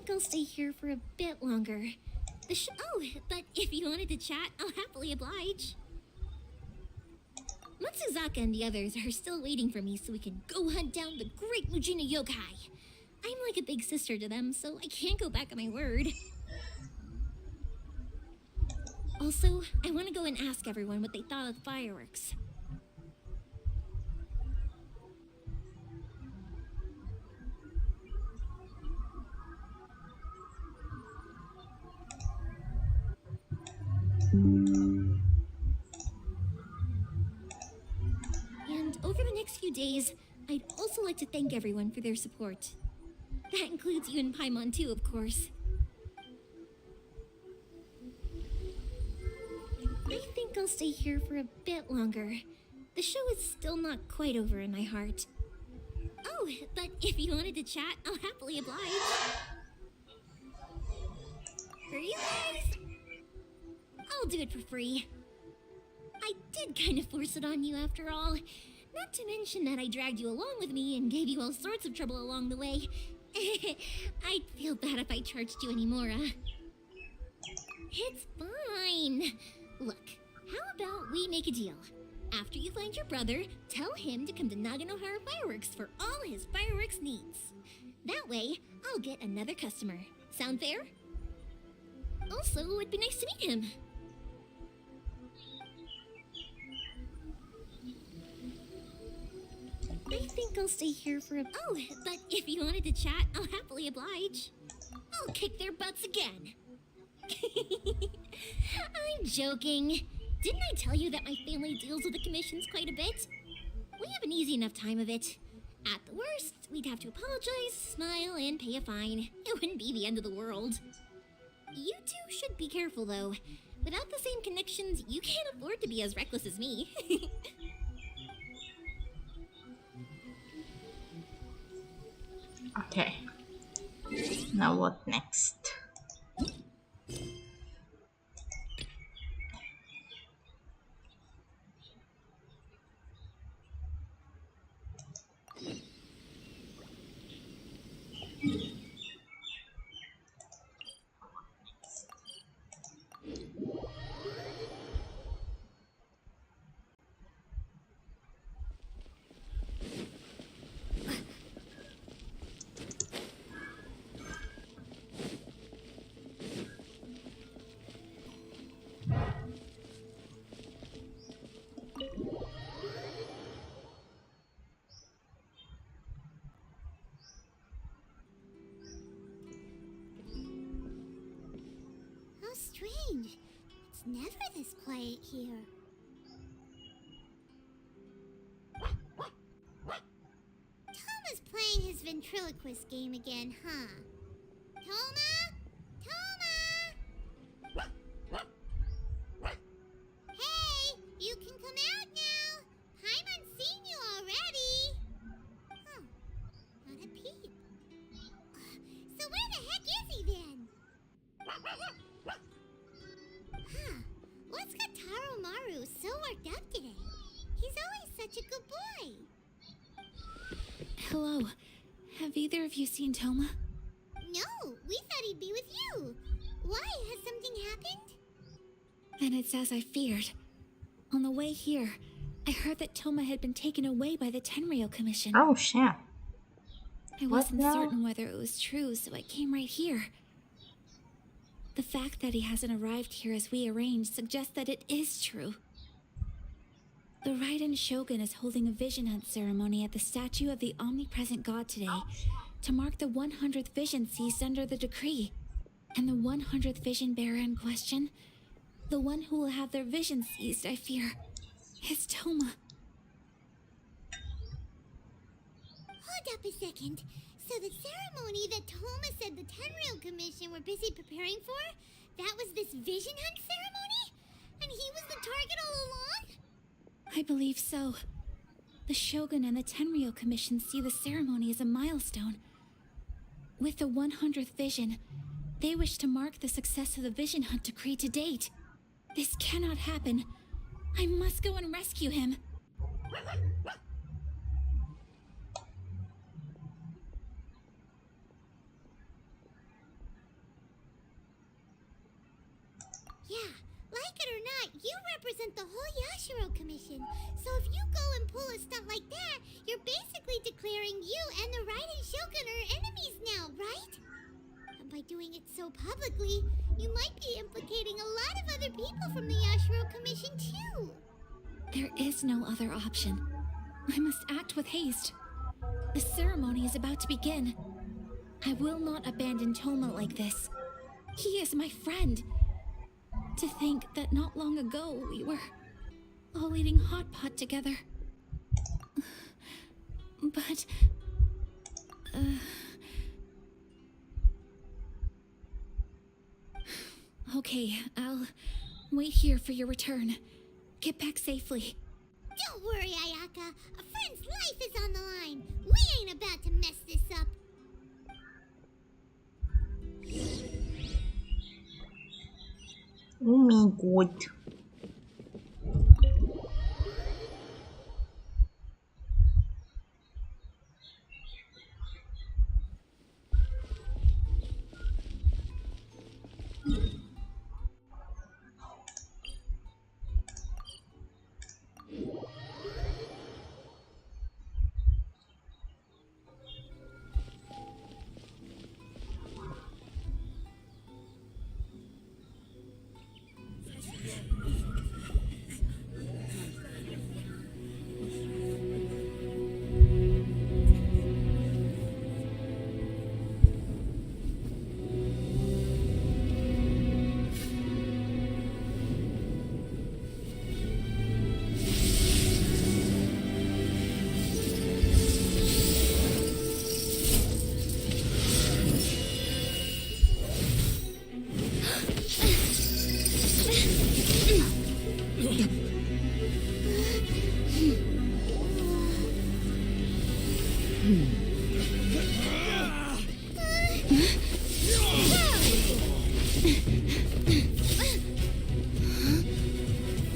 think I'll stay here for a bit longer. Oh, but if you wanted to chat, I'll happily oblige. Matsuzaka and the others are still waiting for me so we can go hunt down the great Mujina yokai. I'm like a big sister to them, so I can't go back on my word. Also, I want to go and ask everyone what they thought of the fireworks. And over the next few days, I'd also like to thank everyone for their support. That includes you and Paimon too, of course. I think I'll stay here for a bit longer. The show is still not quite over in my heart. Oh, but if you wanted to chat, I'll happily oblige. For you guys, I'll do it for free. I did kind of force it on you after all. Not to mention that I dragged you along with me and gave you all sorts of trouble along the way. I'd feel bad if I charged you anymore, It's fine. Look, how about we make a deal? After you find your brother, tell him to come to Naganohara Fireworks for all his fireworks needs. That way, I'll get another customer. Sound fair? Also, it'd be nice to meet him. I think I'll stay here for a... Oh, but if you wanted to chat, I'll happily oblige. I'll kick their butts again. I'm joking. Didn't I tell you that my family deals with the commissions quite a bit? We have an easy enough time of it. At the worst, we'd have to apologize, smile, and pay a fine. It wouldn't be the end of the world. You two should be careful, though. Without the same connections, you can't afford to be as reckless as me. Okay. Now what next? How strange. It's never this quiet here. Toma's playing his ventriloquist game again, huh? Toma? Toma! Hey, you can come out now. Paimon's seen you already. Huh, not a peep. So where the heck is he then? Huh, what's got Taro Maru so worked up today? He's always such a good boy. Hello. Have either of you seen Toma? No, we thought he'd be with you. Why? Has something happened? Then it's as I feared. On the way here, I heard that Toma had been taken away by the Tenryou Commission. Oh shit. I What wasn't now? certain whether it was true, so I came right here. The fact that he hasn't arrived here as we arranged suggests that it is true. The Raiden Shogun is holding a vision hunt ceremony at the statue of the omnipresent god today to mark the 100th vision seized under the decree. And the 100th vision bearer in question, the one who will have their vision seized, I fear, is Toma. Hold up a second. So the ceremony that Toma said the Tenryou Commission were busy preparing for, that was this vision hunt ceremony? And he was the target all along? I believe so. The Shogun and the Tenryou Commission see the ceremony as a milestone. With the 100th vision, they wish to mark the success of the vision hunt decree to date. This cannot happen. I must go and rescue him. represent the whole Yashiro Commission. So if you go and pull a stunt like that, you're basically declaring you and the Raiden Shogun are enemies now, right? And by doing it so publicly, you might be implicating a lot of other people from the Yashiro Commission too. There is no other option. I must act with haste. The ceremony is about to begin. I will not abandon Toma like this. He is my friend. To think that not long ago we were all eating hot pot together. But... Okay, I'll wait here for your return. Get back safely. Don't worry, Ayaka. A friend's life is on the line. We ain't about to mess this up. Oh my god.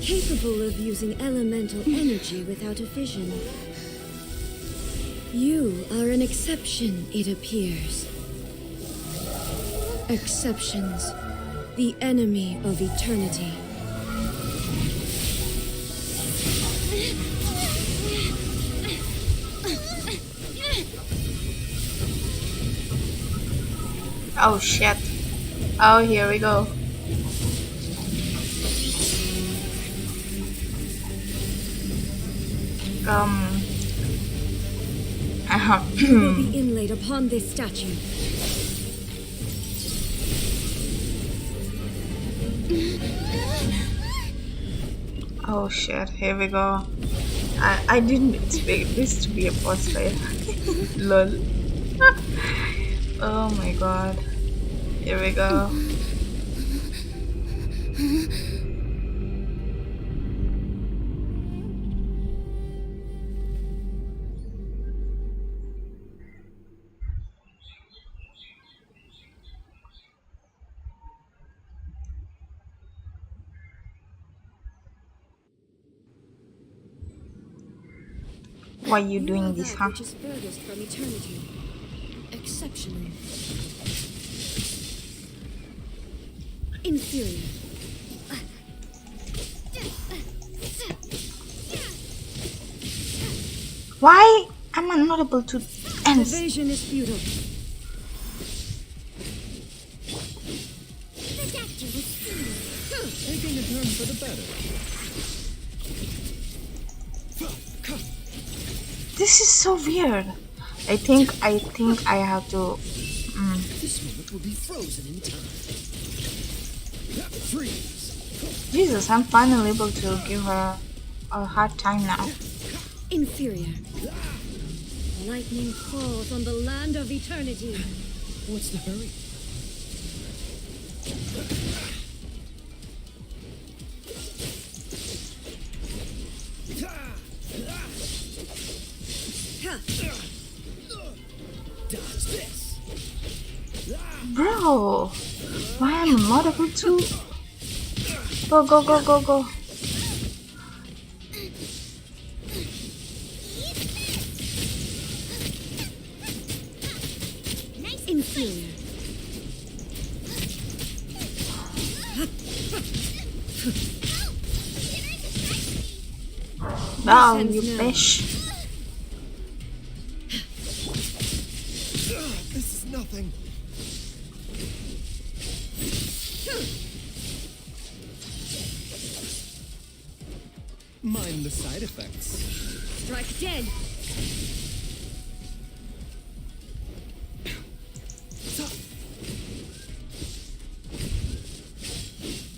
Capable of using elemental energy without a fission. You are an exception, it appears. Exceptions, the enemy of eternity. Oh shit. Oh, here we go. Will be inlaid upon this statue. Oh shit, here we go. I didn't expect this to be a boss fight. Lol. Oh my god. Here we go. Why are you doing this, huh? Which is furthest from eternity. Exceptional. Inferior. Why am I not able to end? Evasion is futile. The doctor was serious. Taking a turn for the better. This is so weird. I think I have to. This moment will be frozen in time. Freeze. Jesus, I'm finally able to give her a hard time now. Inferior. Lightning falls on the land of eternity. What's the hurry? Does this? Bro, why am I not able to? Go, go, go, go, go. Inferior. Oh, ends you now. fish. This is nothing. Mind the side effects. Strike dead.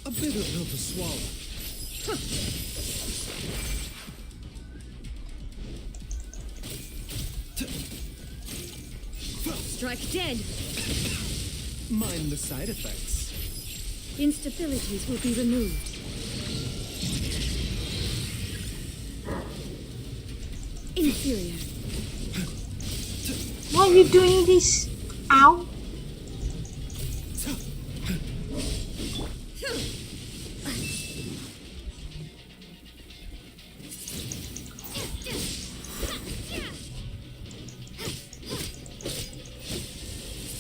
A bitter pill to swallow. Strike dead. Mind the side effects. Instabilities will be removed. Inferior. Why are you doing this? Ow.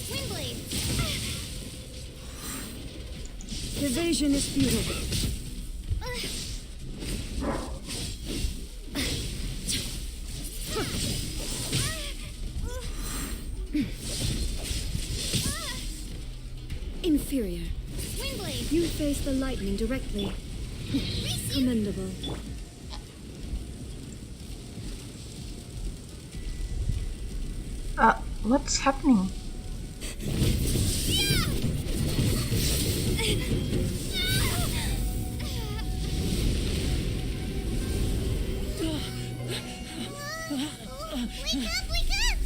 Windblade. Evasion is futile. Inferior. Windblade. You face the lightning directly. Commendable. What's happening? Wake up, wake up!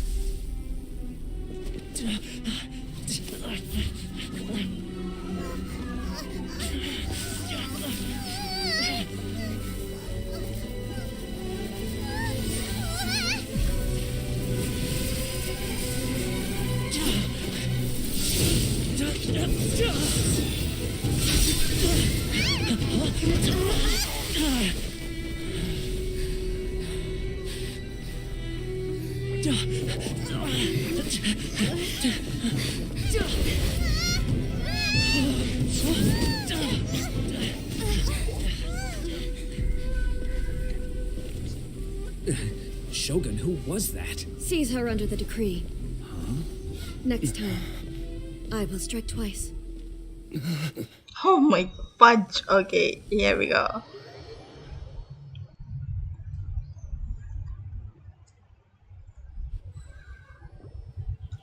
Shogun, who was that? Seize her under the decree. Next time, I will strike twice. Oh my fudge. Okay, here we go.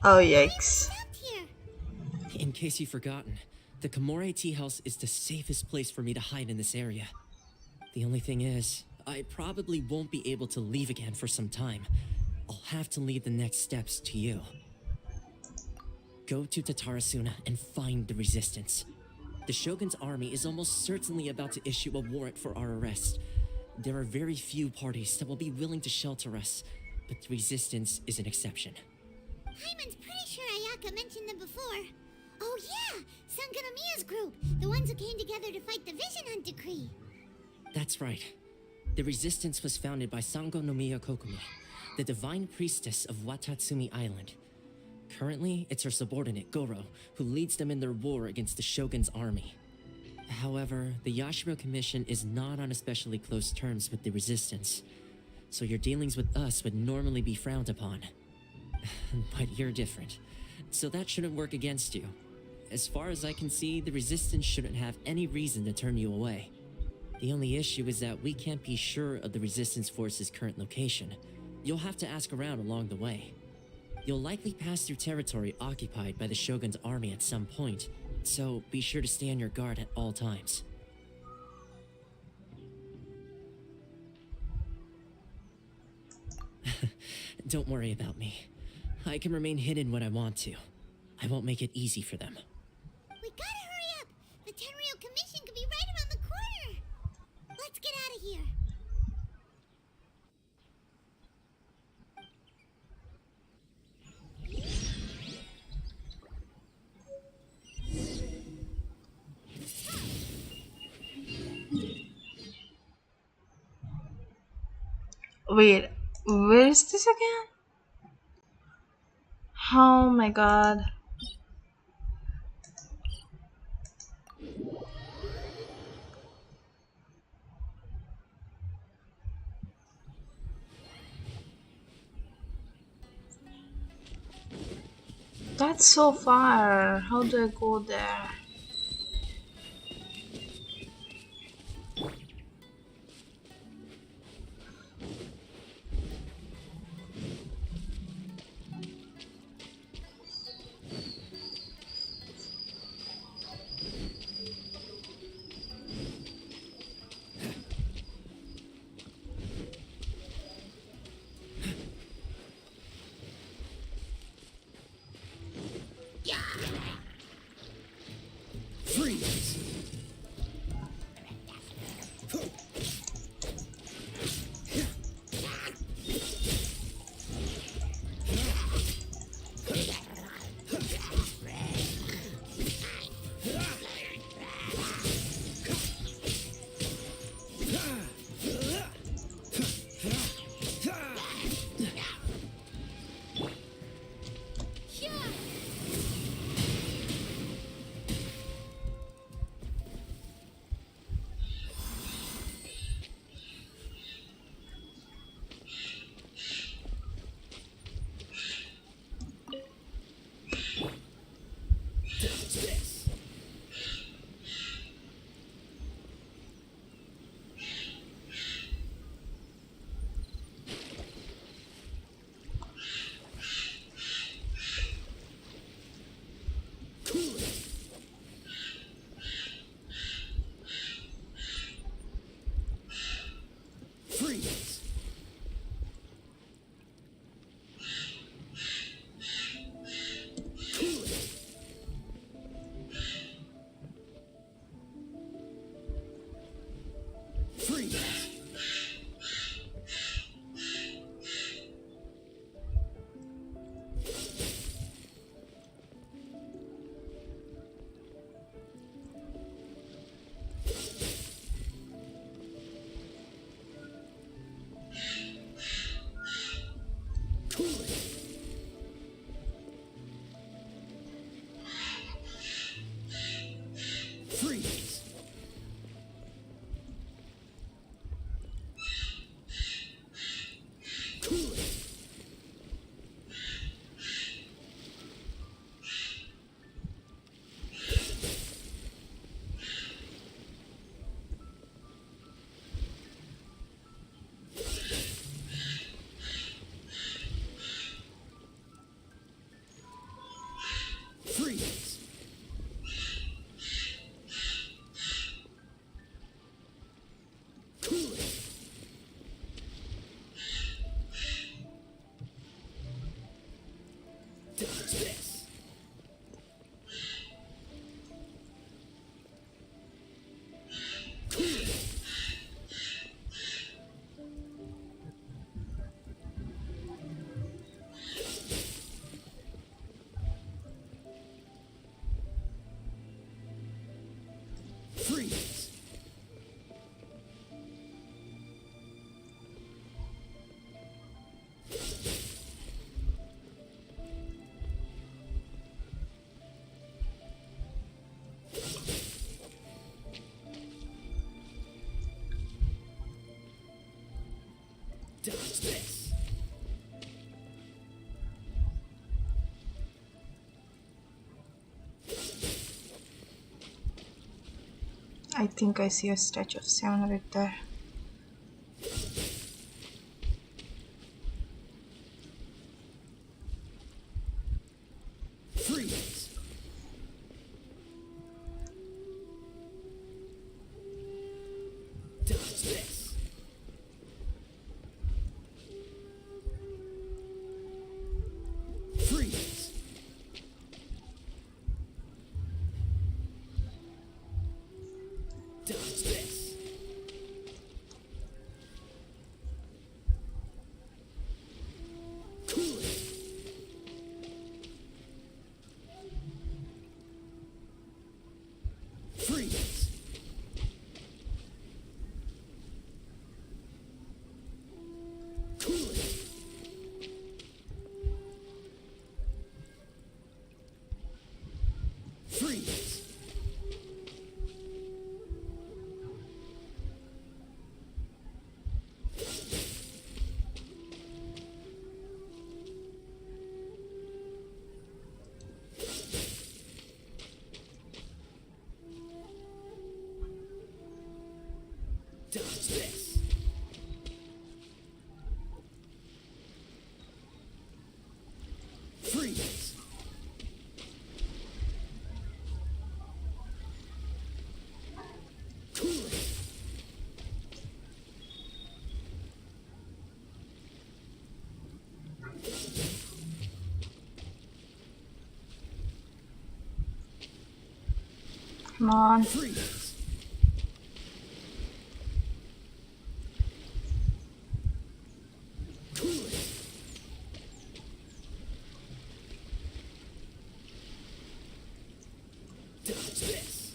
Oh, yikes. Out here. In case you've forgotten, the Komore tea house is the safest place for me to hide in this area. The only thing is, I probably won't be able to leave again for some time. I'll have to leave the next steps to you. Go to Tatarasuna and find the resistance. The Shogun's army is almost certainly about to issue a warrant for our arrest. There are very few parties that will be willing to shelter us, but the resistance is an exception. Hyman's pretty sure Ayaka mentioned them before. Oh yeah, Sangonomiya's group, the ones who came together to fight the Vision Hunt decree. That's right. The resistance was founded by Sango no Miya Kokumi, the divine priestess of Watatsumi Island. Currently, it's her subordinate, Goro, who leads them in their war against the Shogun's army. However, the Yashiro Commission is not on especially close terms with the resistance, so your dealings with us would normally be frowned upon. But you're different, so that shouldn't work against you. As far as I can see, the resistance shouldn't have any reason to turn you away. The only issue is that we can't be sure of the resistance force's current location. You'll have to ask around along the way. You'll likely pass through territory occupied by the Shogun's army at some point, so be sure to stay on your guard at all times. Don't worry about me. I can remain hidden when I want to. I won't make it easy for them. We gotta hurry up. The Tenryou Commission could be right around the corner. Let's get out of here. Wait, where is this again? Oh my god. That's so far. How do I go there? Freeze! Freeze! Freeze! Freeze! Freeze! Dodge this! Freeze! Dodge this! I think I see a statue of 7 right there. Freeze! Dodge this! Freeze! Dodge this! Come on. Freeze. Cool it. Dodge this.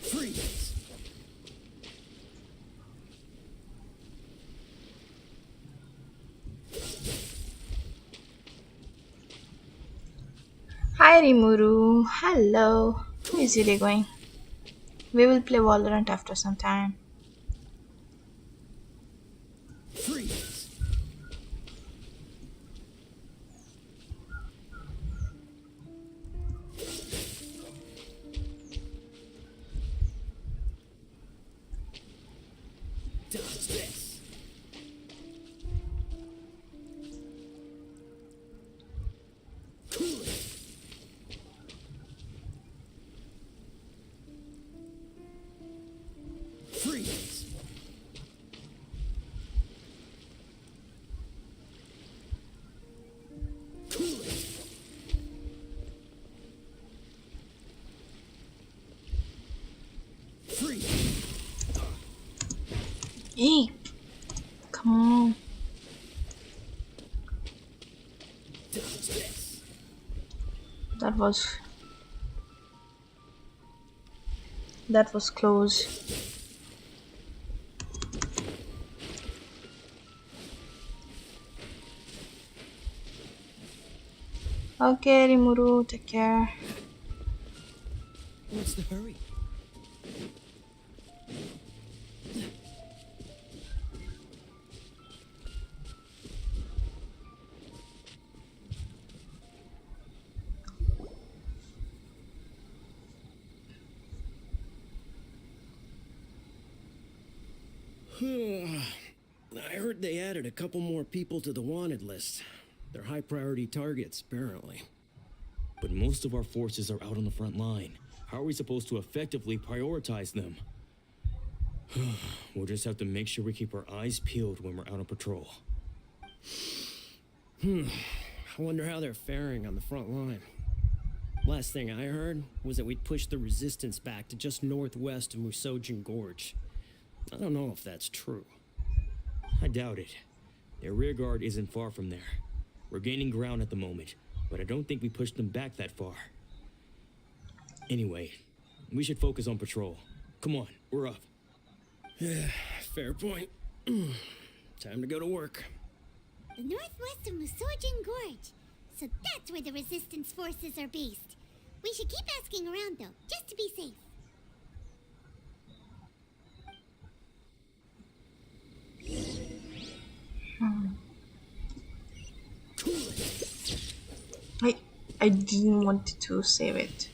Freeze. Hi Rimuru. Hello. How is your day going? We will play Valorant after some time. Freeze. Dodge this. Cool it. Freeze. Cool it. Freeze. Hey, come on. Dodge this. That was close. Okay, Rimuru, take care. What's the hurry? I heard they added a couple more people to the wanted list. They're high priority targets, apparently. But most of our forces are out on the front line. How are we supposed to effectively prioritize them? We'll just have to make sure we keep our eyes peeled when we're out on patrol. I wonder how they're faring on the front line. Last thing I heard was that we'd pushed the resistance back to just northwest of Musojin Gorge. I don't know if that's true. I doubt it. Their rearguard isn't far from there. We're gaining ground at the moment, but I don't think we pushed them back that far. Anyway, we should focus on patrol. Come on, we're up. Fair point. Time to go to work. The northwest of Musojin Gorge. So that's where the resistance forces are based. We should keep asking around though, just to be safe. I didn't want to save it.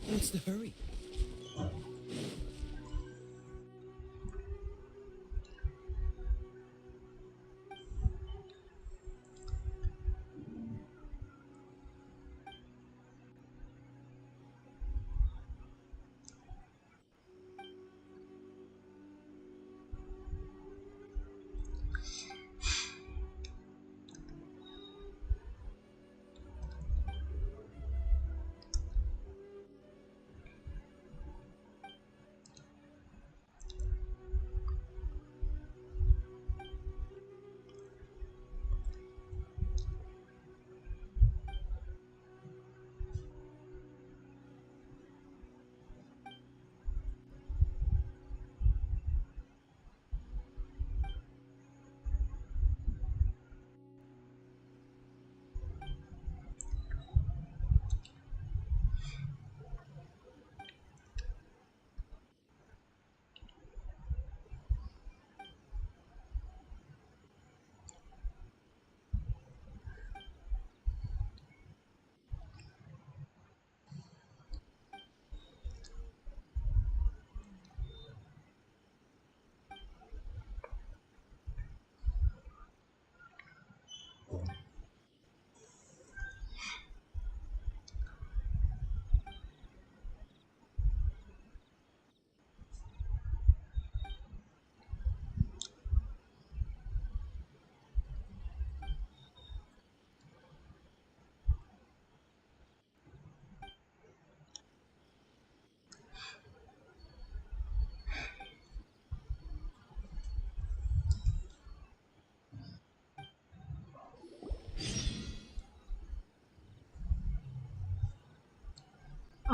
What's the hurry?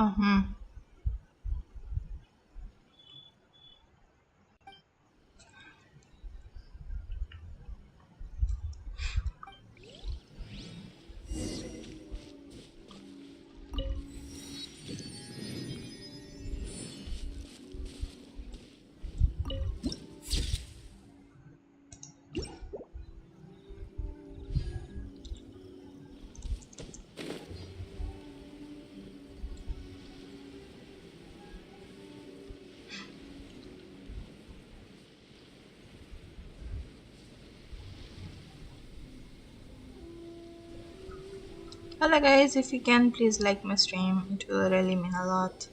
Uh-huh. Hello guys, if you can please like my stream, it will really mean a lot.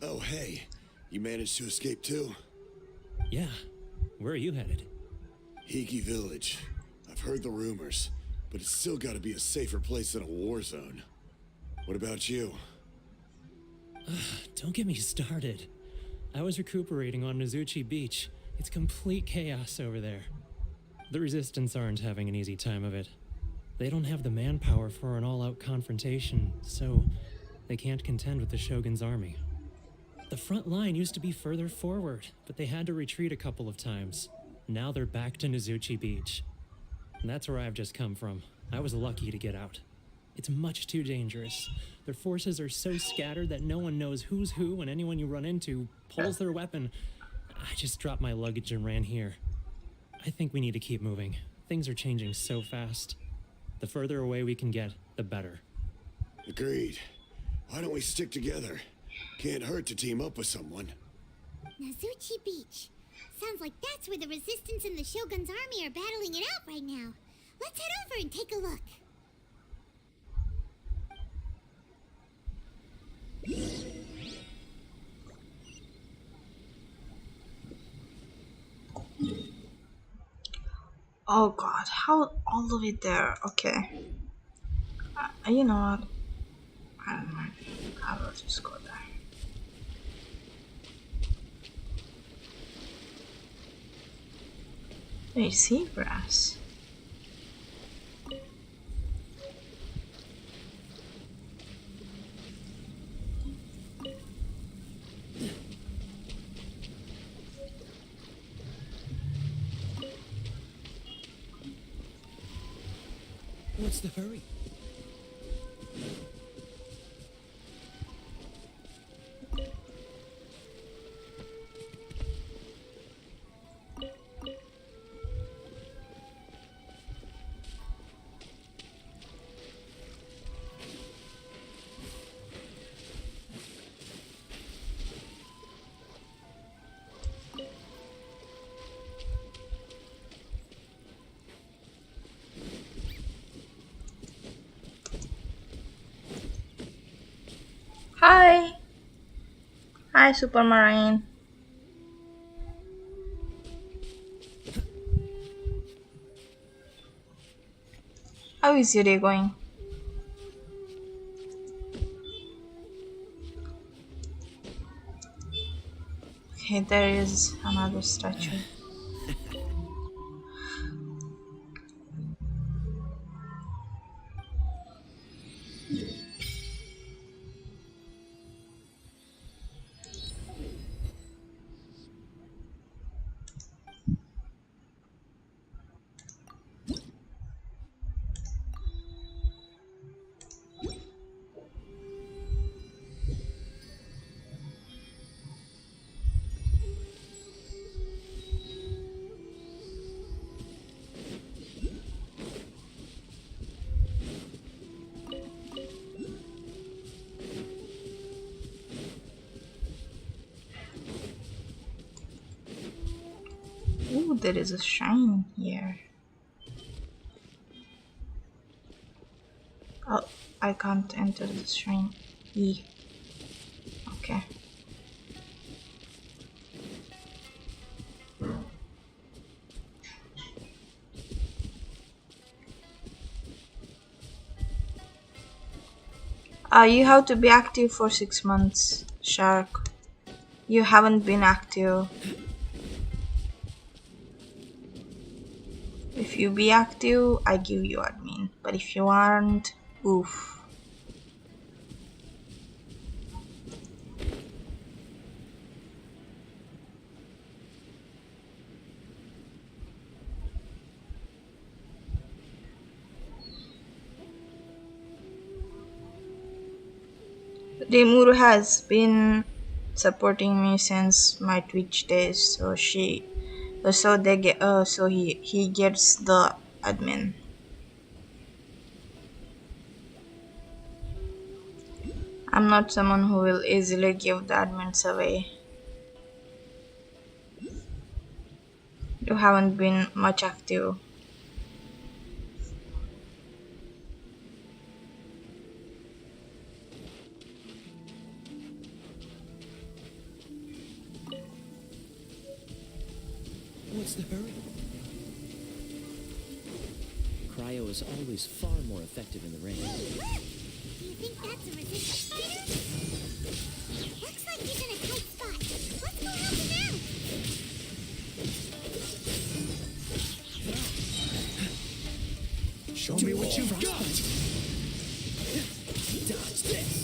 Oh, hey. You managed to escape too? Yeah. Where are you headed? Hiki Village. I've heard the rumors, but it's still gotta be a safer place than a war zone. What about you? Don't get me started. I was recuperating on Mizuchi Beach. It's complete chaos over there. The Resistance aren't having an easy time of it. They don't have the manpower for an all-out confrontation, so they can't contend with the Shogun's army. The front line used to be further forward, but they had to retreat a couple of times. Now they're back to Mizuchi Beach. And that's where I've just come from. I was lucky to get out. It's much too dangerous. Their forces are so scattered that no one knows who's who, and anyone you run into pulls their weapon. I just dropped my luggage and ran here. I think we need to keep moving. Things are changing so fast. The further away we can get, the better. Agreed. Why don't we stick together? Can't hurt to team up with someone. Nazuchi Beach. Sounds like that's where the Resistance and the Shogun's army are battling it out right now. Let's head over and take a look. Oh god, how all the way there? Okay. You know what? I don't know. I will just go there. Wait, seagrass. What's the hurry? Hi! Hi, Supermarine. How is your day going? Okay, there is another statue. Ooh, there is a shrine here. Oh, I can't enter the shrine. E. Okay. You have to be active for 6 months, Shark. You haven't been active. If you be active, I give you admin. But if you aren't, Oof. Rimuru has been supporting me since my Twitch days, so he gets the admin. I'm not someone who will easily give the admins away. You haven't been much active. What's the hurry? Cryo is always far more effective in the rain. Do you think that's a resistance fighter? Looks like he's in a tight spot. Let's go help him out. Show me what you've got! Dodge this!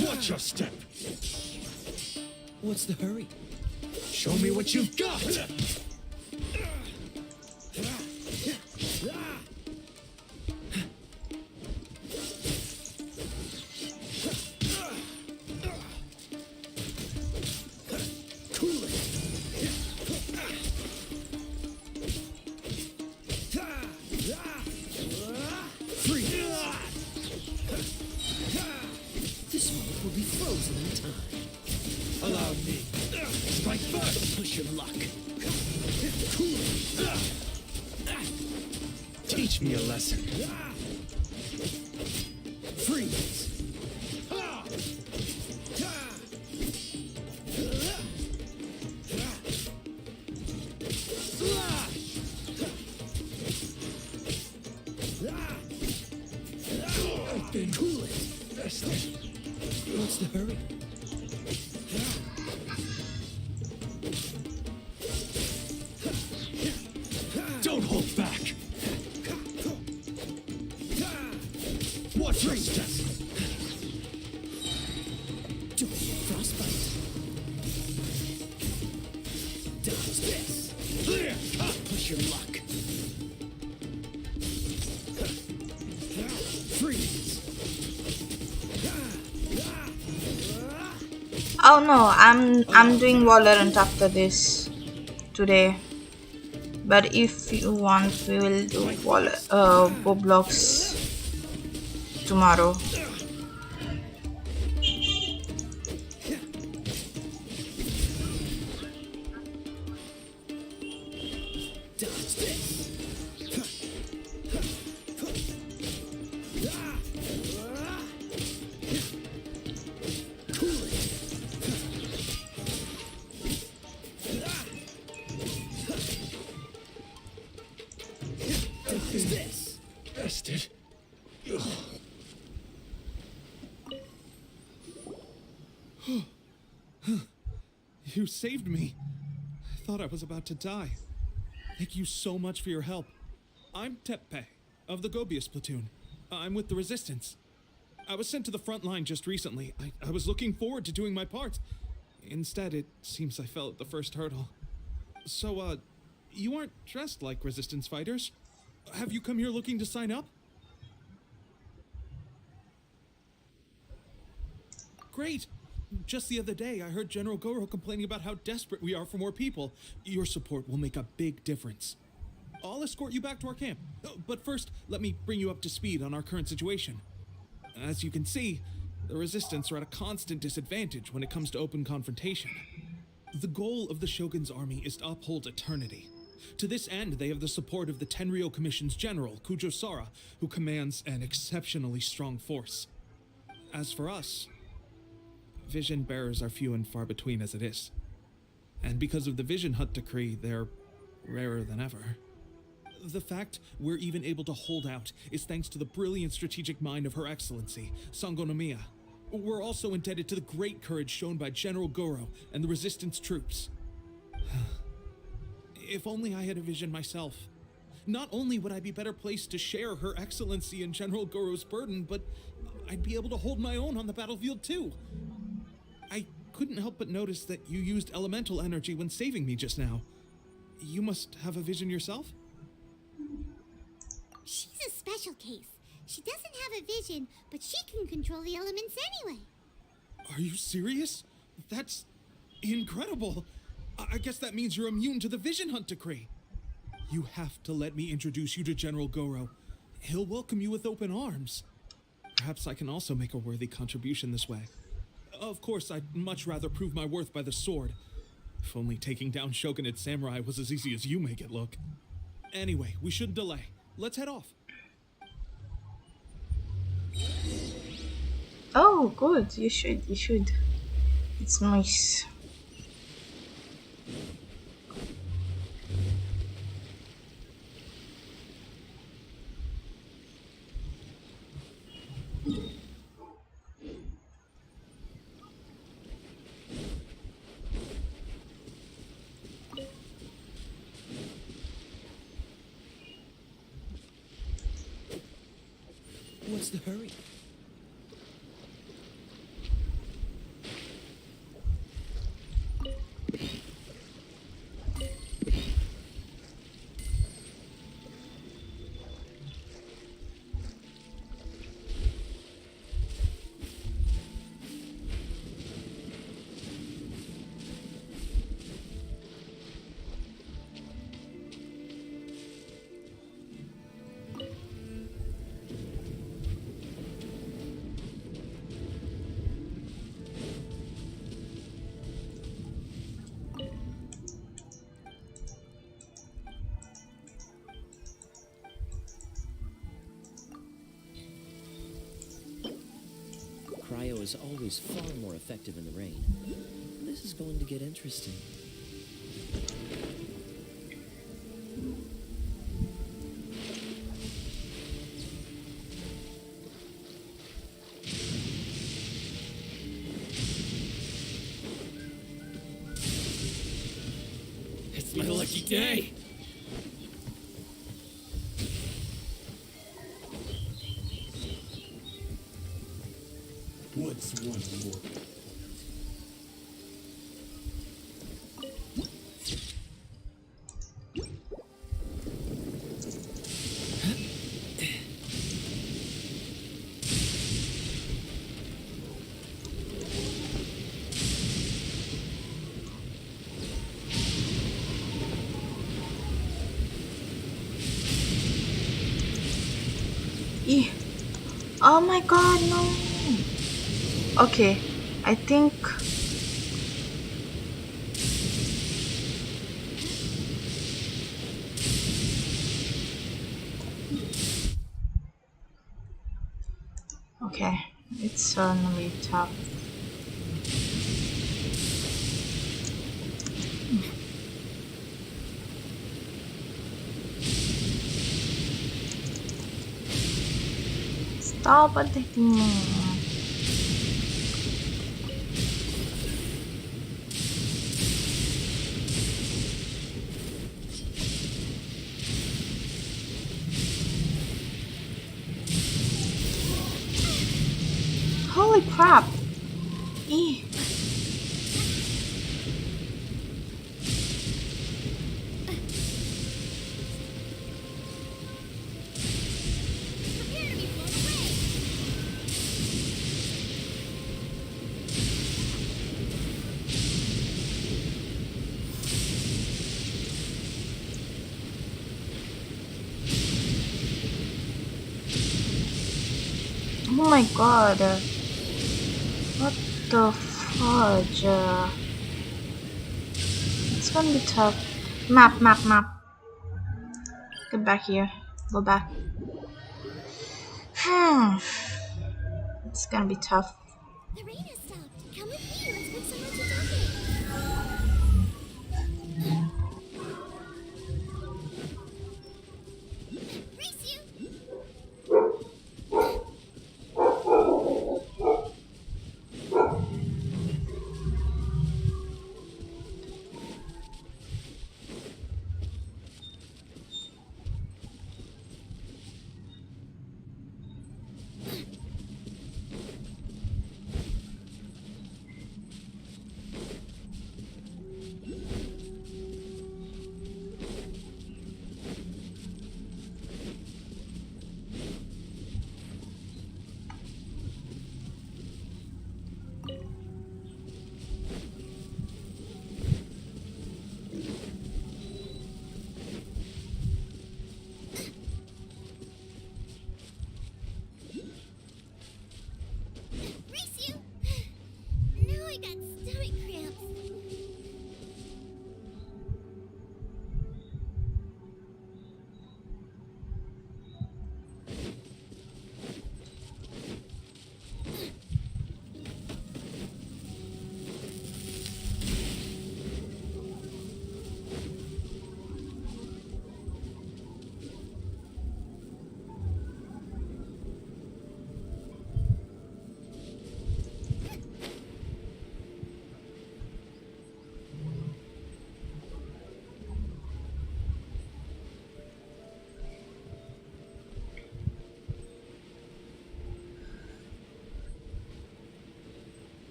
Watch your step! What's the hurry? Show me what you've got! This moment will be frozen in time. Allow me. Strike first! Push your luck. Teach me a lesson. Freeze! Cool it! What's the hurry? Don't hold back! Watch your step! Frostbite. Dodge this. Push your luck. Freeze. Oh no, I'm doing Valorant after this today. But if you want, we will do Roblox tomorrow. Dodge this. Cool it. Dodge this. Bested. You saved me. I thought I was about to die. Thank you so much for your help. I'm Teppe, of the Gobius platoon. I'm with the Resistance. I was sent to the front line just recently. I was looking forward to doing my part. Instead, it seems I fell at the first hurdle. So, you aren't dressed like Resistance fighters. Have you come here looking to sign up? Great! Just the other day, I heard General Goro complaining about how desperate we are for more people. Your support will make a big difference. I'll escort you back to our camp. But first, let me bring you up to speed on our current situation. As you can see, the Resistance are at a constant disadvantage when it comes to open confrontation. The goal of the Shogun's army is to uphold eternity. To this end, they have the support of the Tenryou Commission's general, Kujo Sara, who commands an exceptionally strong force. As for us, vision bearers are few and far between as it is. And because of the Vision Hut decree, they're rarer than ever. The fact we're even able to hold out is thanks to the brilliant strategic mind of Her Excellency, Sango Nomiya. We're also indebted to the great courage shown by General Goro and the Resistance troops. If only I had a vision myself. Not only would I be better placed to share Her Excellency and General Goro's burden, but I'd be able to hold my own on the battlefield too. I couldn't help but notice that you used elemental energy when saving me just now. You must have a vision yourself? She's a special case. She doesn't have a vision, but she can control the elements anyway. Are you serious? That's incredible. I guess that means you're immune to the vision hunt decree. You have to let me introduce you to General Goro. He'll welcome you with open arms. Perhaps I can also make a worthy contribution this way. Of course, I'd much rather prove my worth by the sword. If only taking down Shogunate Samurai was as easy as you make it look. Anyway, we shouldn't delay. Let's head off. Oh, good. You should. It's nice. What's the hurry? Cryo is always far more effective in the rain. This is going to get interesting. It's my lucky day! What's one more? Yeah. Oh my god, no. Okay, I think okay, it's gonna be tough. Stop attacking me. Holy crap! Eeh. Prepare to be blown away. Oh my god. What the fudge? It's gonna be tough. Map. Get back here. Go back. It's gonna be tough. The rain has stopped. Come with me. Let's put some talking. Race you.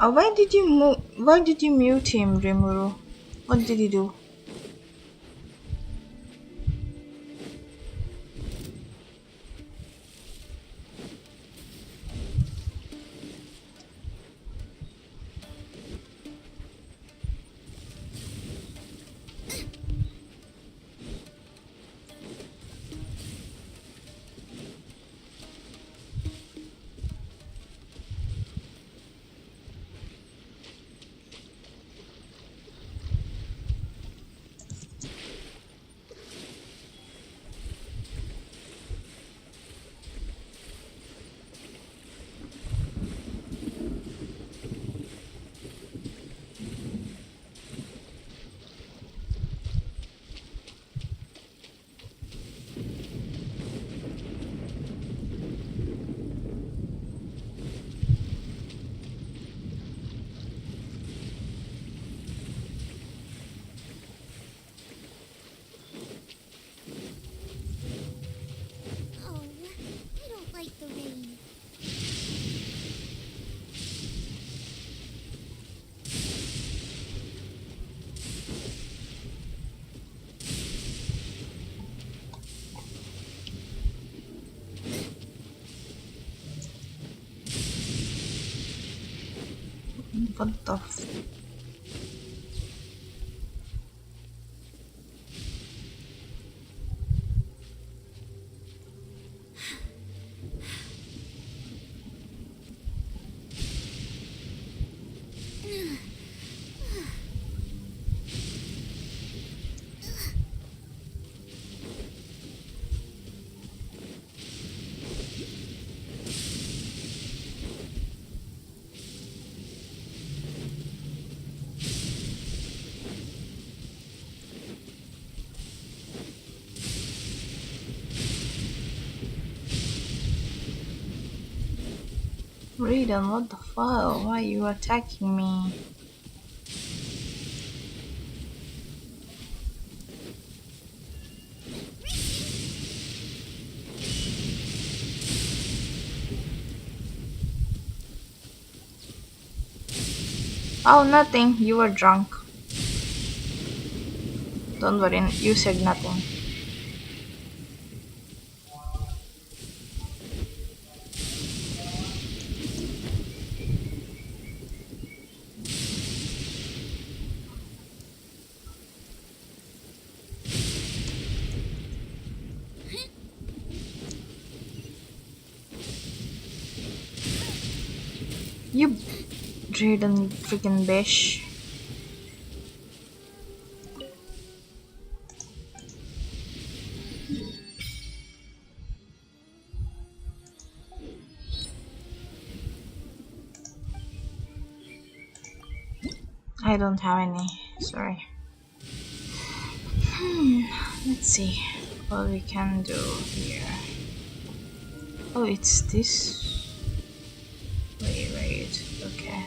Why did you mute him, Rimuru? What did he do? Oh, I don't like the rain. What the f- Raiden, what the fuck? Why are you attacking me? Oh, nothing. You were drunk. Don't worry, you said nothing. You Raiden freaking bitch. I don't have any. Sorry. Let's see what we can do here. Oh, it's this. Wait. Okay.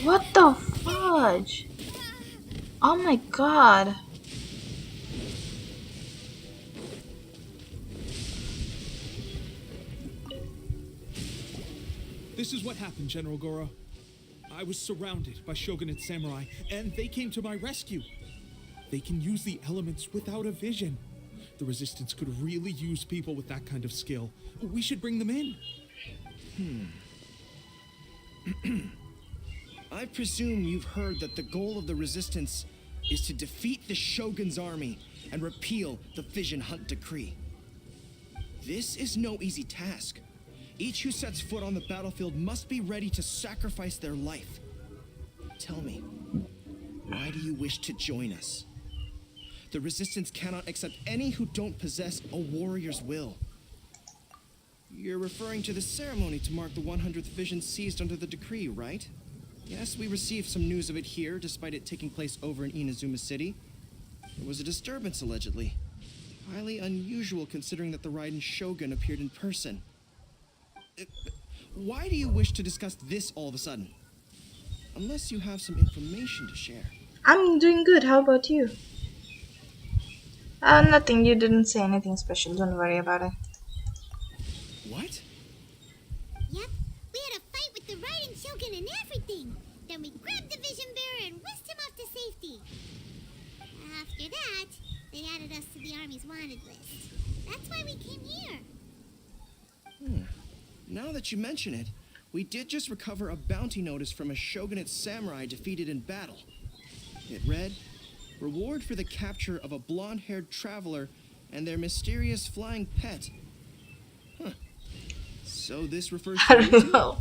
What the fudge? Oh my god. This is what happened, General Goro. I was surrounded by Shogunate samurai, and they came to my rescue. They can use the elements without a vision. The Resistance could really use people with that kind of skill. We should bring them in. I presume you've heard that the goal of the Resistance is to defeat the Shogun's army and repeal the Vision Hunt Decree. This is no easy task. Each who sets foot on the battlefield must be ready to sacrifice their life. Tell me, why do you wish to join us? The Resistance cannot accept any who don't possess a warrior's will. You're referring to the ceremony to mark the 100th Vision seized under the decree, right? Yes, we received some news of it here, despite it taking place over in Inazuma City. There was a disturbance, allegedly. Highly unusual considering that the Raiden Shogun appeared in person. Why do you wish to discuss this all of a sudden? Unless you have some information to share. I'm doing good. How about you? Nothing. You didn't say anything special. Don't worry about it. What? Yep, we had a fight with the Raiden Shogun and everything. Then we grabbed the Vision Bearer and whisked him off to safety. After that, they added us to the Army's wanted list. That's why we came here. Now that you mention it, we did just recover a bounty notice from a Shogunate samurai defeated in battle. It read, "Reward for the capture of a blonde-haired traveler and their mysterious flying pet." Huh. So this refers I to you don't too? know.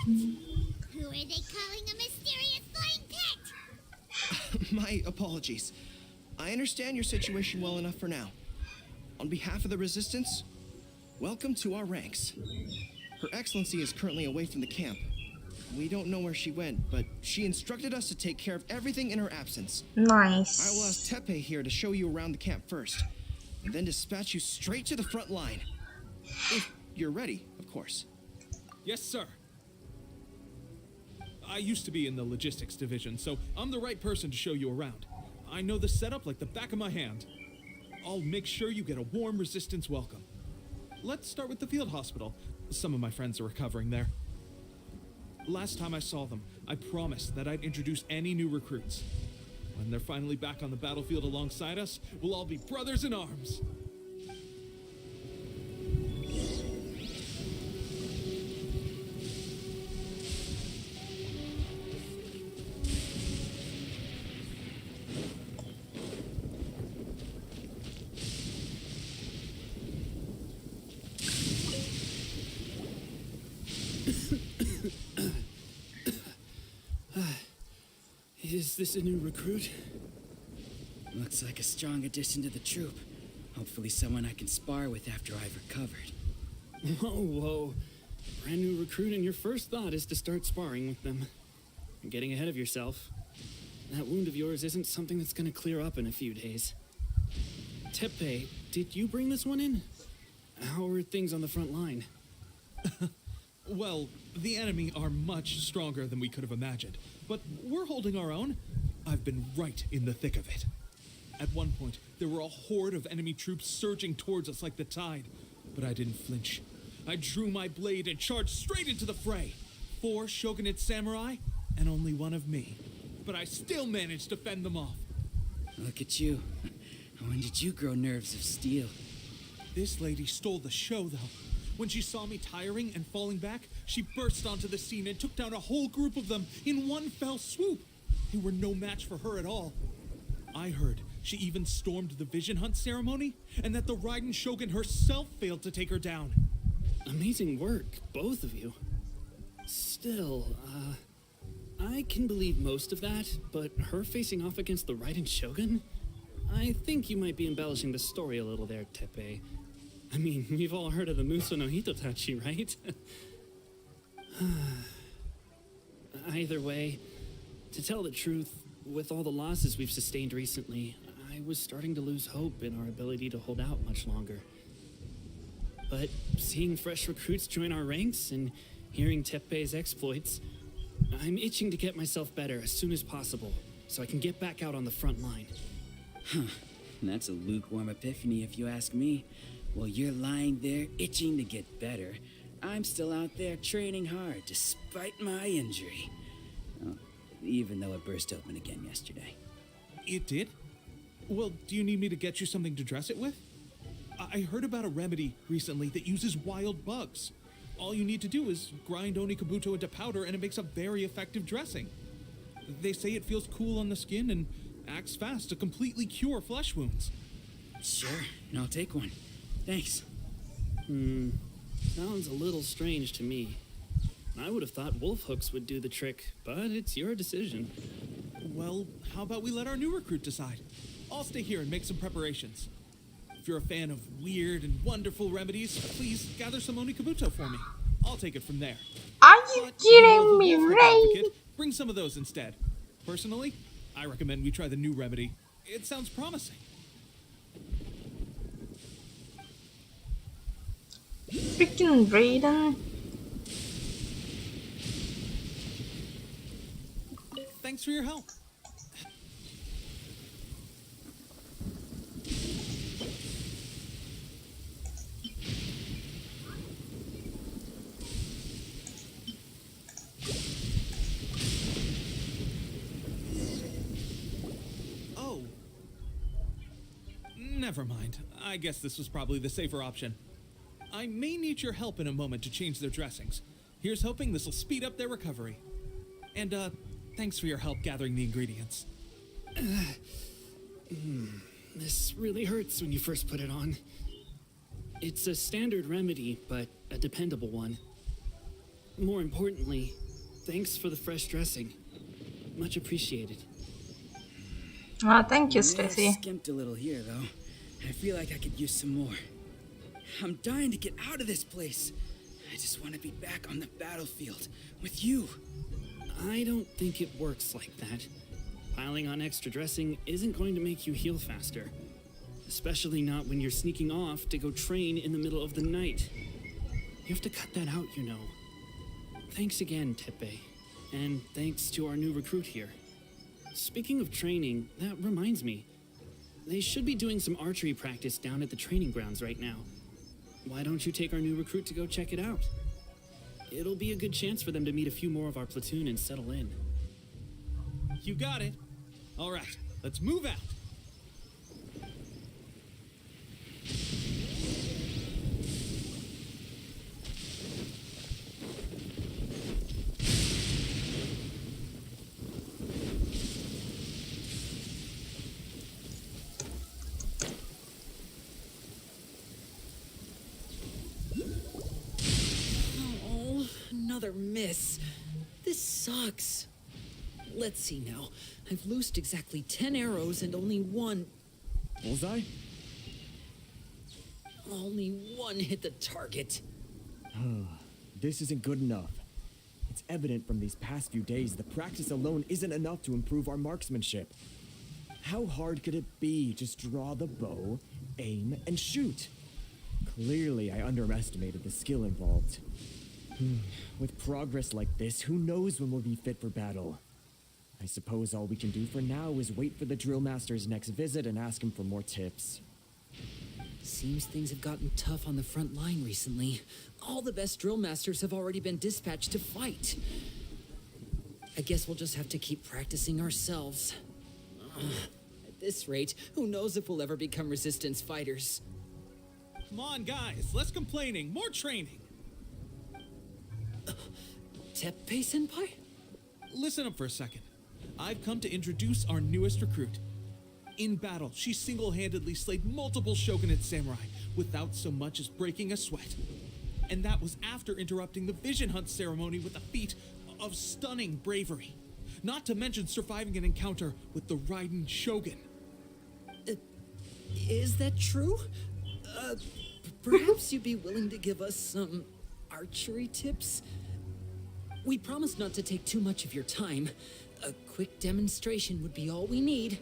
Who are they calling a mysterious flying pet? My apologies. I understand your situation well enough for now. On behalf of the Resistance, welcome to our ranks. Her Excellency is currently away from the camp. We don't know where she went, but she instructed us to take care of everything in her absence. Nice. I will ask Tepe here to show you around the camp first, and then dispatch you straight to the front line. If you're ready, of course. Yes, sir. I used to be in the logistics division, so I'm the right person to show you around. I know the setup like the back of my hand. I'll make sure you get a warm Resistance welcome. Let's start with the field hospital. Some of my friends are recovering there. Last time I saw them, I promised that I'd introduce any new recruits. When they're finally back on the battlefield alongside us, we'll all be brothers in arms. Is this a new recruit? Looks like a strong addition to the troop. Hopefully someone I can spar with after I've recovered. Whoa. Brand new recruit and your first thought is to start sparring with them. You're getting ahead of yourself. That wound of yours isn't something that's gonna clear up in a few days. Tepe, did you bring this one in? How are things on the front line? Well, the enemy are much stronger than we could have imagined, but we're holding our own. I've been right in the thick of it. At one point, there were a horde of enemy troops surging towards us like the tide, but I didn't flinch. I drew my blade and charged straight into the fray. 4 Shogunate samurai, and only one of me. But I still managed to fend them off. Look at you. When did you grow nerves of steel? This lady stole the show, though. When she saw me tiring and falling back, she burst onto the scene and took down a whole group of them in one fell swoop. They were no match for her at all. I heard she even stormed the Vision Hunt ceremony, and that the Raiden Shogun herself failed to take her down. Amazing work, both of you. Still, I can believe most of that, but her facing off against the Raiden Shogun? I think you might be embellishing the story a little there, Tepe. I mean, we've all heard of the Muso no Hitotachi, right? Either way, to tell the truth, with all the losses we've sustained recently, I was starting to lose hope in our ability to hold out much longer. But seeing fresh recruits join our ranks and hearing Tepe's exploits, I'm itching to get myself better as soon as possible, so I can get back out on the front line. That's a lukewarm epiphany if you ask me. While you're lying there itching to get better, I'm still out there training hard despite my injury. Oh, even though it burst open again yesterday. It did? Well, do you need me to get you something to dress it with? I heard about a remedy recently that uses wild bugs. All you need to do is grind Onikabuto into powder and it makes a very effective dressing. They say it feels cool on the skin and acts fast to completely cure flesh wounds. Sure, I'll take one. Thanks. Sounds a little strange to me. I would have thought wolf hooks would do the trick, but it's your decision. Well, how about we let our new recruit decide? I'll stay here and make some preparations. If you're a fan of weird and wonderful remedies, please gather some Onikabuto for me. I'll take it from there. Are you But kidding me, wolf hook Ray? advocate, bring some of those instead. Personally, I recommend we try the new remedy. It sounds promising. Freaking Raiden. Thanks for your help. Oh. Never mind. I guess this was probably the safer option. I may need your help in a moment to change their dressings. Here's hoping this will speed up their recovery. And, thanks for your help gathering the ingredients. This really hurts when you first put it on. It's a standard remedy, but a dependable one. More importantly, thanks for the fresh dressing. Much appreciated. Ah, thank you, I may have Spiffy. skimped a little here, though. I feel like I could use some more. I'm dying to get out of this place. I just want to be back on the battlefield with you. I don't think it works like that. Piling on extra dressing isn't going to make you heal faster. Especially not when you're sneaking off to go train in the middle of the night. You have to cut that out, you know. Thanks again, Teppei. And thanks to our new recruit here. Speaking of training, that reminds me. They should be doing some archery practice down at the training grounds right now. Why don't you take our new recruit to go check it out? It'll be a good chance for them to meet a few more of our platoon and settle in. You got it. All right, let's move out. Oh, another miss. This sucks. Let's see now. I've loosed exactly 10 arrows and only one Bullseye? hit the target. This isn't good enough. It's evident from these past few days the practice alone isn't enough to improve our marksmanship. How hard could it be? Just draw the bow, aim, and shoot. Clearly, I underestimated the skill involved. With progress like this, who knows when we'll be fit for battle? I suppose all we can do for now is wait for the drill master's next visit and ask him for more tips. Seems things have gotten tough on the front line recently. All the best drill masters have already been dispatched to fight. I guess we'll just have to keep practicing ourselves. At this rate, who knows if we'll ever become resistance fighters. Come on, guys, less complaining, more training. Teppei-senpai? Listen up for a second. I've come to introduce our newest recruit. In battle, she single-handedly slayed multiple shogunate samurai without so much as breaking a sweat. And that was after interrupting the vision hunt ceremony with a feat of stunning bravery. Not to mention surviving an encounter with the Raiden Shogun. Is that true? Perhaps you'd be willing to give us some archery tips? We promise not to take too much of your time. A quick demonstration would be all we need.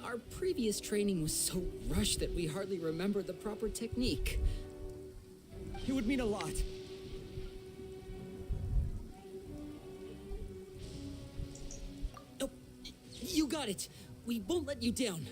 Our previous training was so rushed that we hardly remember the proper technique. It would mean a lot. Oh, you got it. We won't let you down.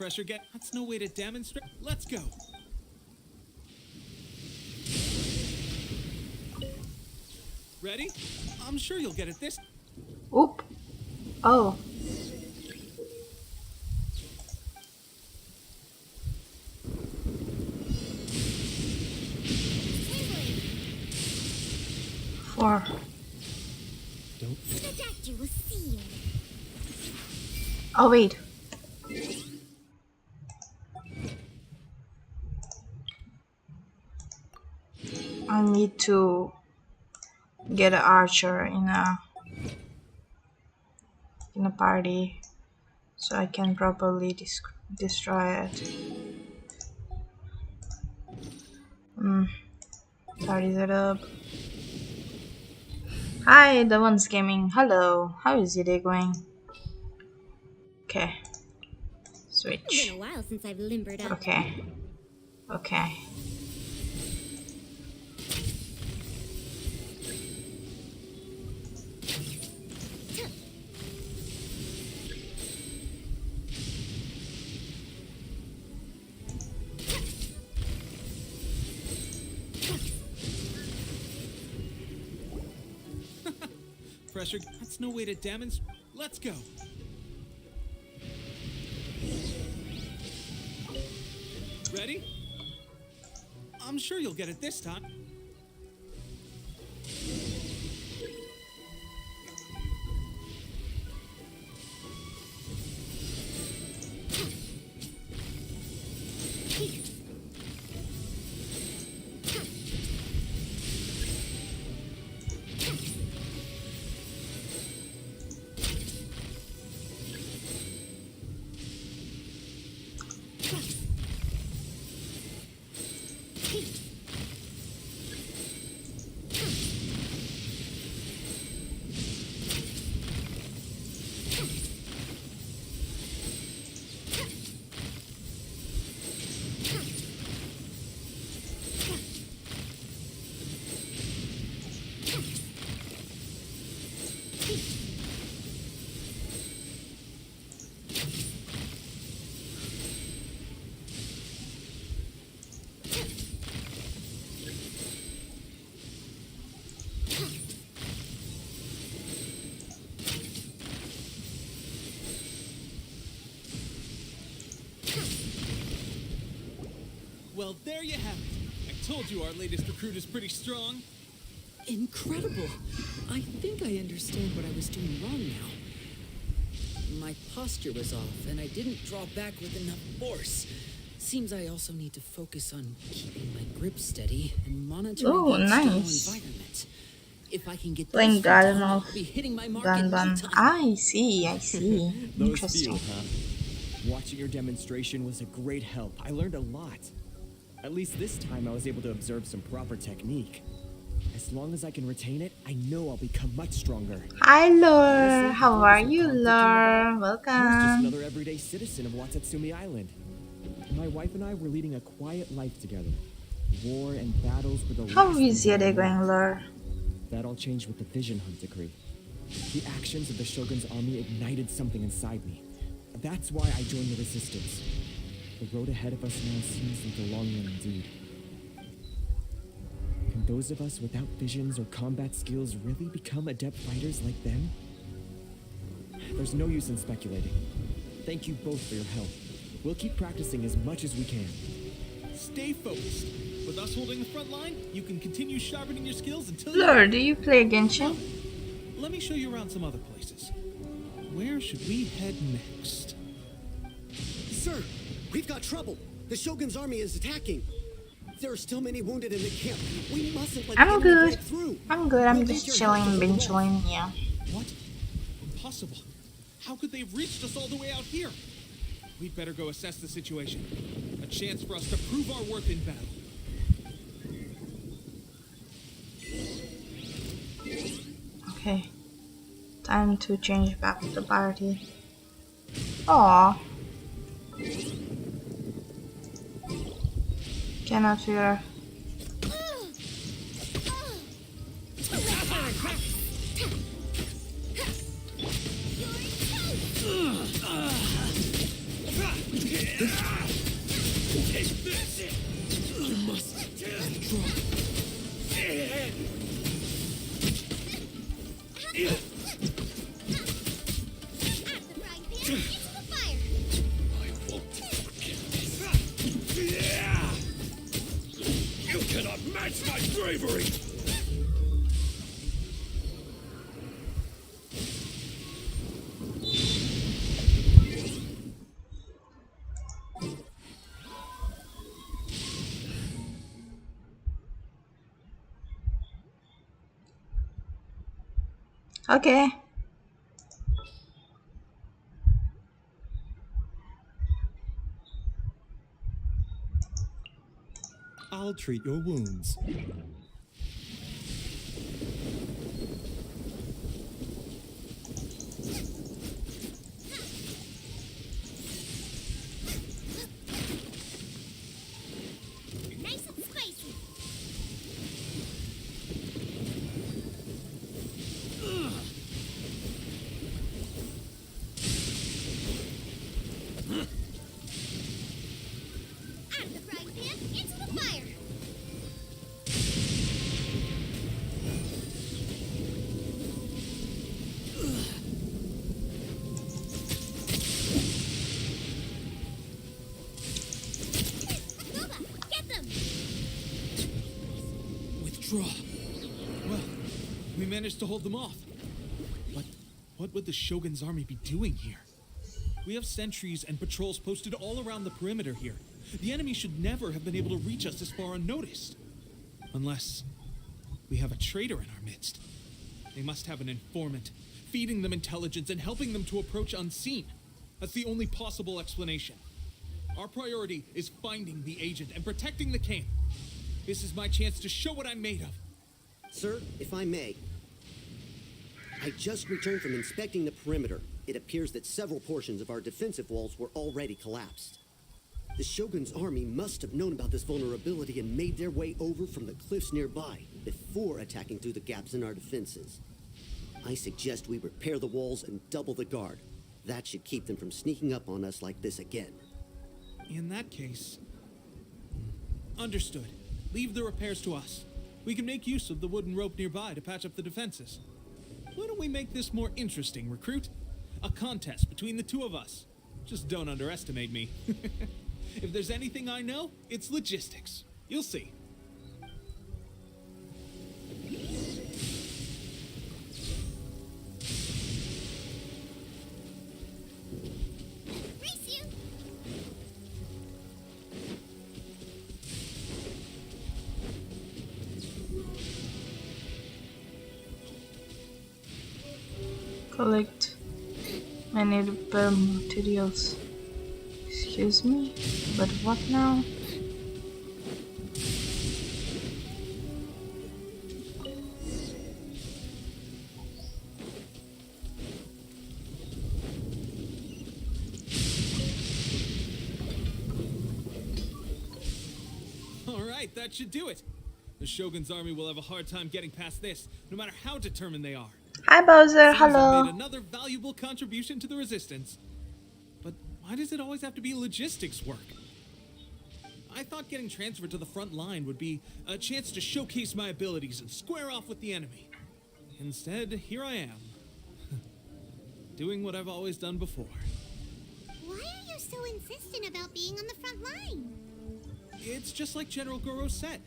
Pressure get. That's no way to demonstrate. Let's go. Ready? I'm sure you'll get it this. Oop. Oh. Four. Statue will see you. Oh wait. I need to get an archer in a party so I can properly destroy it. Party that up. Hi, the one's gaming. Hello. How is your day going? Okay. It's been Switch. a while since I've limbered up. Okay. Okay. Pressure. That's no way to demonstrate. Let's go. Ready? I'm sure you'll get it this time. Well, there you have it. I told you our latest recruit is pretty strong. Incredible. I think I understand what I was doing wrong now. My posture was off, and I didn't draw back with enough force. Seems I also need to focus on keeping my grip steady and monitoring Oh, the external nice. environment. If I can get Playing those Garden down, of I'll be hitting my mark in no Ganban. time. I see. Those Interesting. few, huh? Watching your demonstration was a great help. I learned a lot. At least this time I was able to observe some proper technique. As long as I can retain it, I know I'll become much stronger. Hi, Lore. Honestly, How there are was no you, conflict in the Lore? I was just Welcome. another everyday citizen of Watatsumi Island. My wife and I were leading a quiet life together. War and battles were the How last is things your on day our going, minds. Lore? That all changed with the Vision Hunt decree. The actions of the Shogun's army ignited something inside me. That's why I joined the resistance. The road ahead of us now seems like a long one indeed. Can those of us without visions or combat skills really become adept fighters like them? There's no use in speculating. Thank you both for your help. We'll keep practicing as much as we can. Stay focused. With us holding the front line, you can continue sharpening your skills until Lore, do you play Genshin? Let me show you around some other places. Where should we head next? Sir, we've got trouble. The Shogun's army is attacking. There are still many wounded in the camp. We mustn't let the I'm enemy good. break through. I'm good. I'm We'll just need your help chilling, as been well. chilling. Yeah. What? Impossible. How could they have reached us all the way out here? We'd better go assess the situation. A chance for us to prove our worth in battle. Okay. Time to change back to the party. Aww. Cannot figure. Take this! You must withdraw. You cannot match my bravery! Okay. I'll treat your wounds. Nice and spicy. Out of the frying pan, into the fire. Nova, get them! Withdraw. Well, we managed to hold them off. But what would the Shogun's army be doing here? We have sentries and patrols posted all around the perimeter here. The enemy should never have been able to reach us this far unnoticed. Unless we have a traitor in our midst. They must have an informant, feeding them intelligence and helping them to approach unseen. That's the only possible explanation. Our priority is finding the agent and protecting the camp. This is my chance to show what I'm made of. Sir, if I may, I just returned from inspecting the perimeter. It appears that several portions of our defensive walls were already collapsed. The Shogun's army must have known about this vulnerability and made their way over from the cliffs nearby before attacking through the gaps in our defenses. I suggest we repair the walls and double the guard. That should keep them from sneaking up on us like this again. In that case... Understood. Leave the repairs to us. We can make use of the wooden rope nearby to patch up the defenses. Why don't we make this more interesting, recruit? A contest between the two of us. Just don't underestimate me. If there's anything I know, it's logistics. You'll see. Race you! Collect many repair materials. Excuse me, but what now? Alright, that should do it. The Shogun's army will have a hard time getting past this, no matter how determined they are. Hi Bowser, Seems I've hello. made another valuable contribution to the resistance. But why does it always have to be logistics work? I thought getting transferred to the front line would be a chance to showcase my abilities and square off with the enemy. Instead, here I am. Doing what I've always done before. Why are you so insistent about being on the front line? It's just like General Goro said.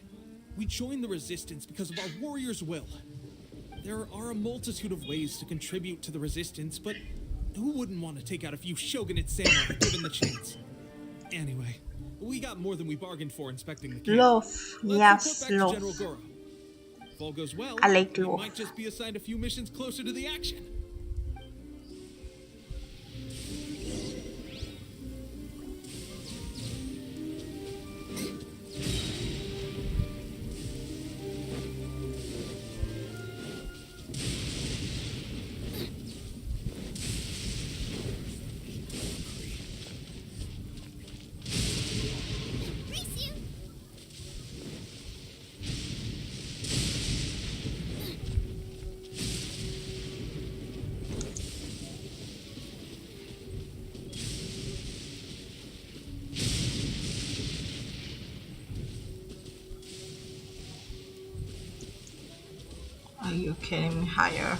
We joined the resistance because of our warrior's will. There are a multitude of ways to contribute to the resistance, but who wouldn't want to take out a few shogunate samurai given the chance? Anyway, we got more than we bargained for inspecting the camp. Loaf, yes, Let's report back to loaf. General Goro. If all goes well, I like we loaf. might just be assigned a few missions closer to the action. Race you! Are you kidding me? Higher.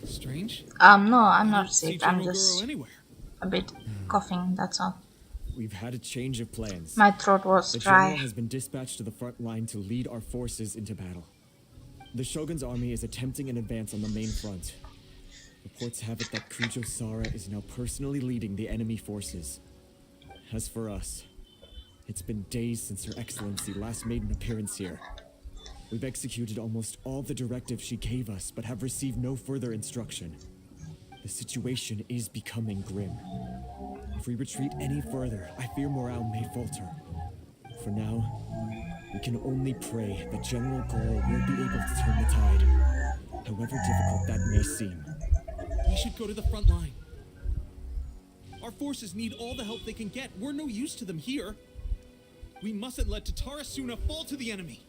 Strange. No, I'm I not don't see sick. I'm General just Goro anywhere. a bit coughing, that's all. We've had a change of plans. My throat was The dry. general has been dispatched to the front line to lead our forces into battle. The Shogun's army is attempting an advance on the main front. Reports have it that Kujo Sara is now personally leading the enemy forces. As for us, it's been days since Her Excellency last made an appearance here. We've executed almost all the directives she gave us, but have received no further instruction. The situation is becoming grim. If we retreat any further, I fear morale may falter. For now, we can only pray that General Goro will be able to turn the tide, however difficult that may seem. We should go to the front line. Our forces need all the help they can get. We're no use to them here. We mustn't let Tatarasuna fall to the enemy.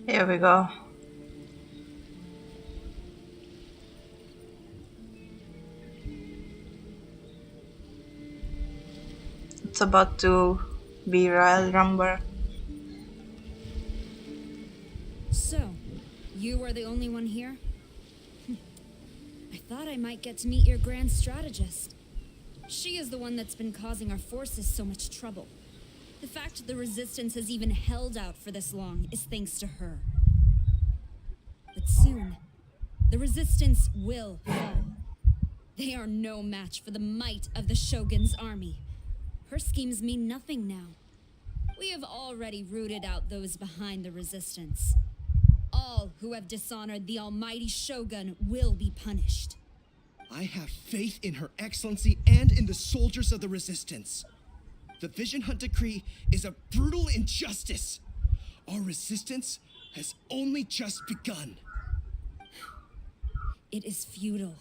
Here we go. It's about to be Royal Rumble. So, you are the only one here? I thought I might get to meet your grand strategist. She is the one that's been causing our forces so much trouble. The fact the Resistance has even held out for this long is thanks to her. But soon, the Resistance will fall. They are no match for the might of the Shogun's army. Her schemes mean nothing now. We have already rooted out those behind the Resistance. All who have dishonored the almighty Shogun will be punished. I have faith in Her Excellency and in the soldiers of the Resistance. The Vision Hunt Decree is a brutal injustice. Our resistance has only just begun. It is futile.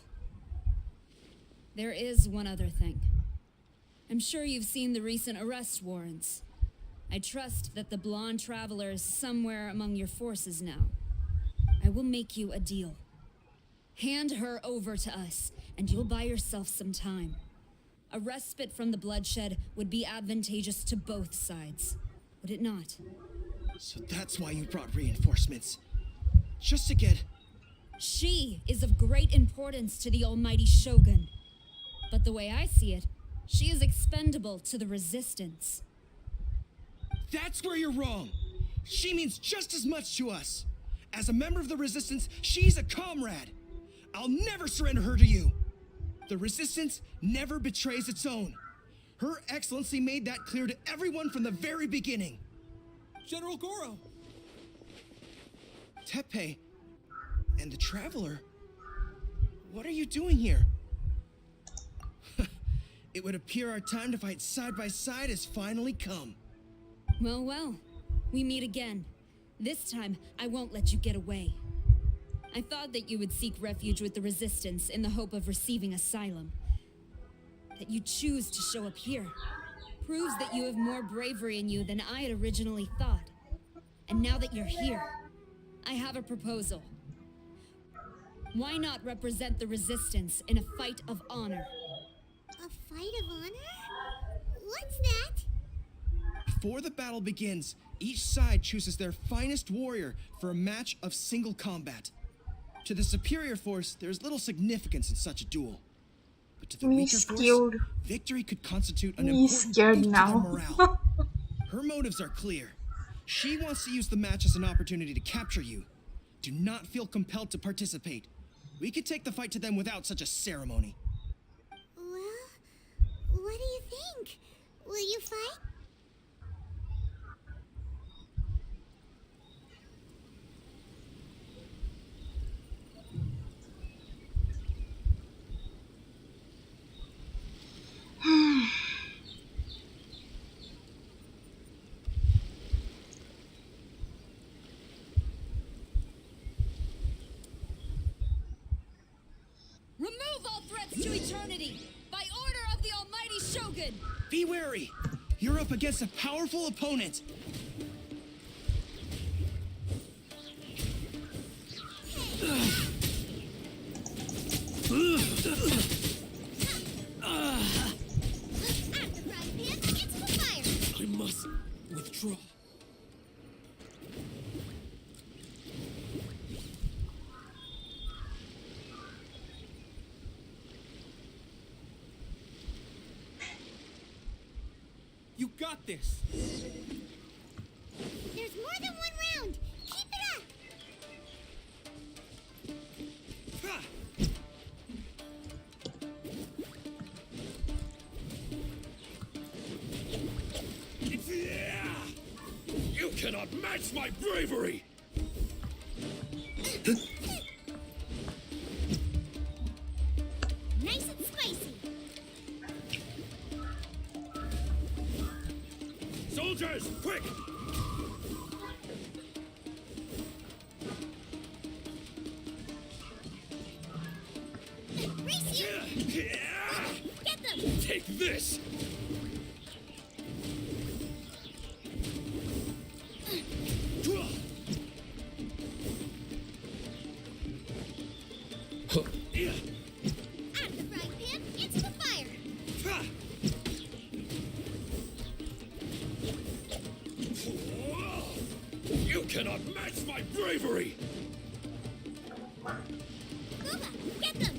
There is one other thing. I'm sure you've seen the recent arrest warrants. I trust that the blonde traveler is somewhere among your forces now. I will make you a deal. Hand her over to us, and you'll buy yourself some time. A respite from the bloodshed would be advantageous to both sides, would it not? So that's why you brought reinforcements. Just to get... She is of great importance to the almighty Shogun. But the way I see it, she is expendable to the Resistance. That's where you're wrong. She means just as much to us. As a member of the Resistance, she's a comrade. I'll never surrender her to you. The Resistance never betrays its own. Her Excellency made that clear to everyone from the very beginning. General Goro! Teppei and the Traveler, what are you doing here? It would appear our time to fight side by side has finally come. Well, well, we meet again. This time, I won't let you get away. I thought that you would seek refuge with the Resistance in the hope of receiving asylum. That you choose to show up here proves that you have more bravery in you than I had originally thought. And now that you're here, I have a proposal. Why not represent the Resistance in a fight of honor? A fight of honor? What's that? Before the battle begins, each side chooses their finest warrior for a match of single combat. To the superior force, there is little significance in such a duel. But to the weaker force, victory could constitute an important boost to their morale. Her motives are clear. She wants to use the match as an opportunity to capture you. Do not feel compelled to participate. We could take the fight to them without such a ceremony. Well, what do you think? Will you fight? Remove all threats to eternity! By order of the almighty Shogun! Be wary! You're up against a powerful opponent! I must withdraw. You got this! There's more than one round! Keep it up! You cannot match my bravery! Nice and spicy! Soldiers, quick! Race you! Get them! Take this! Out of the frying pan, into the fire! You cannot match my bravery! Booba, get them!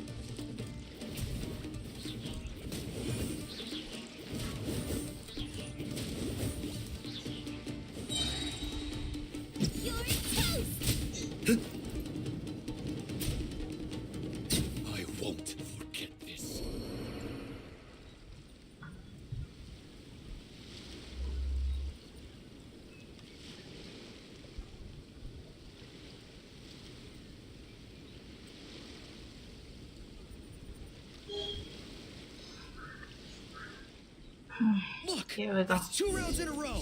You're toast! I won't forget this. Look! Here we go. That's 2 rounds in a row!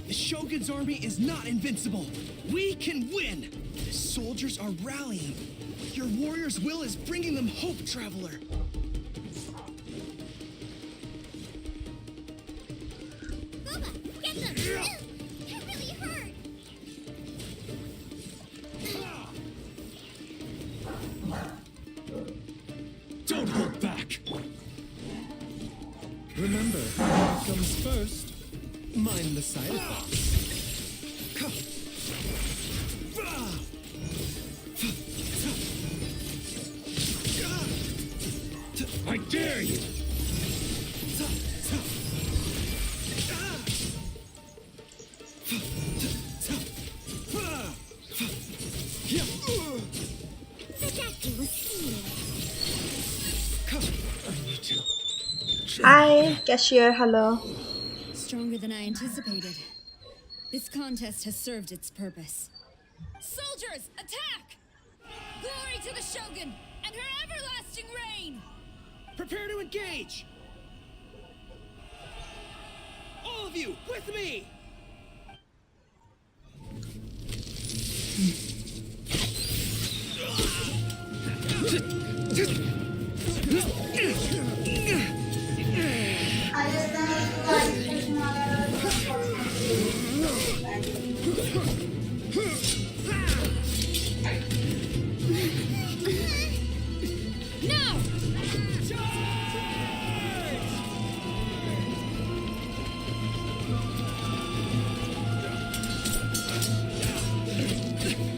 The Shogun's army is not invincible! We can win! The soldiers are rallying, Your warrior's will is bringing them hope, traveler. Booba, get them! That really hurt! Don't hold back! Remember, what comes first, mind the side effects. I dare you! Hi, cashier, hello. Stronger than I anticipated. This contest has served its purpose. Soldiers, attack! Glory to the Shogun and her everlasting reign! Prepare to engage! All of you, with me!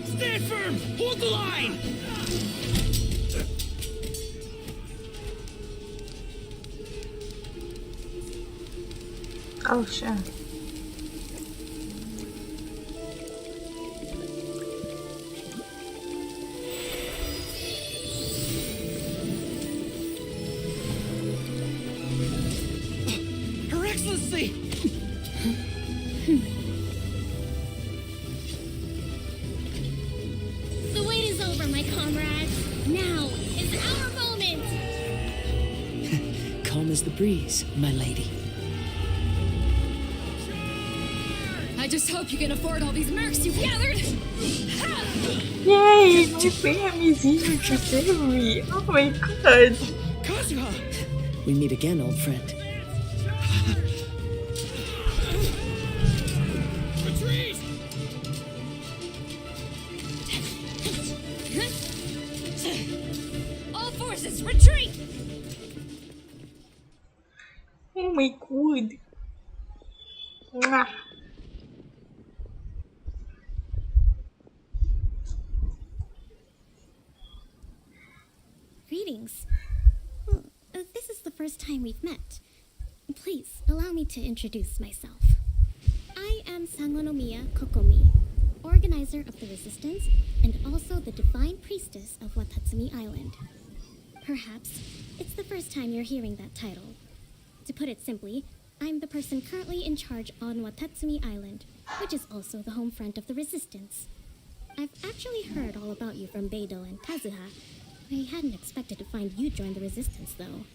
Stand firm! Hold the line! Oh shit. Her Excellency! The wait is over, my comrades. Now is our moment. Calm as the breeze, my lady. I just hope you can afford all these mercs you've gathered! Ha! Yay, my fam is here to save me. Oh my god. Kazuha! We meet again, old friend. Retreat! All forces, retreat! Oh my god. Mwah. Greetings. Well, this is the first time we've met. Please, allow me to introduce myself. I am Sangonomiya Kokomi, organizer of the Resistance and also the Divine Priestess of Watatsumi Island. Perhaps it's the first time you're hearing that title. To put it simply, I'm the person currently in charge on Watatsumi Island, which is also the home front of the Resistance. I've actually heard all about you from Beidou and Kazuha. I hadn't expected to find you join the Resistance, though.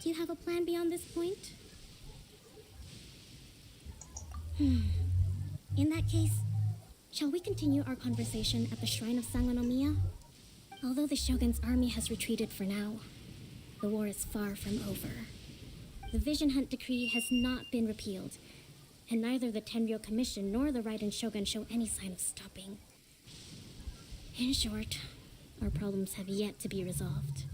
Do you have a plan beyond this point? In that case, shall we continue our conversation at the Shrine of Sangonomiya? Although the Shogun's army has retreated for now, the war is far from over. The Vision Hunt Decree has not been repealed, and neither the Tenryo Commission nor the Raiden Shogun show any sign of stopping. In short, our problems have yet to be resolved.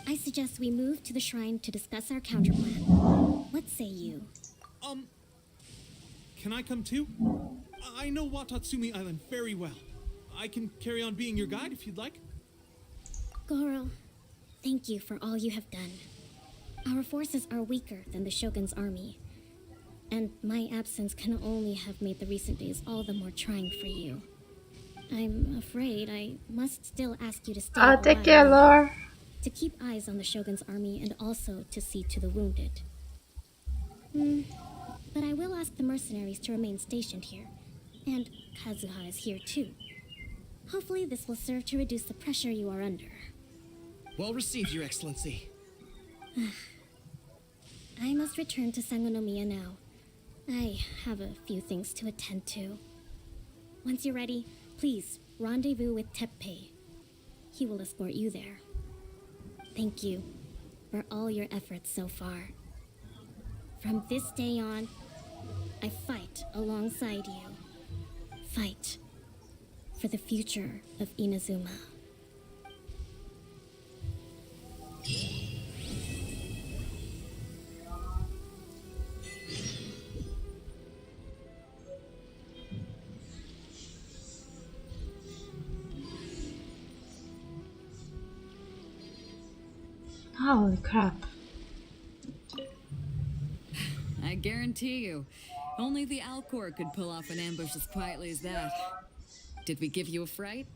I suggest we move to the shrine to discuss our counterplan. What say you? Can I come too? I know Watatsumi Island very well. I can carry on being your guide if you'd like. Goro, thank you for all you have done. Our forces are weaker than the Shogun's army, and my absence can only have made the recent days all the more trying for you. I'm afraid I must still ask you to stay a Take while, care, Lore. to keep eyes on the Shogun's army and also to see to the wounded. But I will ask the mercenaries to remain stationed here, and Kazuha is here too. Hopefully this will serve to reduce the pressure you are under. Well received, Your Excellency. I must return to Sangonomiya now. I have a few things to attend to. Once you're ready, please rendezvous with Teppei. he will escort you there. Thank you for all your efforts so far. From this day on, I fight alongside you. Fight for the future of Inazuma. Holy crap. I guarantee you, only the Alcor could pull off an ambush as quietly as that. Did we give you a fright?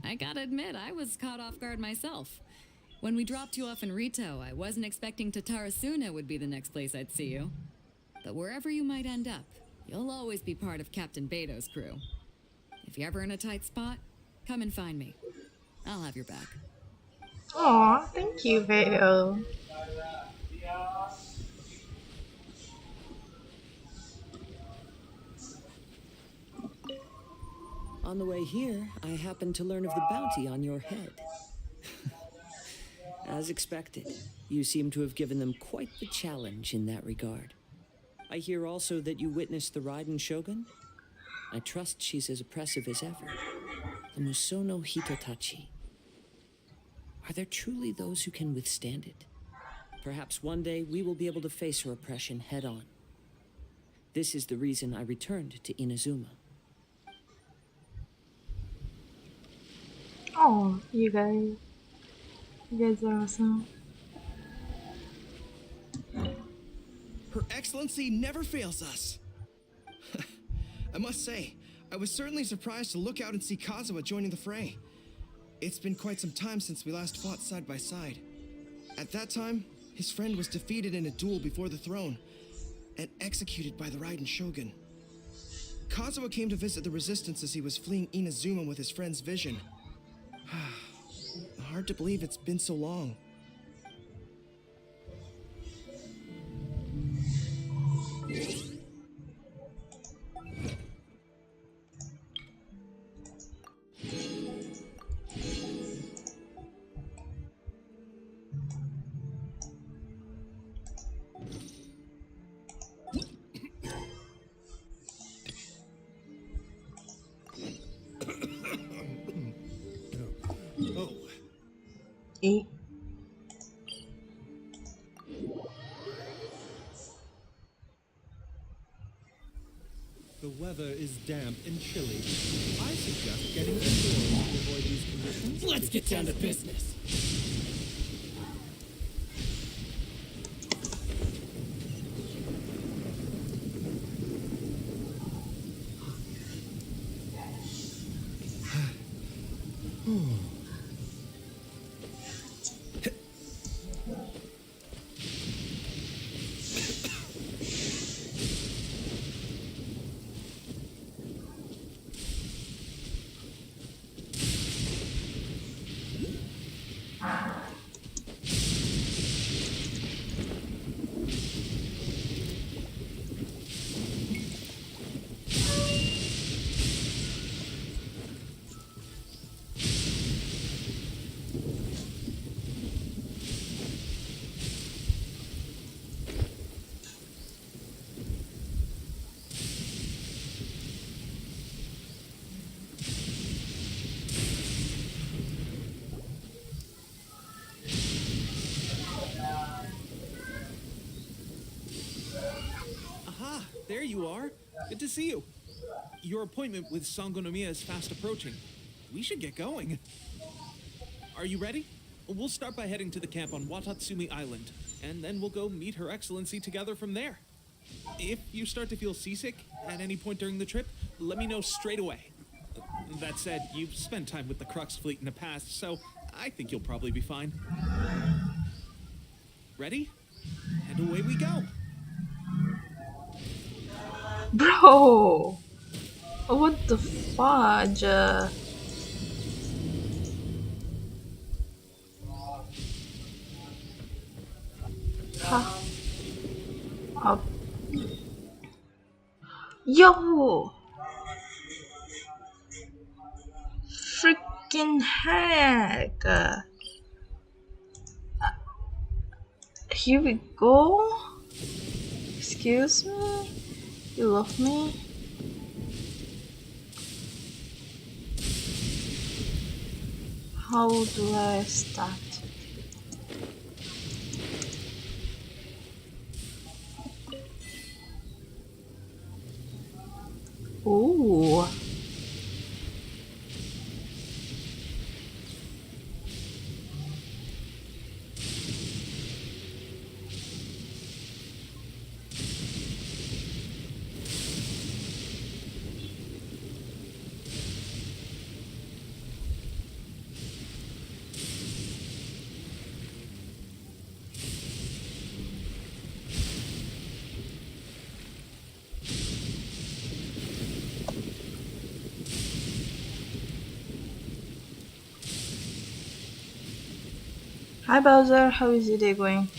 I gotta admit, I was caught off guard myself. When we dropped you off in Rito, I wasn't expecting Tatarasuna would be the next place I'd see you. But wherever you might end up, you'll always be part of Captain Beto's crew. If you're ever in a tight spot, come and find me. I'll have your back. Aw, thank you, Veo. On the way here, I happened to learn of the bounty on your head. As expected, you seem to have given them quite the challenge in that regard. I hear also that you witnessed the Raiden Shogun. I trust she's as oppressive as ever. The Musono Hitotachi. Are there truly those who can withstand it? Perhaps one day we will be able to face her oppression head on. This is the reason I returned to Inazuma. Oh, you guys are awesome. Her Excellency never fails us. I must say, I was certainly surprised to look out and see Kazuha joining the fray. It's been quite some time since we last fought side by side. At that time, his friend was defeated in a duel before the throne and executed by the Raiden Shogun. Kazuha came to visit the resistance as he was fleeing Inazuma with his friend's vision. Hard to believe it's been so long. E. The weather is damp and chilly. I suggest getting indoors to avoid these conditions. Let's get down to business. There you are. Good to see you. Your appointment with Sangonomiya is fast approaching. We should get going. Are you ready? We'll start by heading to the camp on Watatsumi Island, and then we'll go meet Her Excellency together from there. If you start to feel seasick at any point during the trip, let me know straight away. That said, you've spent time with the Crux fleet in the past, so I think you'll probably be fine. Ready? And away we go. Bro! What the fudge? Huh? Up. Yo! Freaking freaking heck? Here we go. Excuse me? You love me? How do I start? Ooh. Hi Bowser, how is your day going?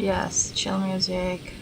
Yes, chill music.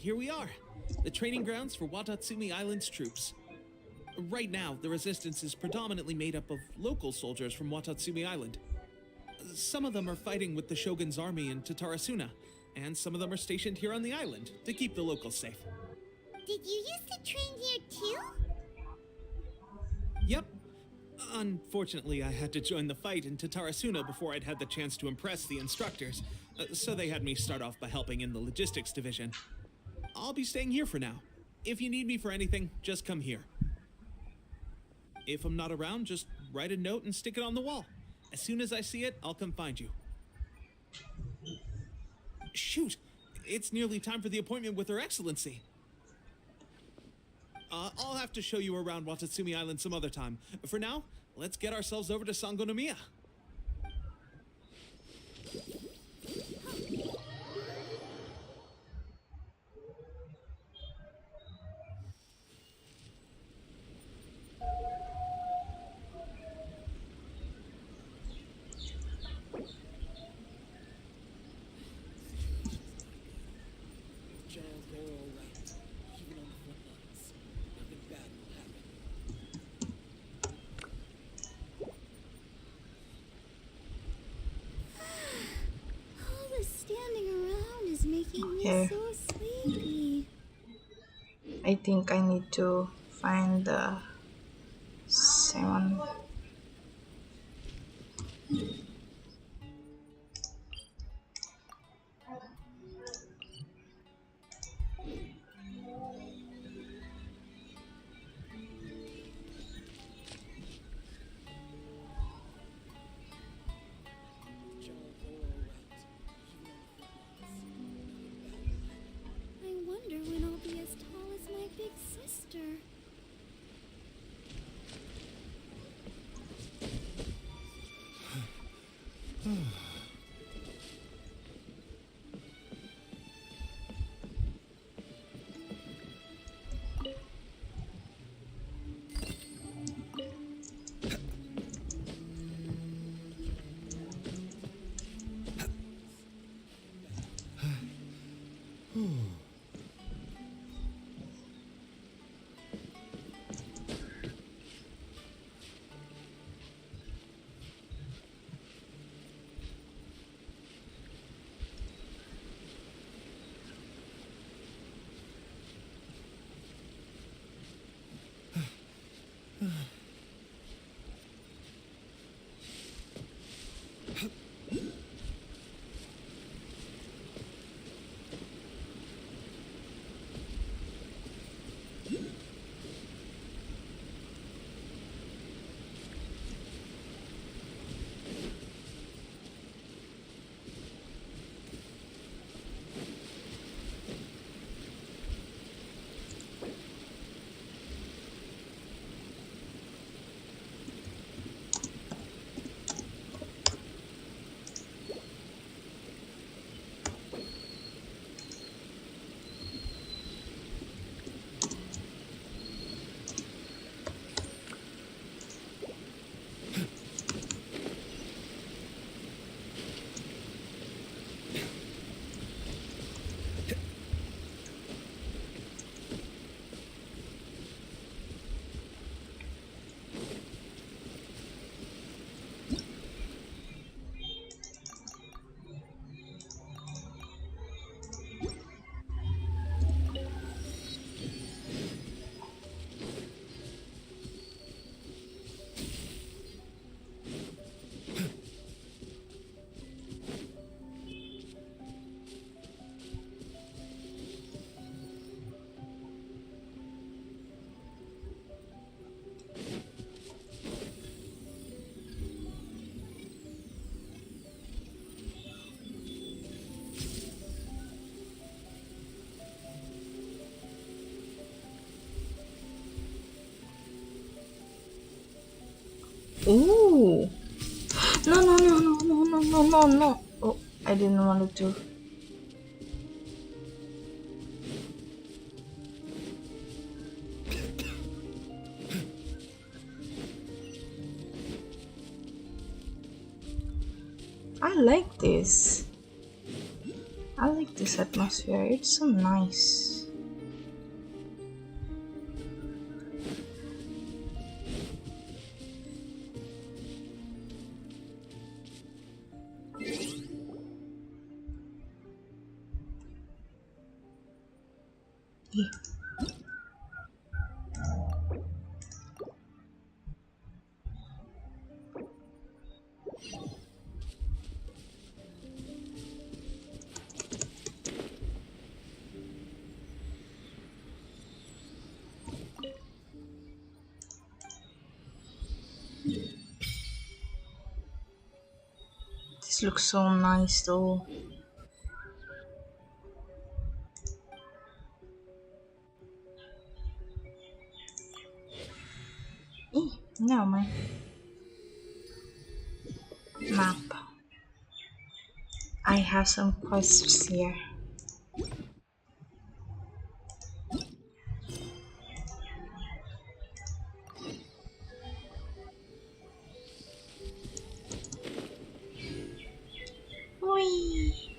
Here we are, the training grounds for Watatsumi Island's troops. Right now, the resistance is predominantly made up of local soldiers from Watatsumi Island. Some of them are fighting with the Shogun's army in Tatarasuna, and some of them are stationed here on the island to keep the locals safe. Did you used to train here too? Yep. Unfortunately, I had to join the fight in Tatarasuna before I'd had the chance to impress the instructors, so they had me start off by helping in the logistics division. I'll be staying here for now. If you need me for anything, just come here. If I'm not around, just write a note and stick it on the wall. As soon as I see it, I'll come find you. Shoot! It's nearly time for the appointment with Her Excellency. I'll have to show you around Watatsumi Island some other time. For now, let's get ourselves over to Sangonomiya. I think I need to find the 7. I wonder when I'll be as tall as my big sister. Ooh. No, no, no, no, no, no, no, no, no. Oh, I didn't want it to. I like this. I like this atmosphere. It's so nice. Yeah. This looks so nice though. No, man. Map. I have some quests here. Whee!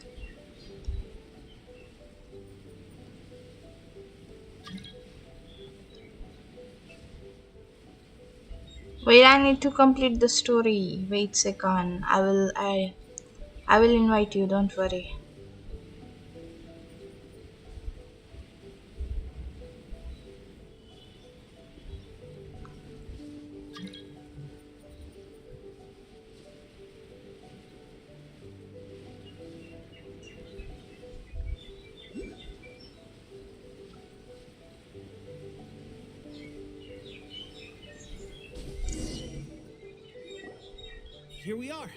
Wait, I need to complete the story. Wait second. I will invite you, don't worry. here we are.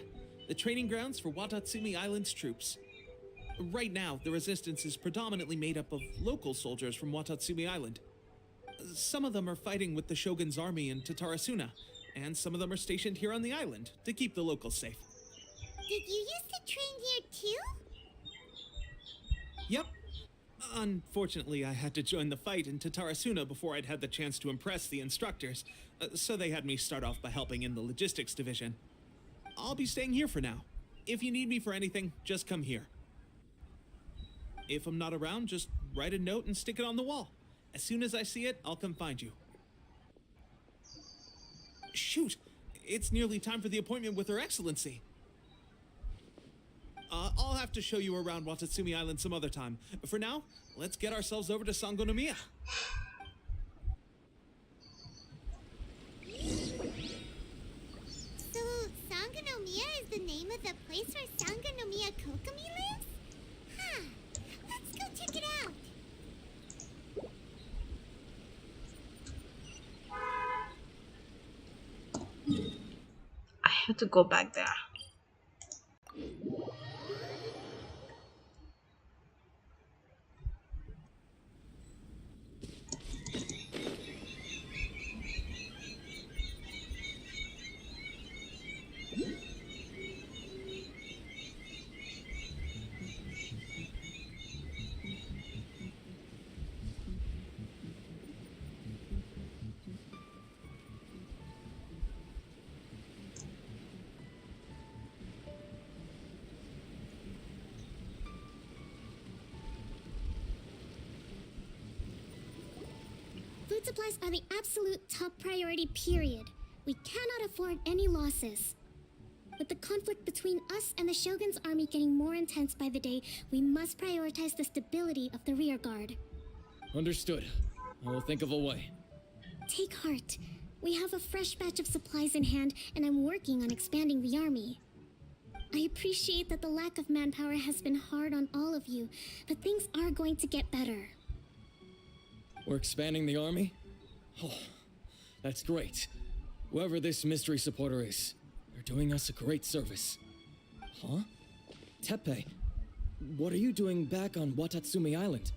The training grounds for Watatsumi Island's troops. Right now, the resistance is predominantly made up of local soldiers from Watatsumi Island. Some of them are fighting with the Shogun's army in Tatarasuna, and some of them are stationed here on the island to keep the locals safe. Did you used to train here too? Yep. Unfortunately, I had to join the fight in Tatarasuna before I'd had the chance to impress the instructors, so they had me start off by helping in the logistics division. I'll be staying here for now. If you need me for anything, just come here. If I'm not around, just write a note and stick it on the wall. As soon as I see it, I'll come find you. Shoot! It's nearly time for the appointment with Her Excellency. I'll have to show you around Watatsumi Island some other time. For now, let's get ourselves over to Sangonomiya. So, Sangonomiya is the name of the place where Sangonomiya Kokomi lives? Huh. Let's go check it out. I had to go back there. Food supplies are the absolute top priority, period. We cannot afford any losses. With the conflict between us and the Shogun's army getting more intense by the day, we must prioritize the stability of the rear guard. Understood. I will think of a way. Take heart. We have a fresh batch of supplies in hand, and I'm working on expanding the army. I appreciate that the lack of manpower has been hard on all of you, but things are going to get better. We're expanding the army? Oh, that's great. Whoever this mystery supporter is, they're doing us a great service. Huh? Teppei, what are you doing back on Watatsumi Island?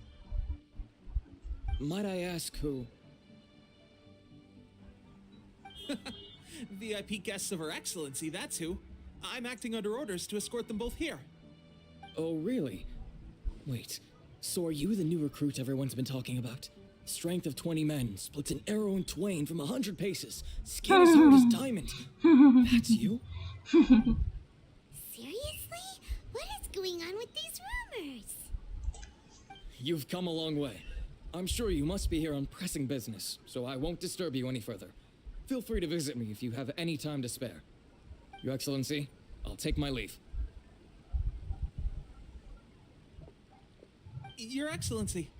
Might I ask who? VIP guests of Her Excellency, that's who. I'm acting under orders to escort them both here. Oh, really? Wait, so are you the new recruit everyone's been talking about? Strength of 20 men, splits an arrow in twain from 100 paces, skin as hard as diamond. That's you? Seriously? What is going on with these rumors? You've come a long way. I'm sure you must be here on pressing business, so I won't disturb you any further. Feel free to visit me if you have any time to spare. Your Excellency, I'll take my leave. Your Excellency,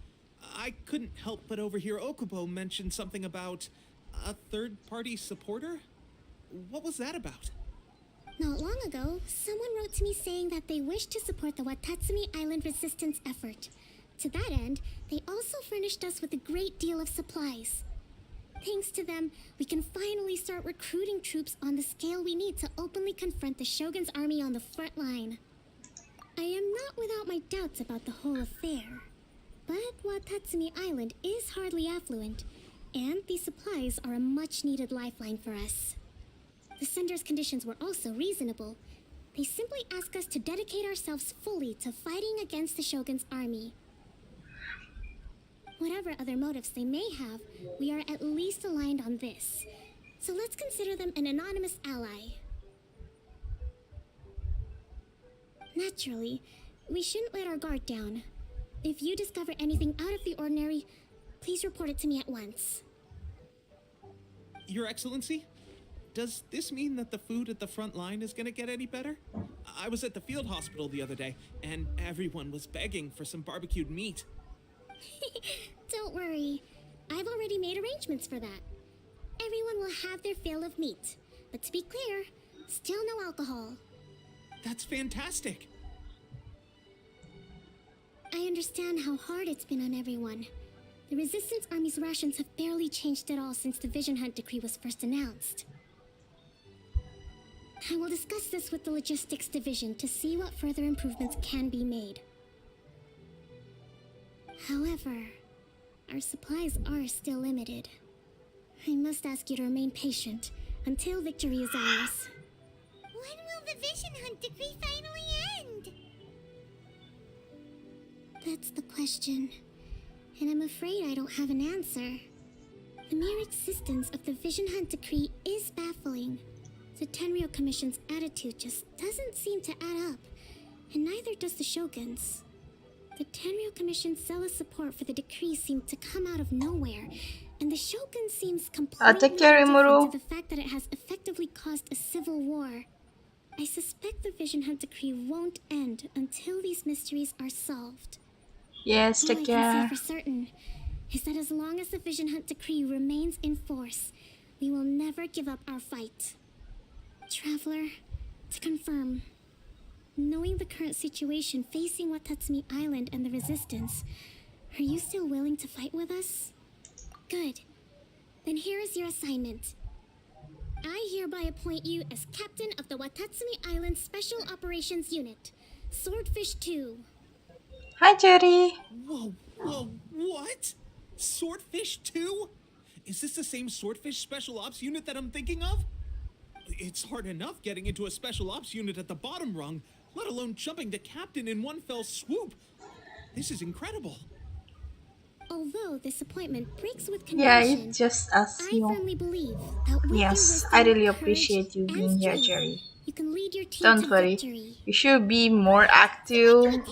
I couldn't help but overhear Okubo mention something about a third-party supporter? What was that about? Not long ago, someone wrote to me saying that they wish to support the Watatsumi Island resistance effort. To that end, they also furnished us with a great deal of supplies. Thanks to them, we can finally start recruiting troops on the scale we need to openly confront the Shogun's army on the front line. I am not without my doubts about the whole affair. But Watatsumi Island is hardly affluent, and these supplies are a much-needed lifeline for us. The sender's conditions were also reasonable. They simply ask us to dedicate ourselves fully to fighting against the Shogun's army. Whatever other motives they may have, we are at least aligned on this. So let's consider them an anonymous ally. Naturally, we shouldn't let our guard down. If you discover anything out of the ordinary, please report it to me at once. Your Excellency, does this mean that the food at the front line is gonna get any better? I was at the field hospital the other day, and everyone was begging for some barbecued meat. Don't worry. I've already made arrangements for that. Everyone will have their fill of meat. But to be clear, still no alcohol. That's fantastic. I understand how hard it's been on everyone. The Resistance Army's rations have barely changed at all since the Vision Hunt decree was first announced. I will discuss this with the logistics division to see what further improvements can be made. However, our supplies are still limited. I must ask you to remain patient until victory is ours. When will the Vision Hunt decree finally end? That's the question, and I'm afraid I don't have an answer. The mere existence of the Vision Hunt decree is baffling. The Tenryou Commission's attitude just doesn't seem to add up, and neither does the Shogun's. The Tenryou Commission's zealous support for the decree seemed to come out of nowhere, and the Shogun seems completely take care, indifferent Rimuru. to the fact that it has effectively caused a civil war. I suspect the Vision Hunt decree won't end until these mysteries are solved. Yes, All take I care. can say for certain is that as long as the Vision Hunt decree remains in force, we will never give up our fight. Traveler, to confirm, knowing the current situation facing Watatsumi Island and the Resistance, are you still willing to fight with us? Good. Then here is your assignment. I hereby appoint you as captain of the Watatsumi Island Special Operations Unit, Swordfish 2. Hi, Jerry. Whoa, what? Swordfish 2? Is this the same Swordfish Special Ops unit that I'm thinking of? It's hard enough getting into a Special Ops unit at the bottom rung, let alone jumping to captain in one fell swoop. This is incredible. Although this appointment breaks with Yeah, convention, it's just us, I you know. firmly believe that with Yes, your I wisdom, really courage, appreciate you and being here, strength, Jerry. you can lead your team Don't to worry. victory. You should be more active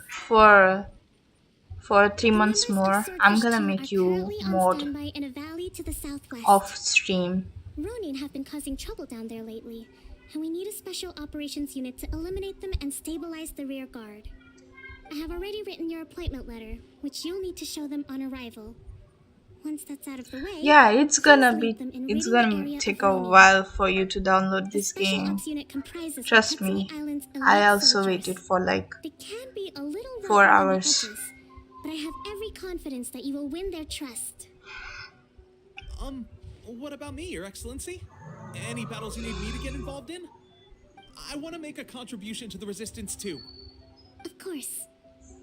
for 3 months more. I'm gonna make you mod Standby in a valley to the southwest. off stream. Ronin have been causing trouble down there lately, and we need a special operations unit to eliminate them and stabilize the rear guard. I have already written your appointment letter, which you'll need to show them on arrival. Once that's out of the way, Yeah, it's gonna please lead them in it's raiding the gonna area take of a Ronin. while for you to download The this special game. ops unit comprises Trust Watatsumi me. Island's I elite also soldiers. waited for like They can be a little rough 4 around the hours. edges, but I have every confidence that you will win their trust. What about me, Your Excellency? Any battles you need me to get involved in? I want to make a contribution to the Resistance too. Of course.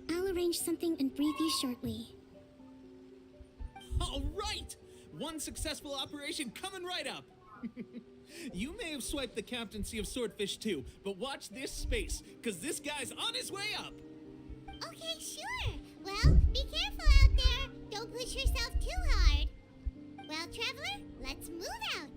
I'll arrange something and brief you shortly. All right! One successful operation coming right up. You may have swiped the captaincy of Swordfish 2, but watch this space, because this guy's on his way up. Okay, sure. Well, be careful out there. Don't push yourself too hard. Well, Traveler, let's move out.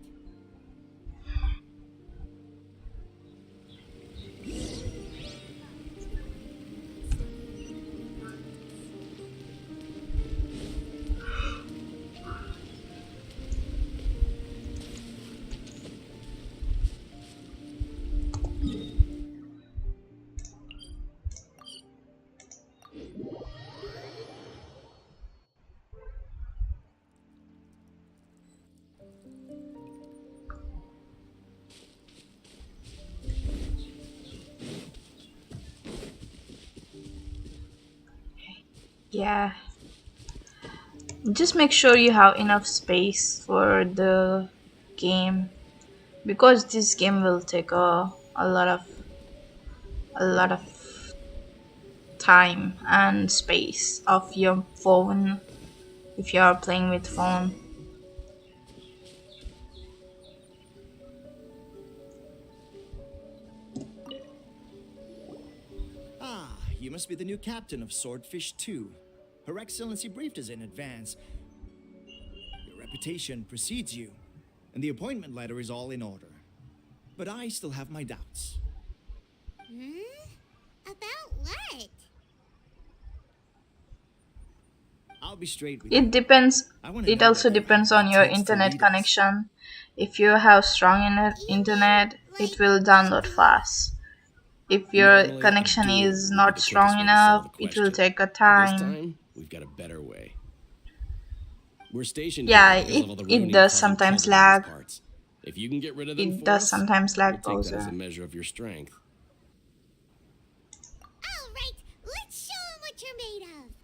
Yeah. Just make sure you have enough space for the game, because this game will take a lot of time and space of your phone if you are playing with phone. Ah, you must be the new captain of Swordfish 2. Her Excellency briefed us in advance. Your reputation precedes you, and the appointment letter is all in order. But I still have my doubts. About what? I'll be straight with you. It depends. I wanna It know also whether you depends have on your the text to internet lead us. connection. If you have strong internet, it will download fast. If your Normally, connection a duel is would be not the strong quickest way to solve enough, the it will question. take a But this time. time, we've got a better way. We're stationed Yeah, here because of all the it Ronin does causing sometimes trouble in these lag. parts. If you can get rid of them It for does us, sometimes we'll lag, take that as Bowser. a measure of your strength. All right, let's show 'em what you're made of.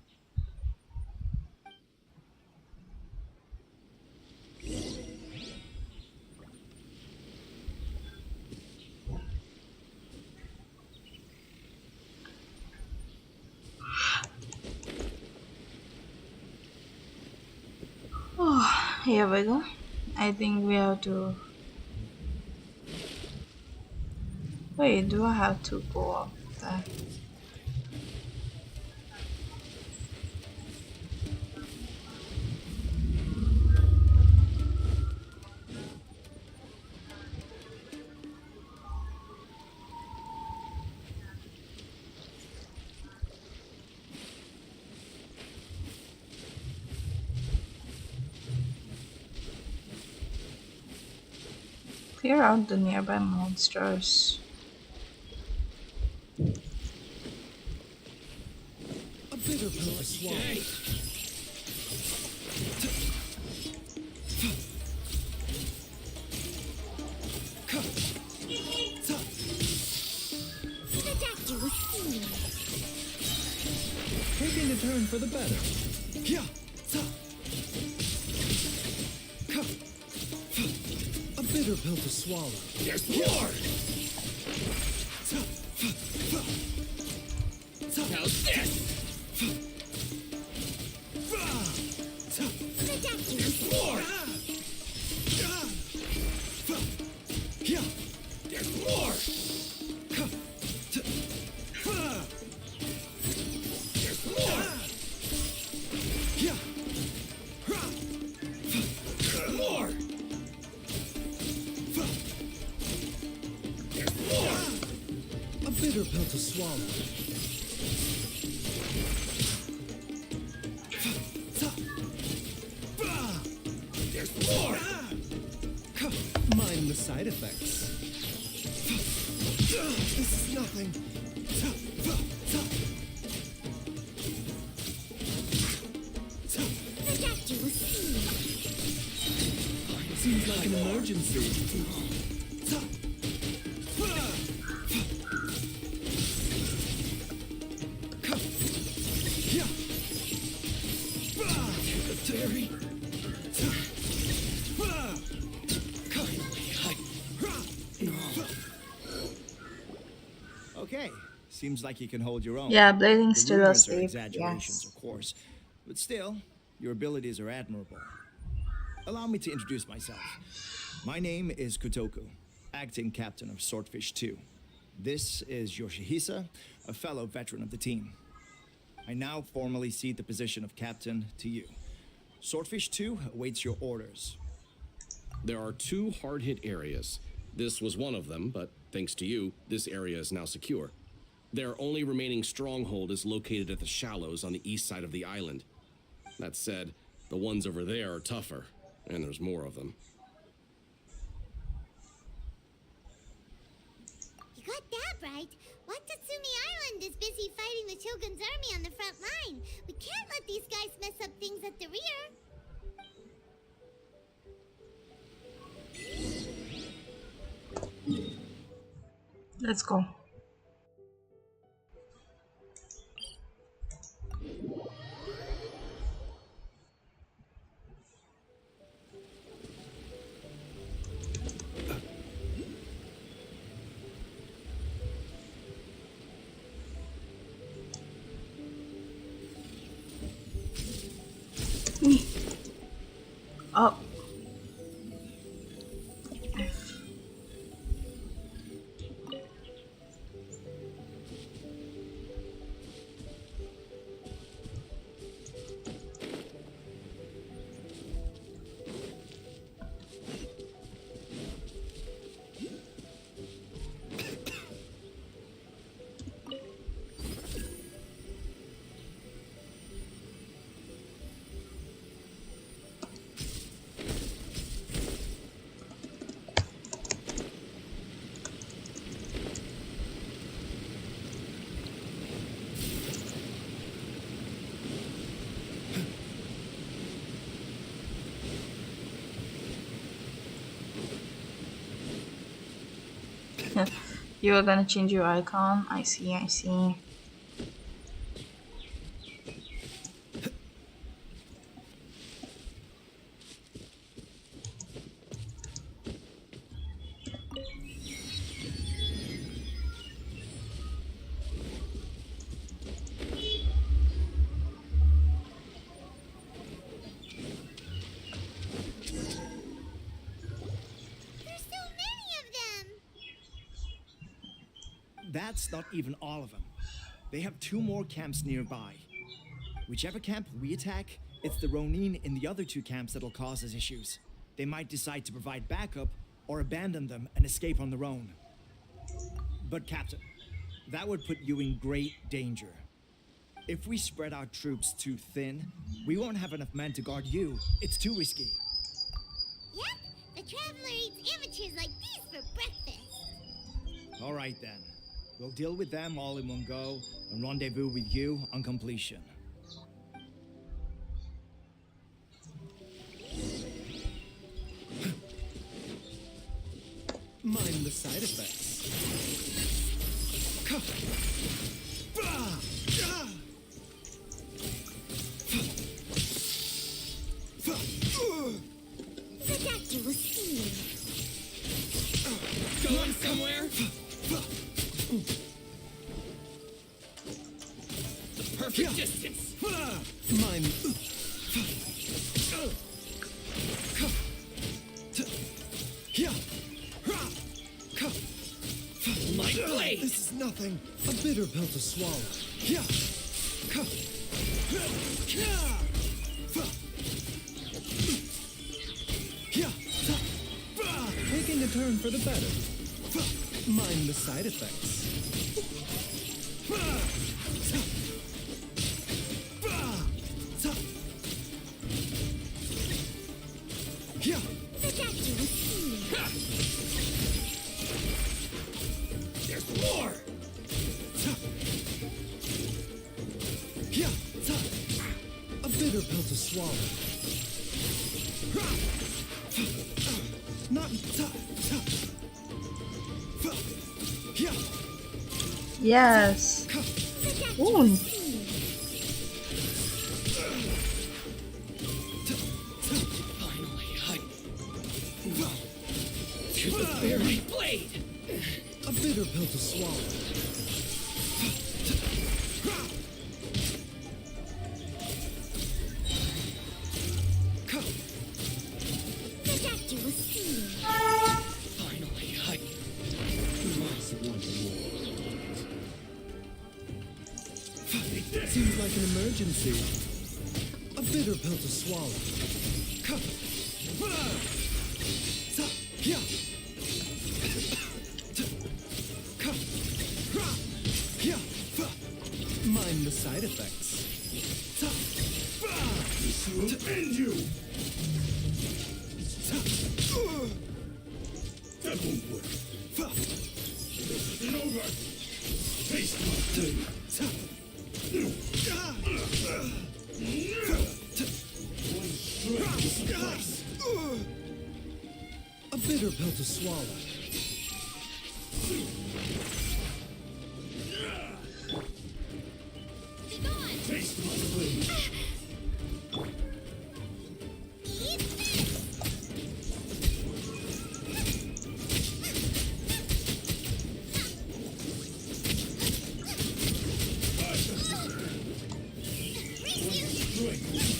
Oh, here we go. I think we have to. Wait, do I have to go up there? Clear out the nearby monsters. A bitter pill to swallow. Taking a turn for the better. A bitter pill to swallow. There's more! How's this? There's more! There's more! There's more! More! There's more! A bitter pill to swallow. There's more! Mind the side effects. This is nothing. Seems like an emergency. Okay, seems like you can hold your own. Yeah, blading The still a rumors are safe. exaggerations, Yes. of course, but still, your abilities are admirable. Allow me to introduce myself. My name is Kotoku, acting captain of Swordfish 2. This is Yoshihisa, a fellow veteran of the team. I now formally cede the position of captain to you. Swordfish 2 awaits your orders. There are 2 hard-hit areas. This was one of them, but thanks to you, this area is now secure. Their only remaining stronghold is located at the shallows on the east side of the island. That said, the ones over there are tougher, and there's more of them. You got that right. Watatsumi Island is busy fighting the Shogun's army on the front line. We can't let these guys mess up things at the rear. Let's go. Oh. You are gonna change your icon. I see, I see. That's not even all of them. They have 2 more camps nearby. Whichever camp we attack, it's the Ronin in the other 2 camps that'll cause us issues. They might decide to provide backup or abandon them and escape on their own. But Captain, that would put you in great danger. If we spread our troops too thin, we won't have enough men to guard you. It's too risky. Yep, the Traveler eats amateurs like these for breakfast. All right then. We'll deal with them all in one go and rendezvous with you on completion. Mind the side effects. The doctor will see you. Going somewhere? The perfect distance. Mind. My blade! This is nothing. A bitter pill to swallow. Taking a turn for the better. Mind the side effects. The doctor will see you. There's more! A bitter pill to swallow. Not. Yes. Ooh. Finally, to the very blade! A bitter pill to swallow. The doctor will see you. Finally, Seems like an emergency. A bitter pill to swallow. Mind the side effects. This will end you! That won't work. This isn't over. Taste my blade. One strike will suffice. A bitter pill to swallow. Taste my blade.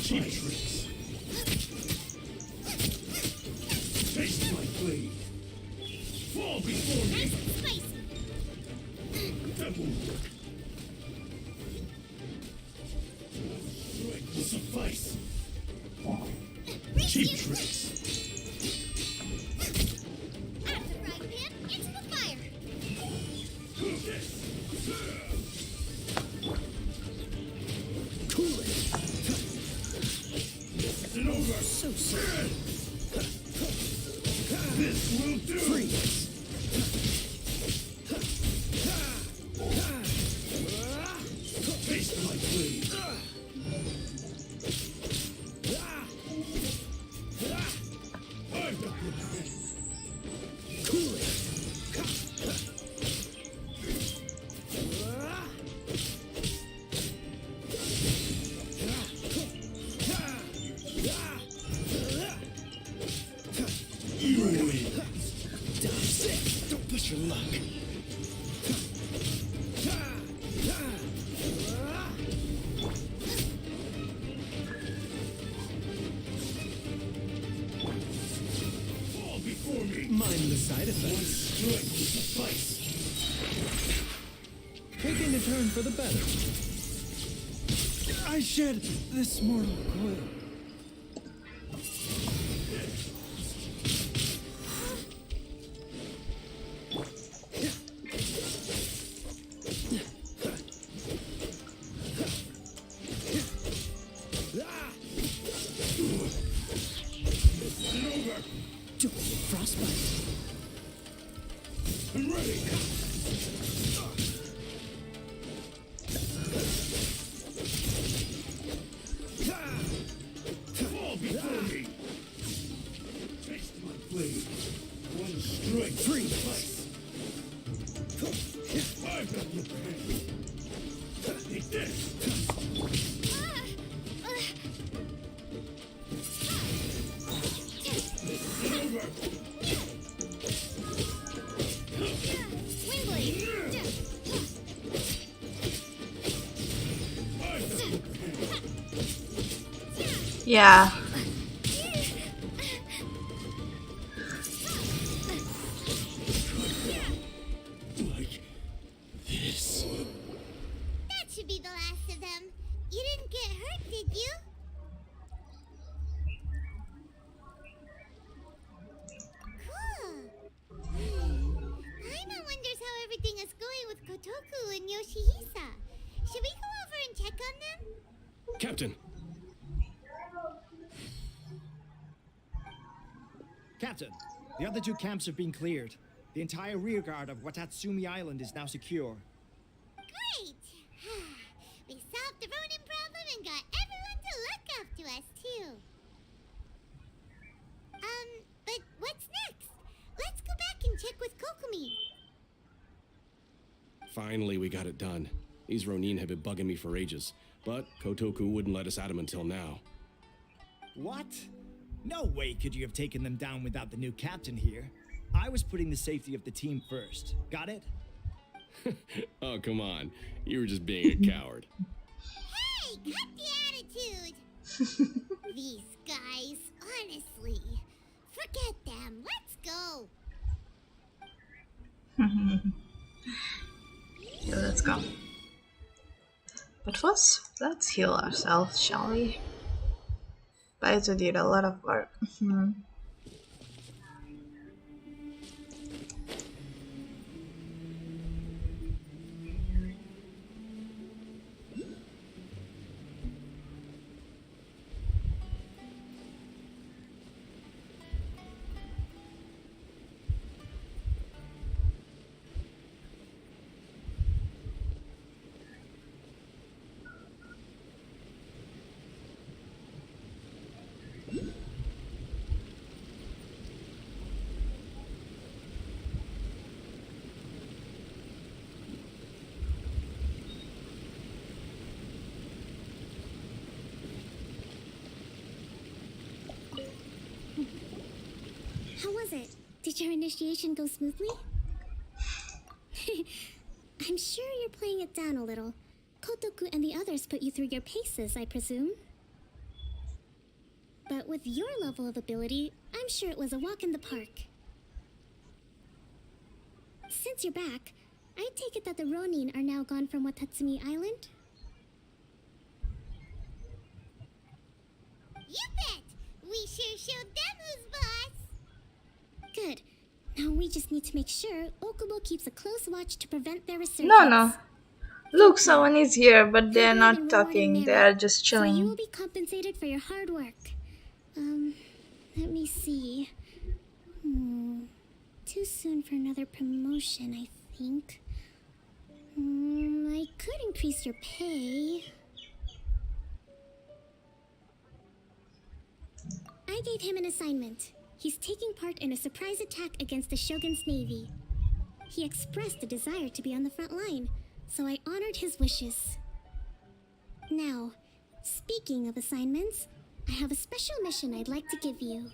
Cheap tricks. Taste my blade. Fall before me. That won't work. Strike will suffice. Cheap tricks. Out of the frying pan, into the fire. Cool it. This isn't over. So sad. This will do. Freeze. Taste my blade. I've got the plan. Cool it. You win. Don't push your luck. Fall before me. Mind the side One effects. strike will suffice. for the better. I shed this mortal coil. Frostbite. I'm ready. Fall before me. Taste my blade. One strike. Three. I've got the upper hand. Take this. Yeah. Like this. That should be the last of them. You didn't get hurt, did you? Cool. Paimon wonders how everything is going with Kotoku and Yoshihisa. Should we go over and check on them? Captain! Captain, the other two camps have been cleared. The entire rearguard of Watatsumi Island is now secure. Great! We solved the Ronin problem and got everyone to look after us, too. But what's next? Let's go back and check with Kokumi. Finally, we got it done. These Ronin have been bugging me for ages, but Kotoku wouldn't let us at them until now. What? No way could you have taken them down without the new captain here. I was putting the safety of the team first. Got it? Oh, come on. You were just being a coward. Hey, cut the attitude! These guys, honestly. Forget them. Let's go. Yeah, let's go. But first, let's heal ourselves, shall we? Baito did a lot of work. How was it? Did your initiation go smoothly? I'm sure you're playing it down a little. Kotoku and the others put you through your paces, I presume. But with your level of ability, I'm sure it was a walk in the park. Since you're back, I take it that the Ronin are now gone from Watatsumi Island? You bet! We sure showed them who's boss! Good. Now we just need to make sure Okubo keeps a close watch to prevent their resurgence. No. Look, someone is here, but they're not talking. They're just chilling. So you will be compensated for your hard work. Let me see. Too soon for another promotion, I think. I could increase your pay. I gave him an assignment. He's taking part in a surprise attack against the Shogun's navy. He expressed a desire to be on the front line, so I honored his wishes. Now, speaking of assignments, I have a special mission I'd like to give you.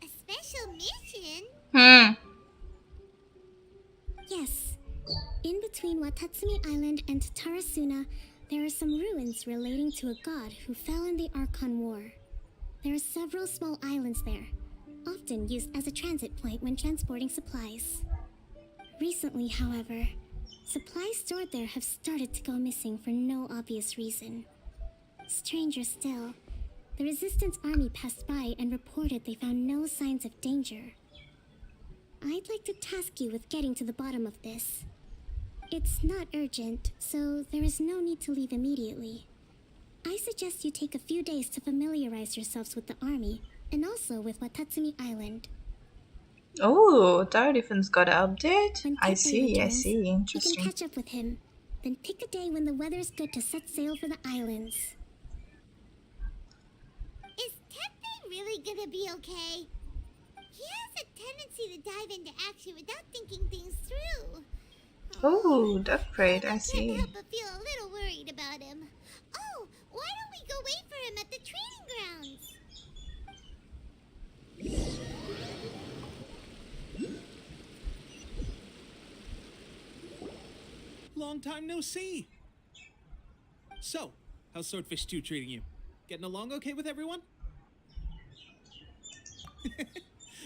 A special mission? Yes. In between Watatsumi Island and Tarasuna, there are some ruins relating to a god who fell in the Archon War. There are several small islands there, often used as a transit point when transporting supplies. Recently, however, Supplies stored there have started to go missing for no obvious reason. Stranger still, the Resistance army passed by and reported they found no signs of danger. I'd like to task you with getting to the bottom of this. It's not urgent, so there is no need to leave immediately. I suggest you take a few days to familiarize yourselves with the army, and also with Watatsumi Island. Oh, Tardifen's got an update? When I Tepe see, returns, You interesting. can catch up with him. Then pick a day when the weather's good to set sail for the islands. Is Tepe really gonna be okay? He has a tendency to dive into action without thinking things through. Oh, Duck Parade, I Can't see. help but feel a little worried about him. Oh, why don't we go wait for him at the training grounds? Long time no see. So, how's Swordfish 2 treating you? Getting along okay with everyone?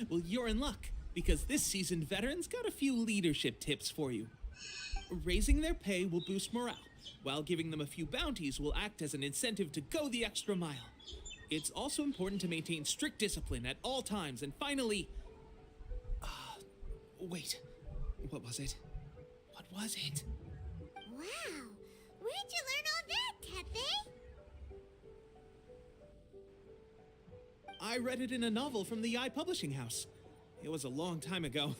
Well, you're in luck, because this seasoned veteran's got a few leadership tips for you. Raising their pay will boost morale, while giving them a few bounties will act as an incentive to go the extra mile. It's also important to maintain strict discipline at all times, and finally... wait, what was it? What was it? Wow, where'd you learn all that, Tepe? I read it in a novel from the Publishing House. It was a long time ago.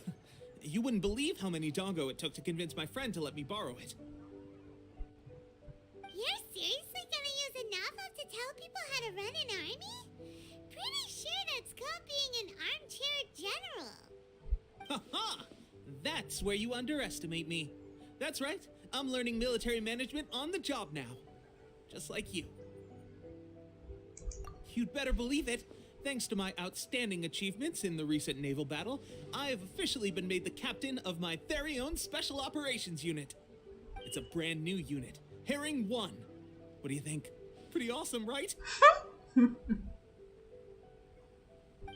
You wouldn't believe how many dongo it took to convince my friend to let me borrow it. You're seriously gonna use a novel to tell people how to run an army? Pretty sure that's called being an armchair general. Ha-ha! That's where you underestimate me. That's right, I'm learning military management on the job now. Just like you. You'd better believe it. Thanks to my outstanding achievements in the recent naval battle, I have officially been made the captain of my very own Special Operations Unit. It's a brand new unit, Herring 1. What do you think? Pretty awesome, right?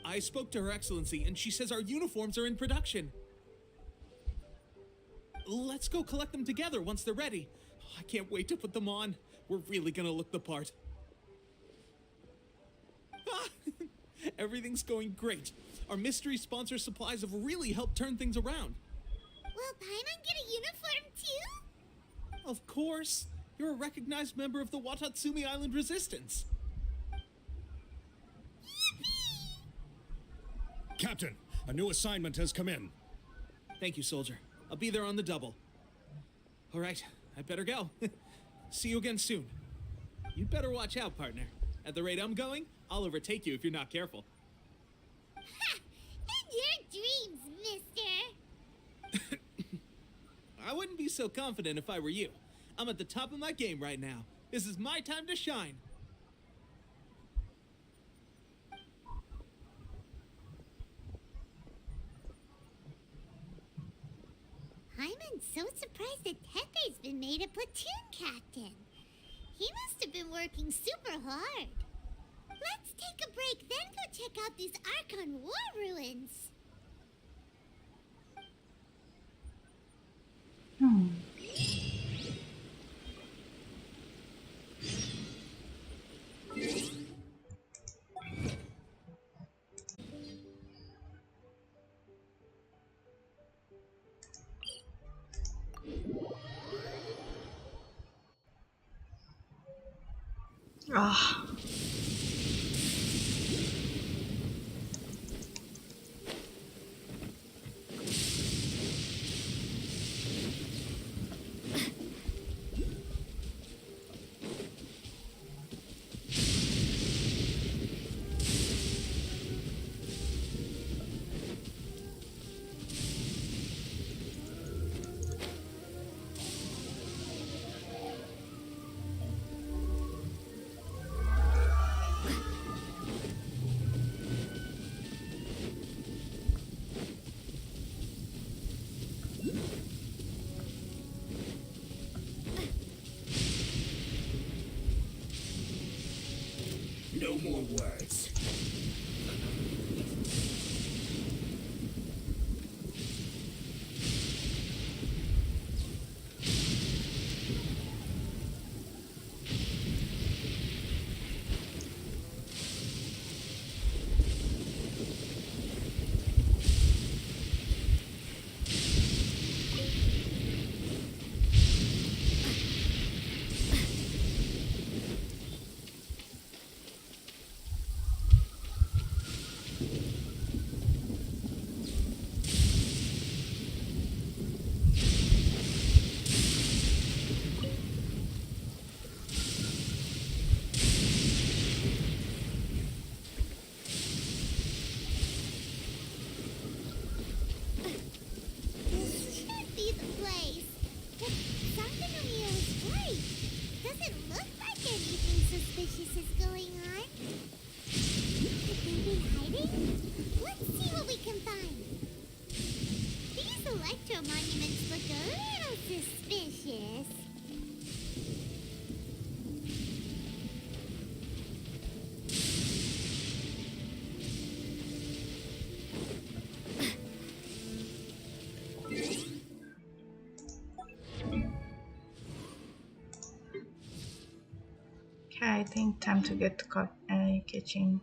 I spoke to Her Excellency, and she says our uniforms are in production. Let's go collect them together once they're ready. I can't wait to put them on. We're really gonna look the part. Everything's going great. Our mystery sponsor supplies have really helped turn things around. Will Paimon get a uniform too? Of course. You're a recognized member of the Watatsumi Island Resistance. Captain, a new assignment has come in. Thank you, soldier. I'll be there on the double. All right, I better go. See you again soon. You'd better watch out, partner. At the rate I'm going, I'll overtake you if you're not careful. Ha! In your dreams, mister! I wouldn't be so confident if I were you. I'm at the top of my game right now. This is my time to shine. I'm so surprised that Tepe's been made a platoon captain. He must have been working super hard. Let's take a break, then go check out these Archon War ruins. Ah. No more words. Goro monuments look a little suspicious. Okay, I think time to get to kitchen.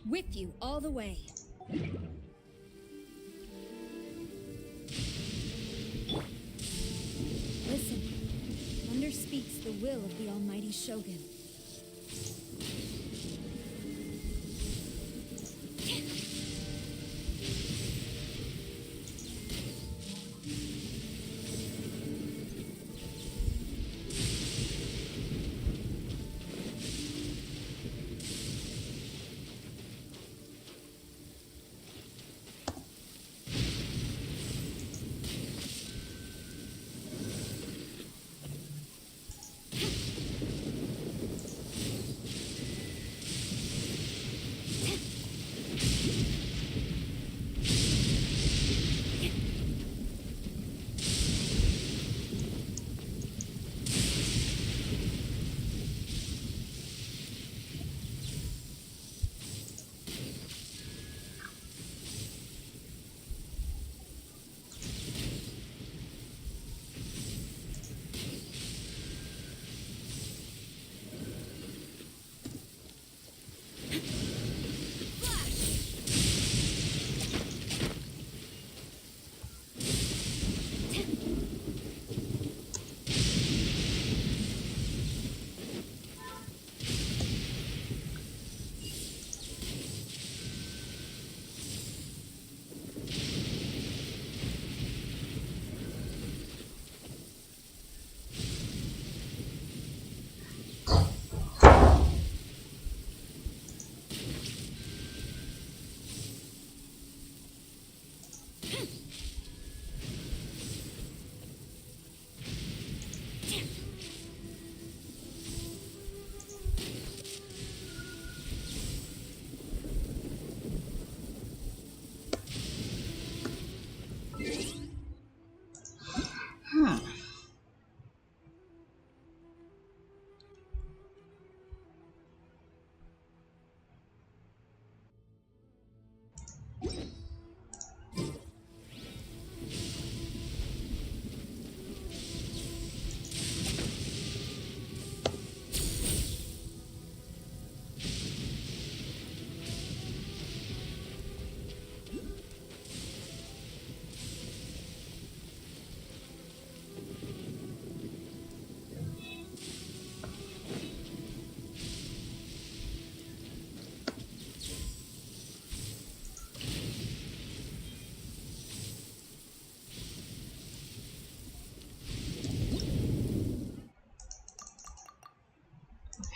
With you all the way. Listen, thunder speaks the will of the almighty Shogun.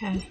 Okay.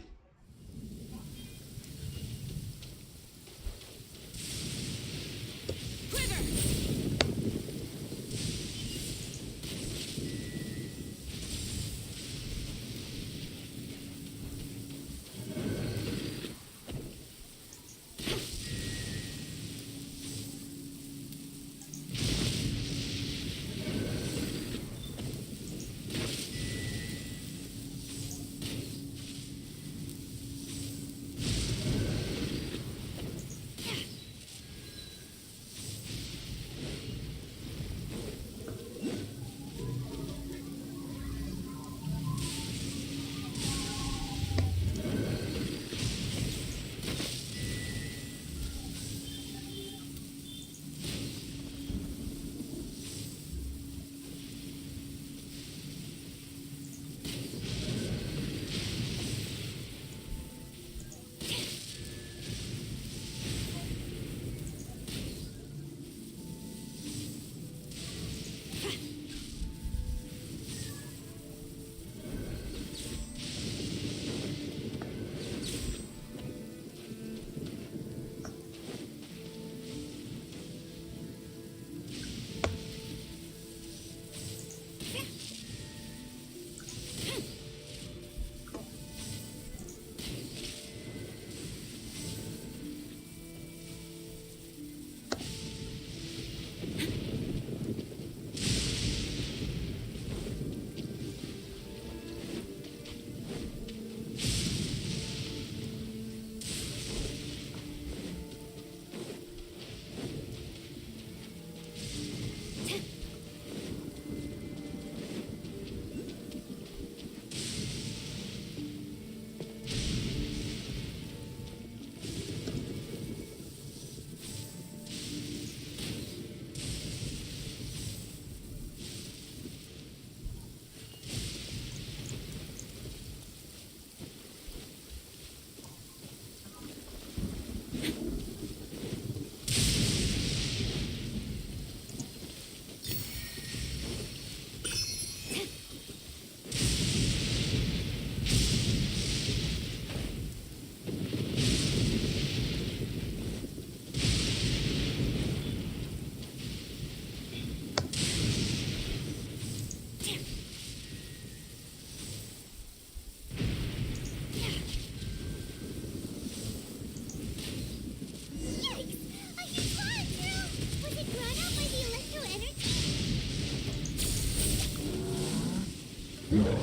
Help!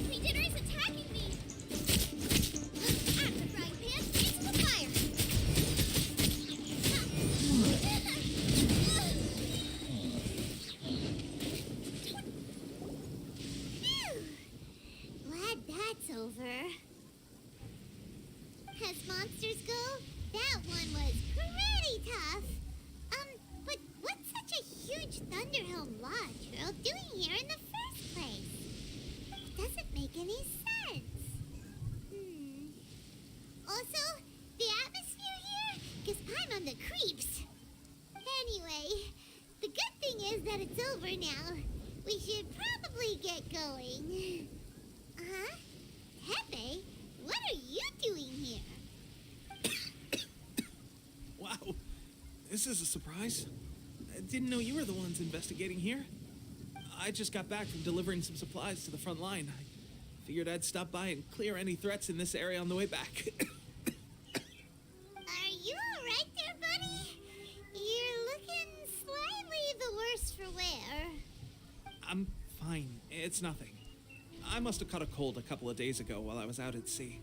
Legionnaire is attacking me! At the frying pan, into the fire! Phew. Glad that's over. As monsters go, that one was pretty tough. But what's such a huge Thunderhelm Lodge Earl doing here in the first place? It doesn't make any sense. Also, the atmosphere here gives Paimon on the creeps. Anyway, the good thing is that it's over now. We should probably get going. Huh? Pepe, what are you doing here? Wow, this is a surprise. I didn't know you were the ones investigating here. I just got back from delivering some supplies to the front line. I figured I'd stop by and clear any threats in this area on the way back. Are you alright there, buddy? You're looking slightly the worse for wear. I'm fine. It's nothing. I must have caught a cold a couple of days ago while I was out at sea.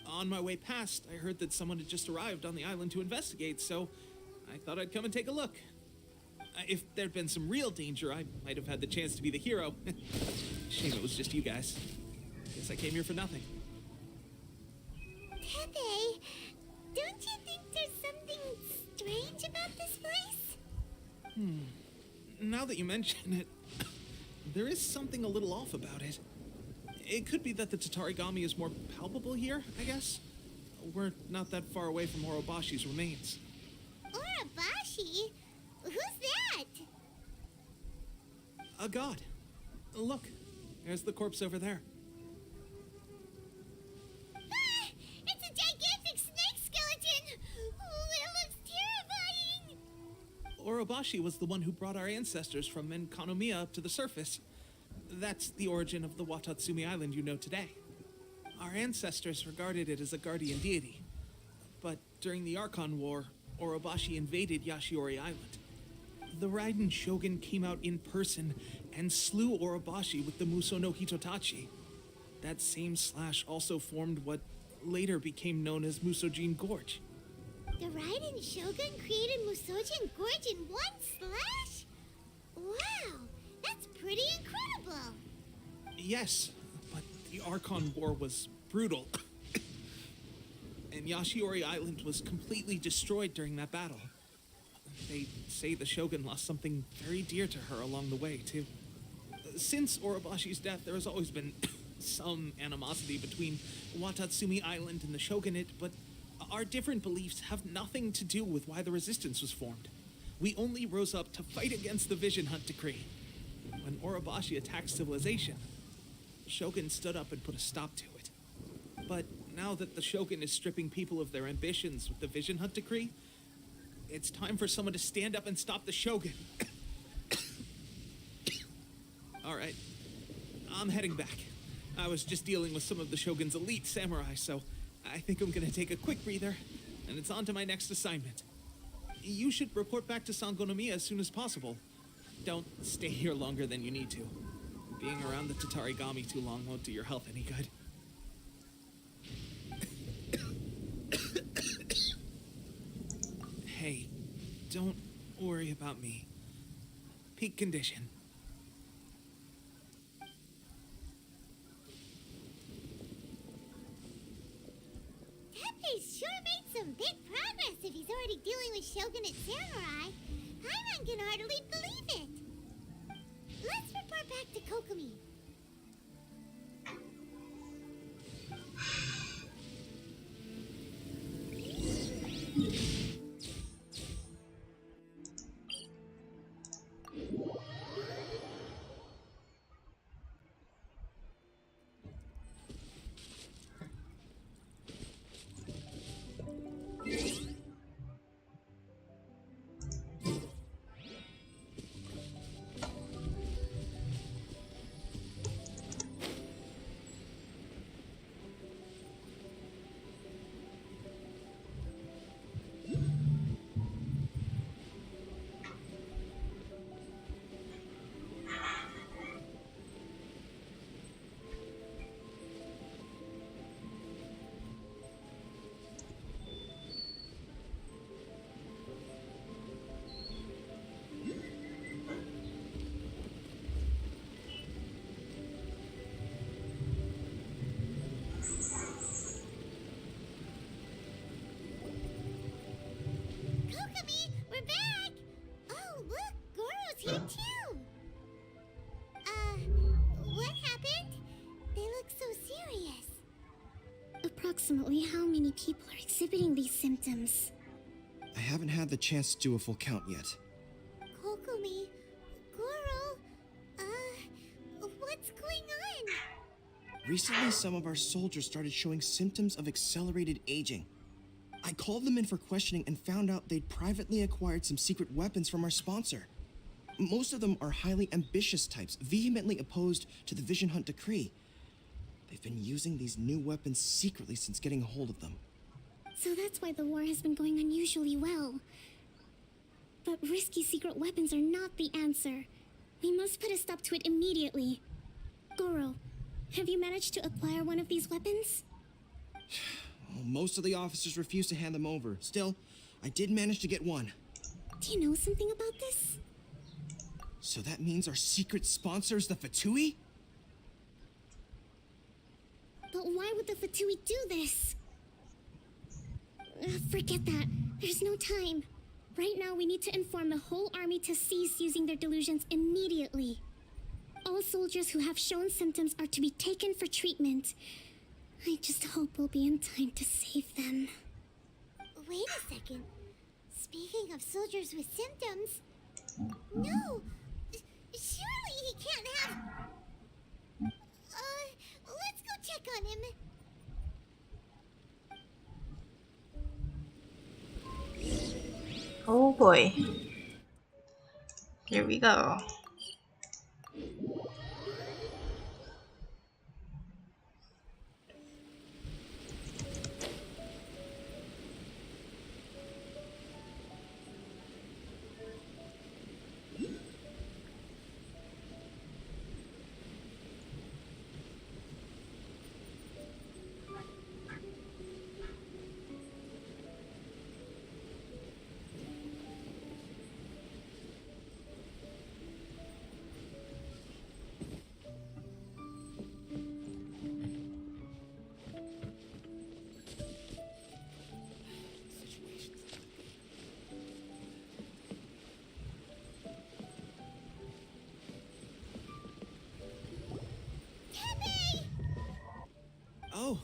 On my way past, I heard that someone had just arrived on the island to investigate, so I thought I'd come and take a look. If there'd been some real danger, I might have had the chance to be the hero. Shame it was just you guys. Guess I came here for nothing. Pepe, don't you think there's something strange about this place? Now that you mention it, there is something a little off about it. It could be that the Tatarigami is more palpable here, I guess. We're not that far away from Orobashi's remains. Orobashi? Who's that? A god. Look, there's the corpse over there. Ah, it's a gigantic snake skeleton! Oh, it looks terrifying! Orobashi was the one who brought our ancestors from Enkanomiya up to the surface. That's the origin of the Watatsumi Island you know today. Our ancestors regarded it as a guardian deity. But during the Archon War, Orobashi invaded Yashiori Island. The Raiden Shogun came out in person and slew Orobashi with the Muso no Hitotachi. That same slash also formed what later became known as Musojin Gorge. The Raiden Shogun created Musojin Gorge in one slash? Wow, that's pretty incredible. Yes, but the Archon War was brutal. And Yashiori Island was completely destroyed during that battle. They say the Shogun lost something very dear to her along the way, too. Since Orobashi's death, there has always been some animosity between Watatsumi Island and the Shogunate, but our different beliefs have nothing to do with why the resistance was formed. We only rose up to fight against the Vision Hunt Decree. When Orobashi attacked civilization, the Shogun stood up and put a stop to it. But now that the Shogun is stripping people of their ambitions with the Vision Hunt Decree, it's time for someone to stand up and stop the Shogun. All right, I'm heading back. I was just dealing with some of the Shogun's elite samurai, so I think I'm gonna take a quick breather, and it's on to my next assignment. You should report back to Sangonomiya as soon as possible. Don't stay here longer than you need to. Being around the Tatarigami too long won't do your health any good. Hey, don't worry about me. Peak condition. Pepe's sure made some big progress if he's already dealing with Shogunate samurai. Kokomi, we're back! Oh, look, Goro's here too! What happened? They look so serious. Approximately how many people are exhibiting these symptoms? I haven't had the chance to do a full count yet. Kokomi, Goro, what's going on? Recently, some of our soldiers started showing symptoms of accelerated aging. I called them in for questioning and found out they'd privately acquired some secret weapons from our sponsor. Most of them are highly ambitious types, vehemently opposed to the Vision Hunt decree. They've been using these new weapons secretly since getting a hold of them. So that's why the war has been going unusually well. But risky secret weapons are not the answer. We must put a stop to it immediately. Goro, have you managed to acquire one of these weapons? Well, most of the officers refuse to hand them over. Still, I did manage to get one. Do you know something about this? So that means our secret sponsor is the Fatui? But why would the Fatui do this? Forget that. There's no time. Right now, we need to inform the whole army to cease using their delusions immediately. All soldiers who have shown symptoms are to be taken for treatment. I just hope we'll be in time to save them. Wait a second. Speaking of soldiers with symptoms... No! Surely he can't have... let's go check on him. Oh boy. Here we go. Oh.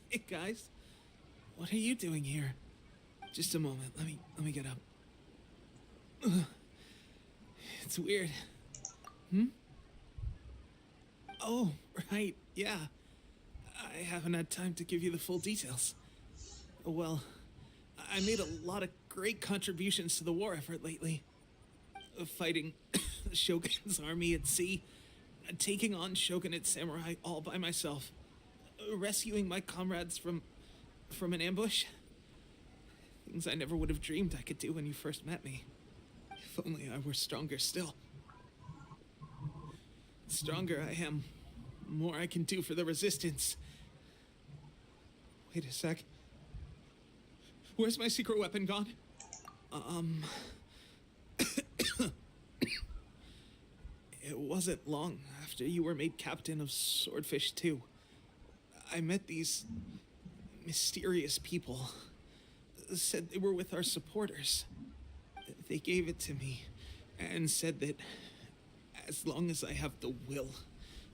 Hey guys. What are you doing here? Just a moment. Let me get up. Ugh. It's weird. Oh, right. Yeah. I haven't had time to give you the full details. Well, I made a lot of great contributions to the war effort lately. Fighting the Shogun's army at sea, taking on Shogunate samurai all by myself, rescuing my comrades from an ambush. Things I never would have dreamed I could do when you first met me. If only I were stronger still. The stronger I am, the more I can do for the Resistance. Wait a sec. Where's my secret weapon gone? It wasn't long after you were made captain of Swordfish 2. I met these mysterious people. Said they were with our supporters. They gave it to me and said that as long as I have the will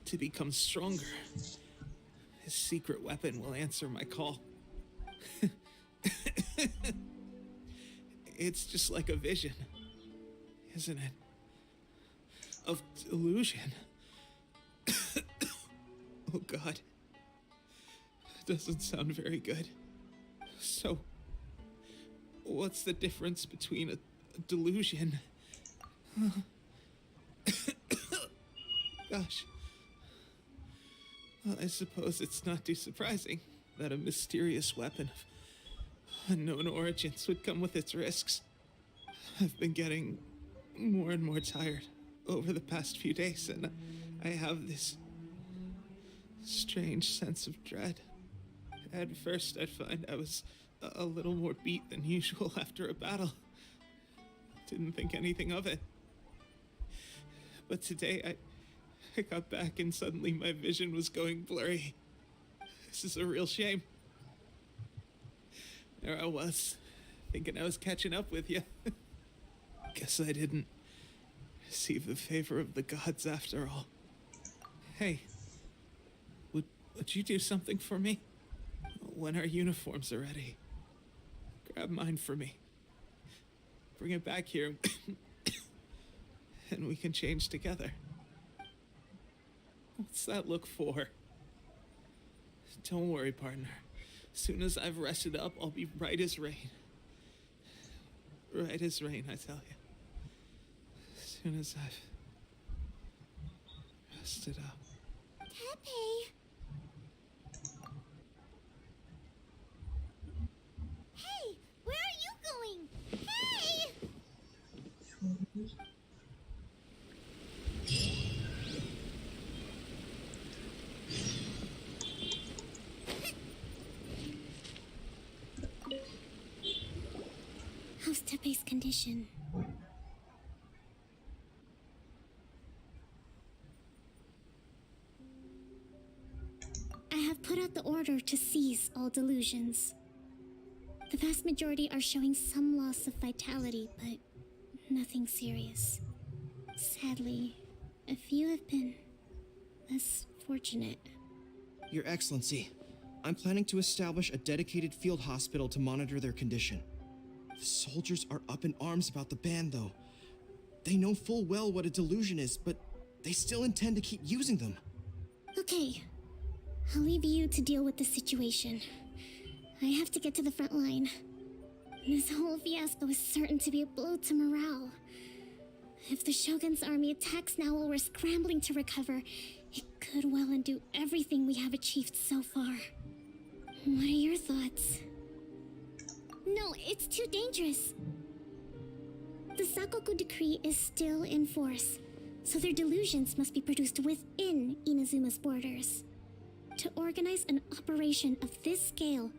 to become stronger, his secret weapon will answer my call. It's just like a vision, isn't it? Of delusion. Oh God. Doesn't sound very good. So, what's the difference between a delusion? Gosh. Well, I suppose it's not too surprising that a mysterious weapon of unknown origins would come with its risks. I've been getting more and more tired over the past few days, and I have this strange sense of dread. At first, I'd find I was a little more beat than usual after a battle. Didn't think anything of it. But today, I got back and suddenly my vision was going blurry. This is a real shame. There I was, thinking I was catching up with you. Guess I didn't receive the favor of the gods after all. Hey, would you do something for me? When our uniforms are ready, grab mine for me. Bring it back here, and we can change together. What's that look for? Don't worry, partner. As soon as I've rested up, I'll be right as rain. Right as rain, I tell you. As soon as I've rested up. Tepe! Hey! Where are you going? Hey! How's Tepe's condition? I have put out the order to seize all delusions. The vast majority are showing some loss of vitality, but nothing serious. Sadly, a few have been less fortunate. Your Excellency, I'm planning to establish a dedicated field hospital to monitor their condition. The soldiers are up in arms about the ban, though. They know full well what a delusion is, but they still intend to keep using them. Okay, I'll leave you to deal with the situation. I have to get to the front line. This whole fiasco is certain to be a blow to morale. If the Shogun's army attacks now while we're scrambling to recover, it could well undo everything we have achieved so far. What are your thoughts? No, it's too dangerous. The Sakoku decree is still in force, so their delusions must be produced within Inazuma's borders. To organize an operation of this scale,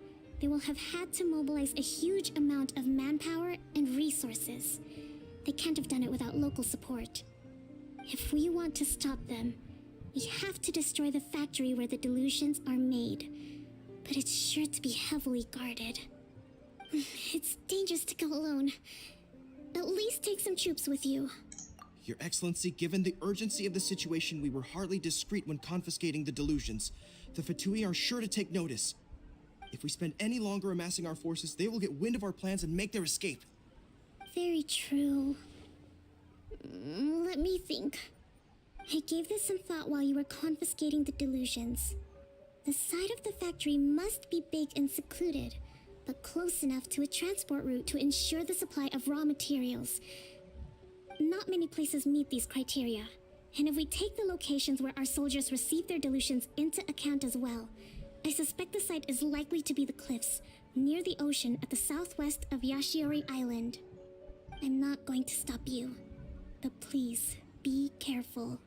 they will have had to mobilize a huge amount of manpower and resources. They can't have done it without local support. If we want to stop them, we have to destroy the factory where the delusions are made. But it's sure to be heavily guarded. It's dangerous to go alone. At least take some troops with you. Your Excellency, given the urgency of the situation, we were hardly discreet when confiscating the delusions. The Fatui are sure to take notice. If we spend any longer amassing our forces, they will get wind of our plans and make their escape. Very true. Let me think. I gave this some thought while you were confiscating the delusions. The side of the factory must be big and secluded, but close enough to a transport route to ensure the supply of raw materials. Not many places meet these criteria, and if we take the locations where our soldiers receive their delusions into account as well, I suspect the site is likely to be the cliffs, near the ocean at the southwest of Yashiori Island. I'm not going to stop you, but please, be careful.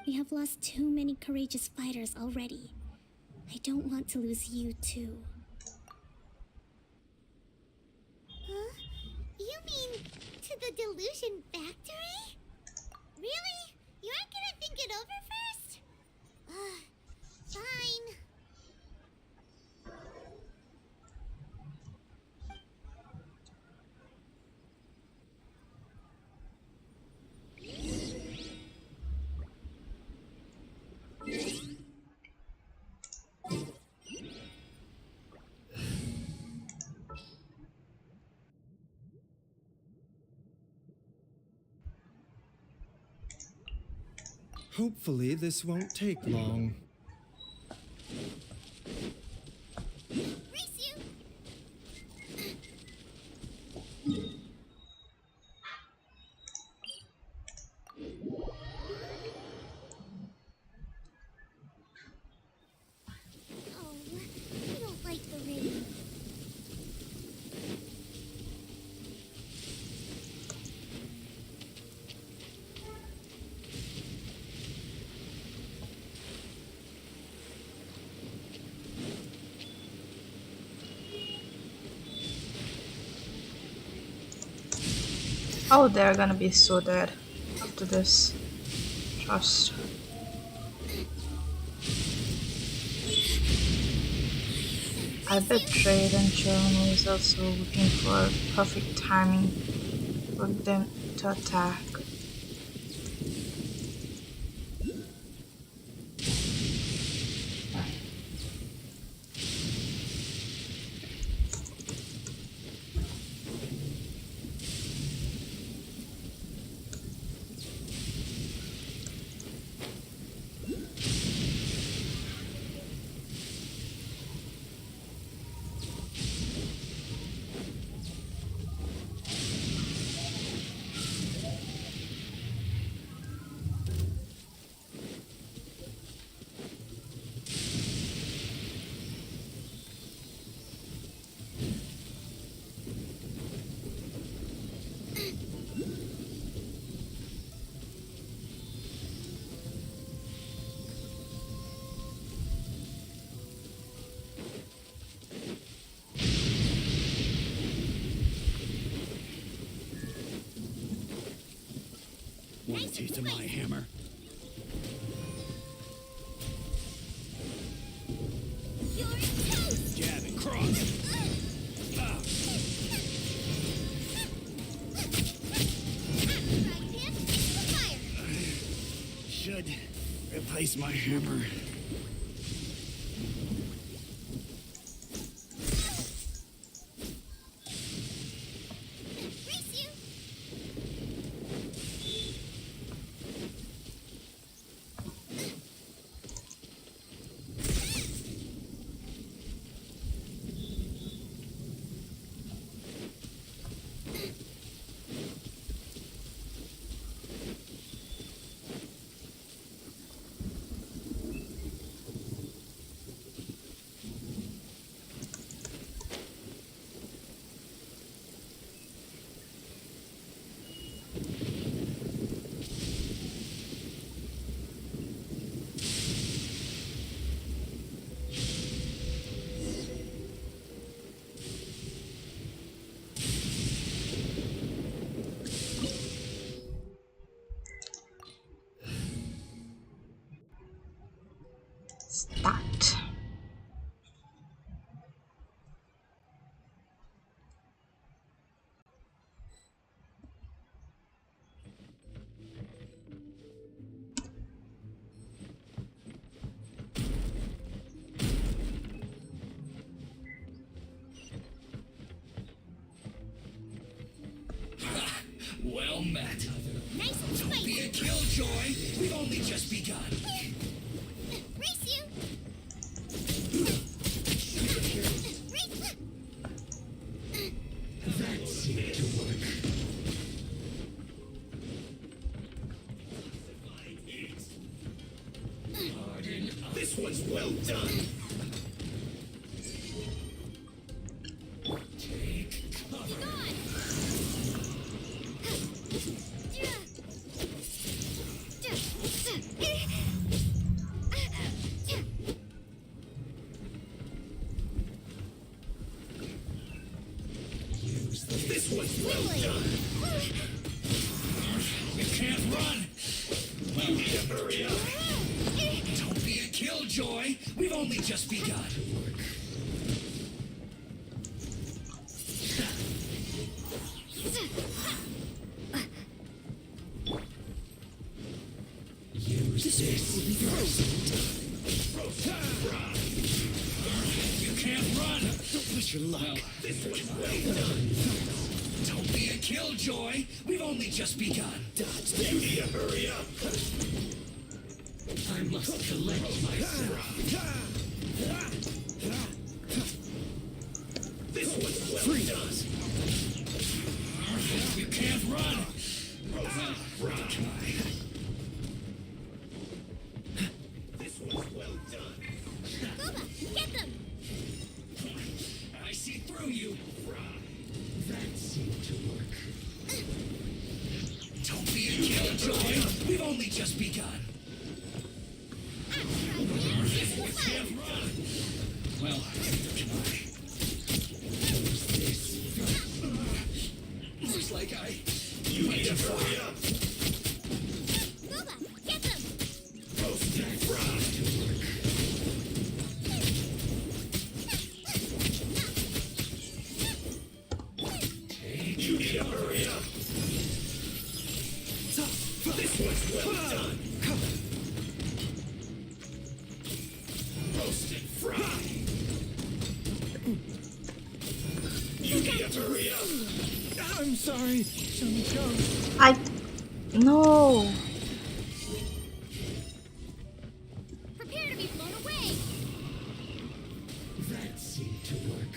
We have lost too many courageous fighters already. I don't want to lose you too. Huh? You mean to the delusion factory? Really? You aren't gonna think it over first? Fine. Hopefully, this won't take long. Oh, I don't like the rain. Oh, they're gonna be so dead after this. Trust. I bet Trade and Germany is also looking for perfect timing for them to attack. Want a taste of my hammer? Jab and cross. Should replace my hammer. Start. Well met. Nice and Don't spicy. be a killjoy. We've only just begun. Race you. That seemed to work. Pardon. This one's well done. Take cover. This one's well done. You can't run. You need to hurry up. Don't be a killjoy. We've only just begun. Use this. You can't run. Don't push your luck. Well, this one's well done. Don't be a killjoy. We've only just begun. You need to hurry up. I must collect myself. This one's well done. You can't run. This one's well done. Booba, get them! I see through you. That seemed to work. Don't be a killjoy. We've only just begun. This one can't run. Well, try. Looks like you need to hurry up. Booba, get them! Roast that frog to work. You need to hurry up. This one's well done. Roast and fry. You need to hurry up. I'm sorry. No. Prepare to be blown away! That seemed to work.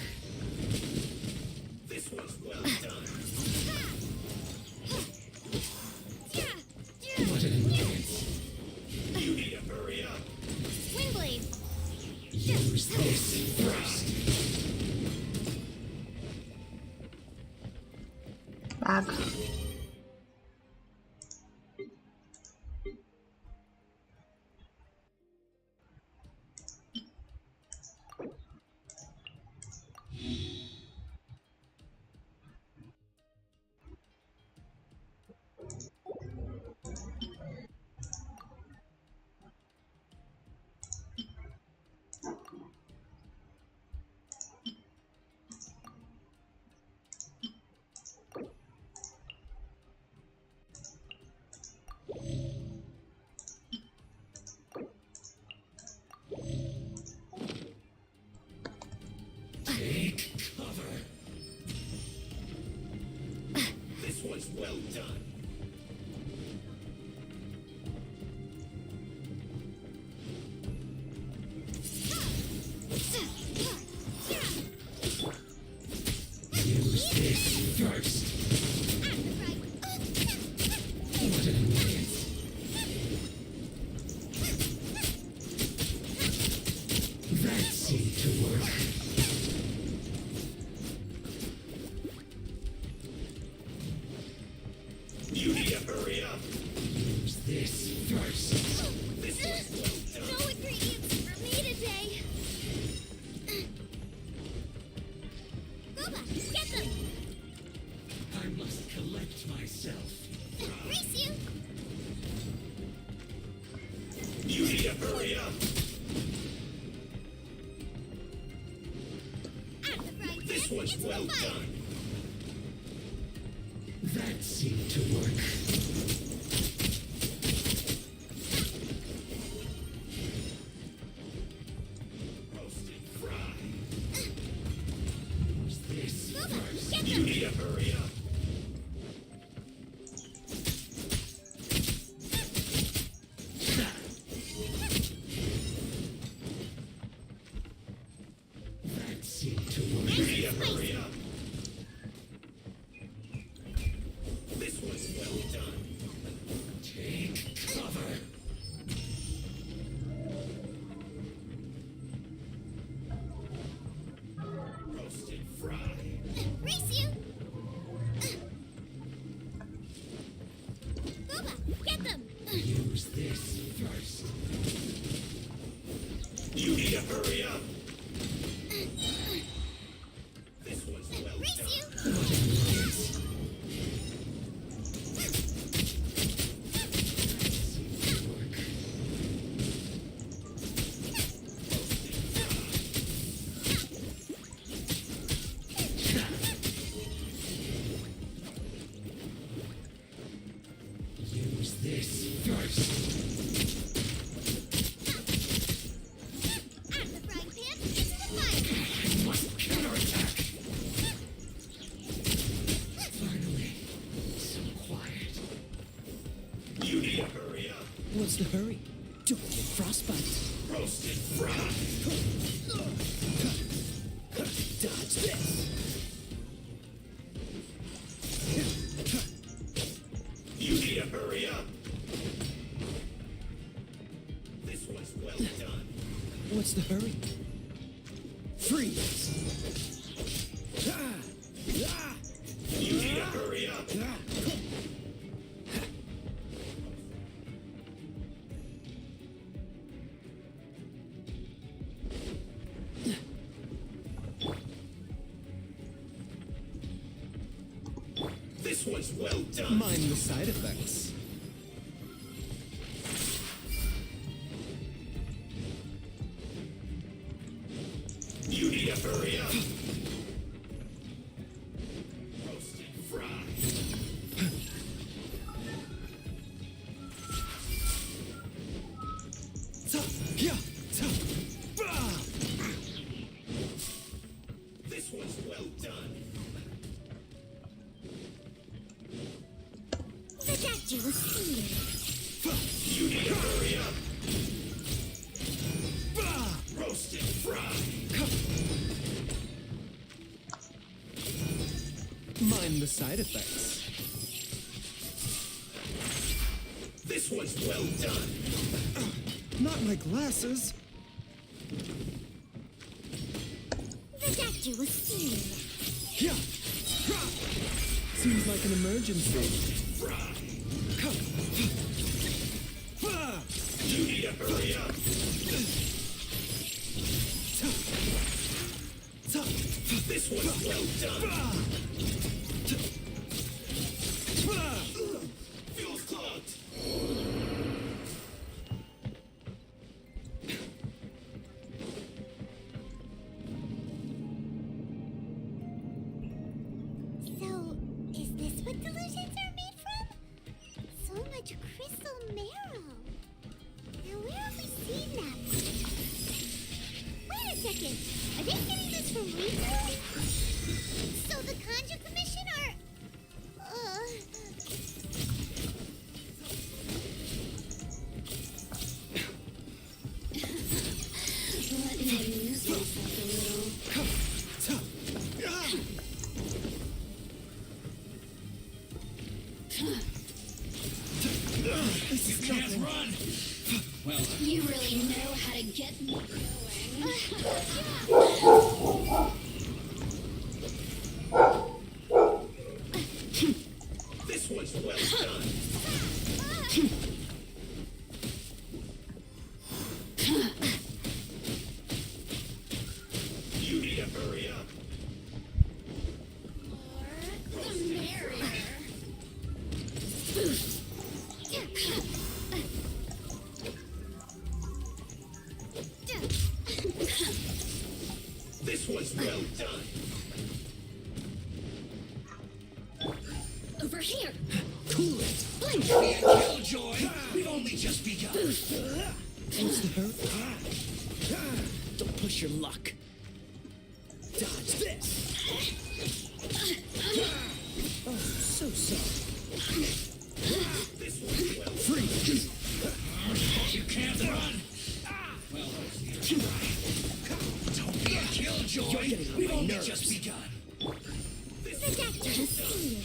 This one's well done. What an annoyance. You need to hurry up. Windblade! Use this first. Bag. Take cover. This one's well done. Use this first. What an annoyance. That seemed to work. You need to hurry up. Use this first. This one's well done. No ingredients for me today! Booba, get them! I must collect myself. Race you! You need to hurry up. Out the frying pan, This one's into well the fire! done. That seemed to work. Roast and fry. Use this first. Get You them! need to hurry up. That seemed to work. You need to hurry up. This one's well done. Take cover. Roast and fry. Race you! Booba, get them! Use this first. You need to hurry up. This one's well Race done. you! What an annoyance. Seemed to work. Use this first. Out the frying pan, into the fire! I must counterattack. Finally, so quiet. You need to hurry up. What's the hurry? Don't get frostbite. Roasted fry. Dodge this. You need to hurry up. This was well done. What's the hurry? Freeze. You need to hurry up. This was well done. Mind the side effects. You need to hurry up. Roasted fry. This was well done. The doctor will see you. You need to hurry up. Roasted fry. Mind the side effects. This was well done. Not my glasses. The doctor will see you. Seems like an emergency. You need to hurry up. This was well done. Fuel's clogged. So, is this what delusions are made from? So much crystal marrow. Now, where have we seen that? Wait a second. Are they getting this from retail? So the Conjure Commission are... Let me amuse myself a little. You can't run. Well, You really know how to get me this was well done. You need to hurry up. This was well done. Over here. Cool it. Blink. Be a killjoy. We've only just begun. What's the hurt? Don't push your luck. Dodge this. Oh, so sorry. This was well Freeze. You can't run. Well, don't be a killjoy. You're getting on We've my only nerves. just begun. The doctor will see you.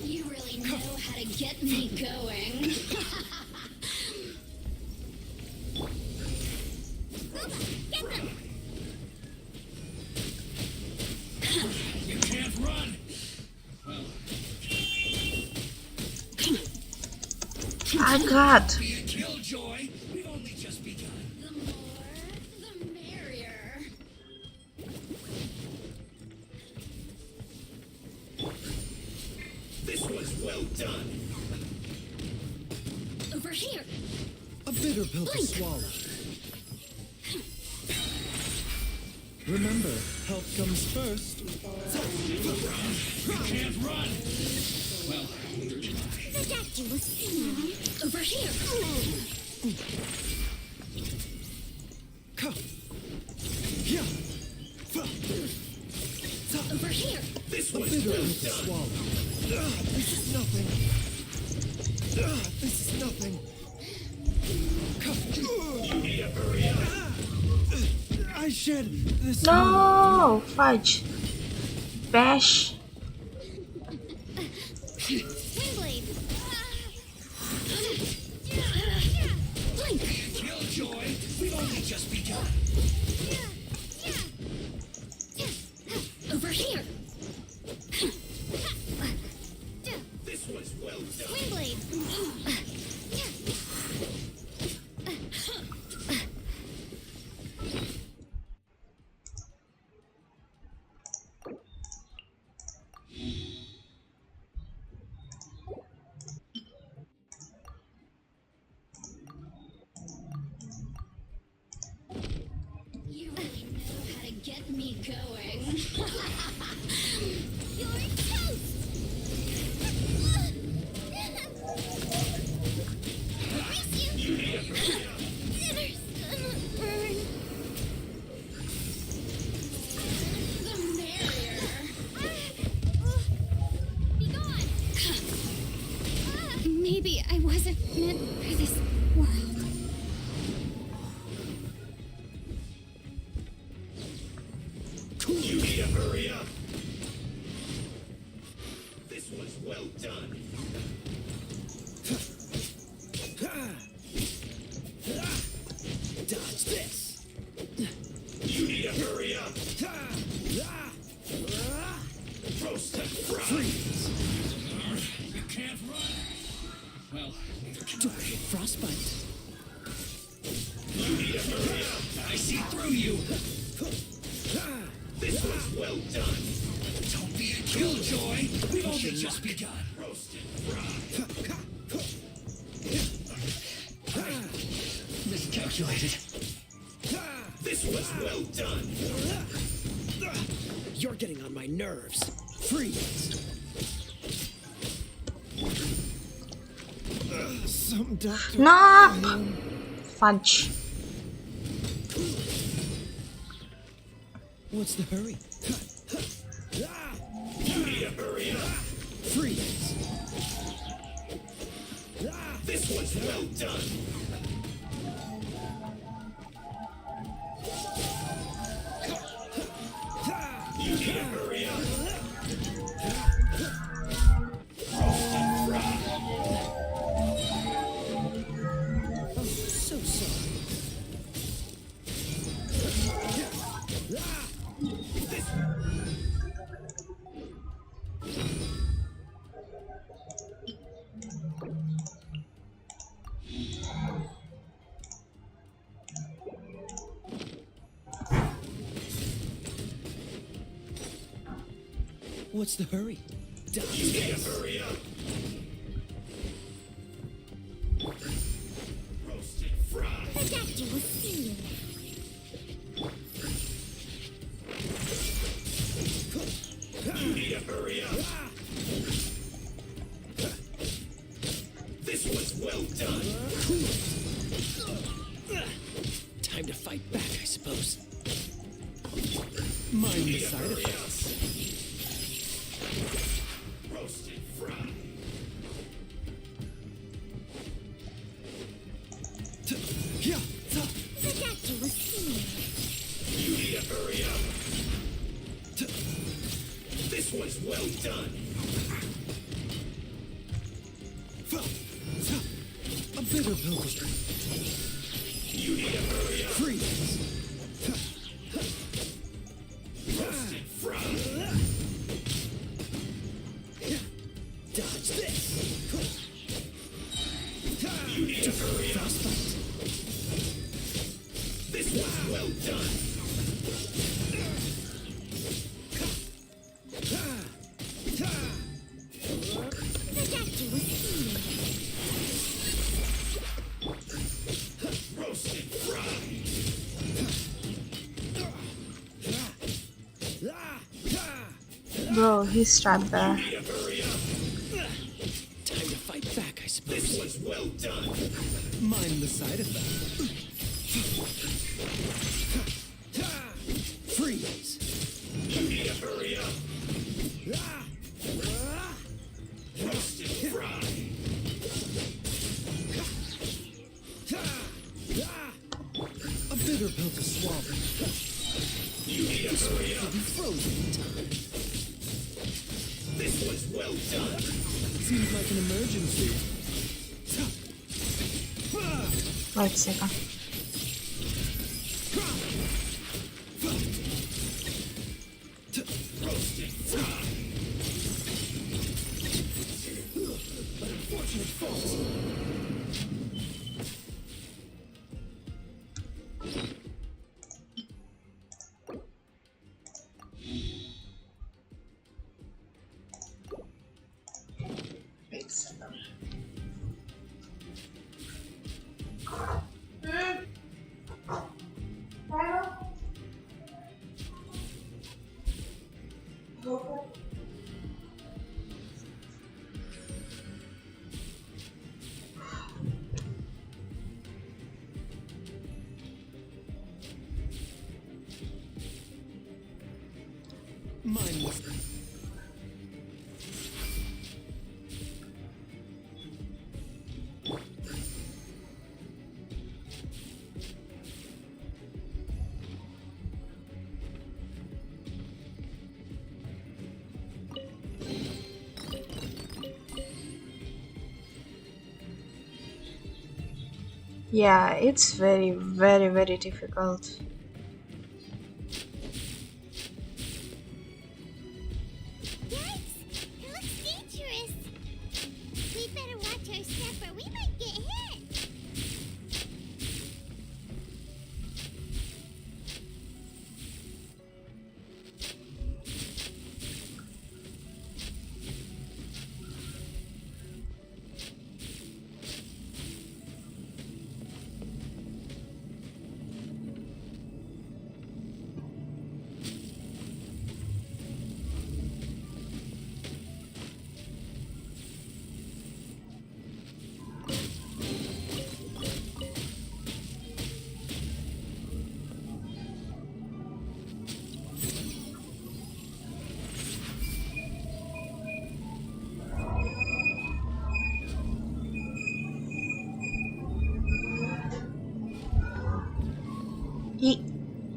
You really know how to get me going. Get them! You can't run. My God. Be a killjoy. We've only just begun. The more, the merrier. This was well done. Over here. A bitter pill to Blink. swallow. Remember, health comes first. You can't run. Well, The doctor will see you. Over here. Over here. this A was bitter well pill to done. swallow. This is nothing. This is nothing. You need to hurry up. I shed this. No, fudge. Bash. Windblade! Killjoy, we've only just begun. Over here! This was well done. Windblade! You really know how to get me going. You're toast! Dinner's gonna burn. The merrier. Be gone! Maybe I wasn't meant for this world. You need to hurry up. This was well done. Dodge this. You need to hurry up. Roast and fry. You can't run. Well, Frostbite. you need to hurry up. I see through you. This was well done. Don't be a killjoy. We've only just begun. Roast and fry. Miscalculated. This was well done. You're getting on my nerves. Freeze. Some doctor. No! Fudge. What's the hurry? You need to hurry up. Freeze. This was well done. You need to hurry up. Roast and fry. So sorry. What's the hurry? You need to hurry up. Roast and fry. The doctor will see you. You need to hurry up. This was well done. Time to fight back, I suppose. Mind the side effects. Roast and fry. Yeah. The doctor will see you. You need to hurry up. This was well done. A bitter pilgrim. You need to hurry up. Freeze. Roast and fry. Dodge this. You need to hurry up. This was well done. The doctor will see you. Roast and fry. Bro, he's trapped there. You need to hurry up. Time to fight back, I suppose. This was well done. Mind the side effects. Freeze. You need to hurry up. Roast and fry. swear you. You'll be frozen in time. This was well done. Seems like an emergency. Wait a second. Roasted fry. But unfortunate fault. Wait a second. Mine was. Yeah, it's very, very, very difficult. Yikes! It looks dangerous. We better watch our step or we might get hit.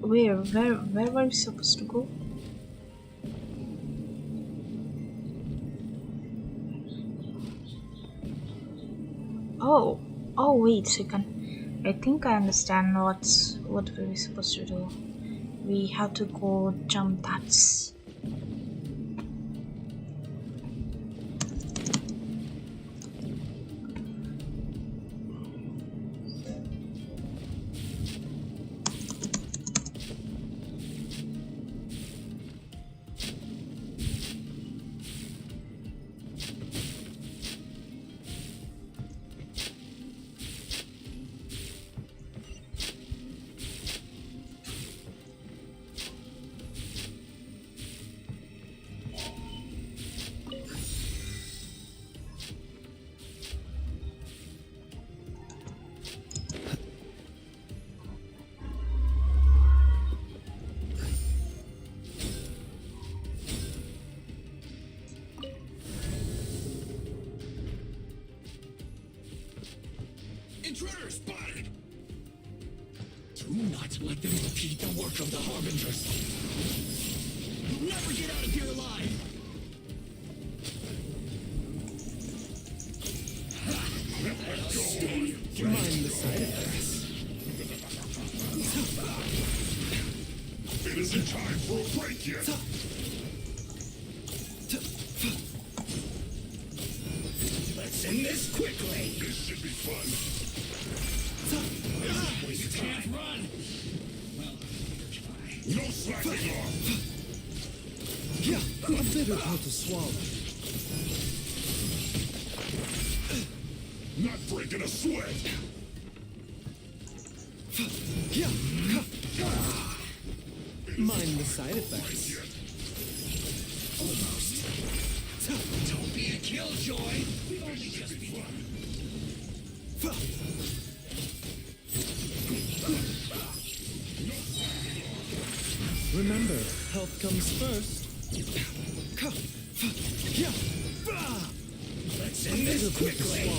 Where were we supposed to go? Oh, wait a second. I think I understand what we're supposed to do. We have to go jump that. Intruder spotted! Do not let them repeat the work of the Harbingers. You'll never get out of here alive! Mind the side effects. It isn't time for a break yet! Let's end this quickly! This should be fun! You can't run! Well, no slacking off! Yeah, a bitter pill to swallow. Not breaking a sweat! Mind the side effects. Almost. Don't be a killjoy! We've only just begun. Remember, health comes first. Let's end this quickly!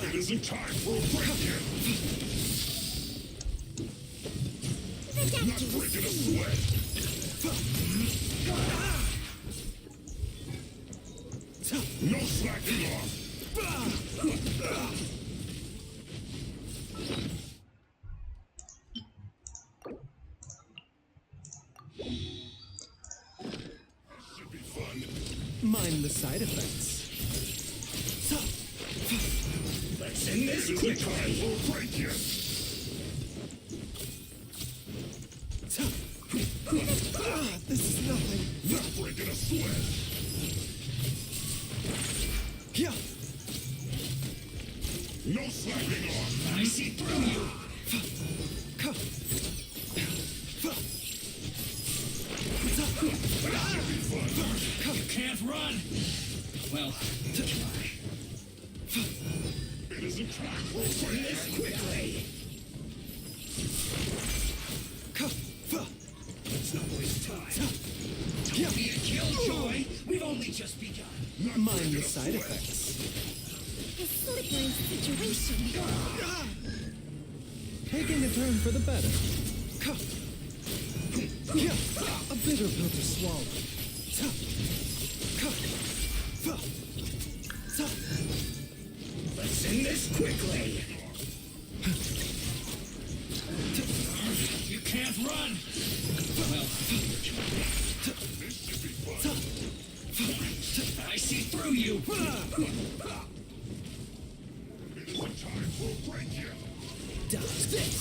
It isn't time for a break yet! No slacking off. Should be fun. Mind the side effects. Let's end this quickly. We'll break you. This is nothing. Not breaking a sweat. Yeah. No slacking off. I see through you. That should be fun. You can't run. Well, try. It isn't time. We'll break This quickly. Let's not waste time. Don't be a killjoy. We've only just begun. Mind the side effects. A slippery situation. Taking a turn for the better. A bitter pill to swallow. Let's end this quickly. You can't run. Well, This should be fun. I see through you. It isn't time. We'll break you. Does this?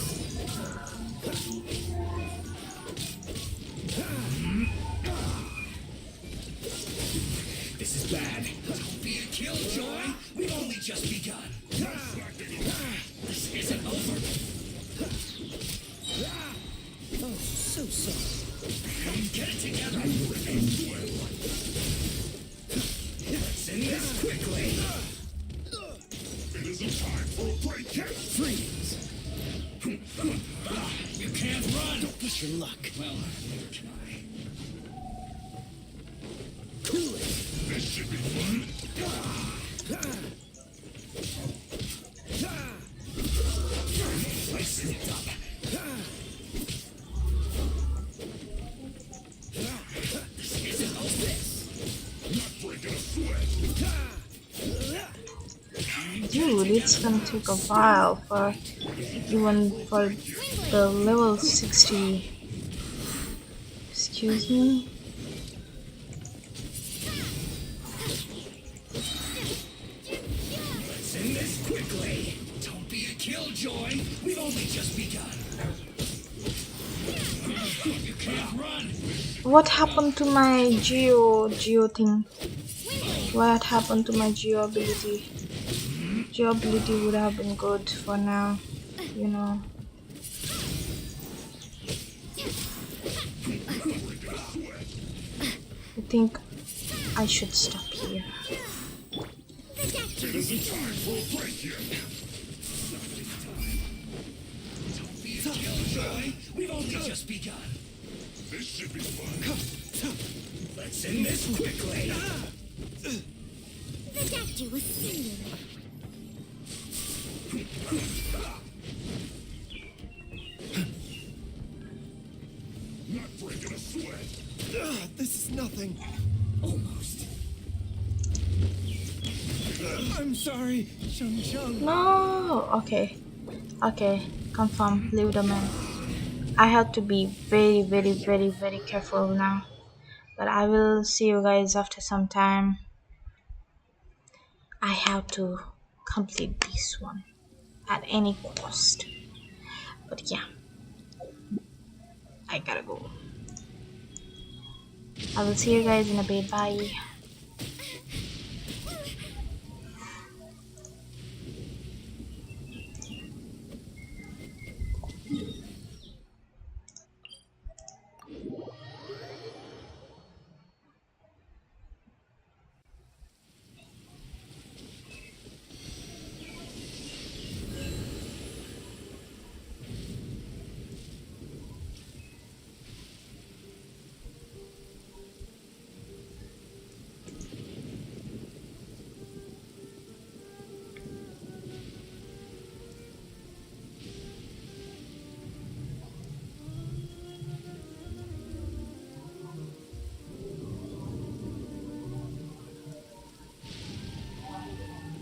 This is bad. Don't be a killjoy. We've only just begun. This isn't over. Oh, so sorry. Get it together. Let's end this quickly. It isn't time. We'll break you. Freeze. You can't run. Don't push your luck. Well, neither can I. Cool it. This should be fun. I slipped up. This isn't all this. Not breaking a sweat. Dude, it's gonna take a while for even for the level 60. Excuse me. Let's end this quickly. Don't be a killjoy. We've only just begun. You can't run. What happened to my geo thing? What happened to my geo ability? Geo ability would have been good for now, you know. I think I should stop here. It isn't time. We'll break you. Don't be a killjoy. We've only just begun. This should be fun. Let's end this quickly. The doctor was singing. Not breaking a sweat. This is nothing. Almost. I'm sorry, Shang. No. Okay. Okay. Confirm. Leave the man. I have to be very, very, very, very careful now. But I will see you guys after some time. I have to complete this one at any cost. But yeah, I gotta go. I will see you guys in a bit. Bye.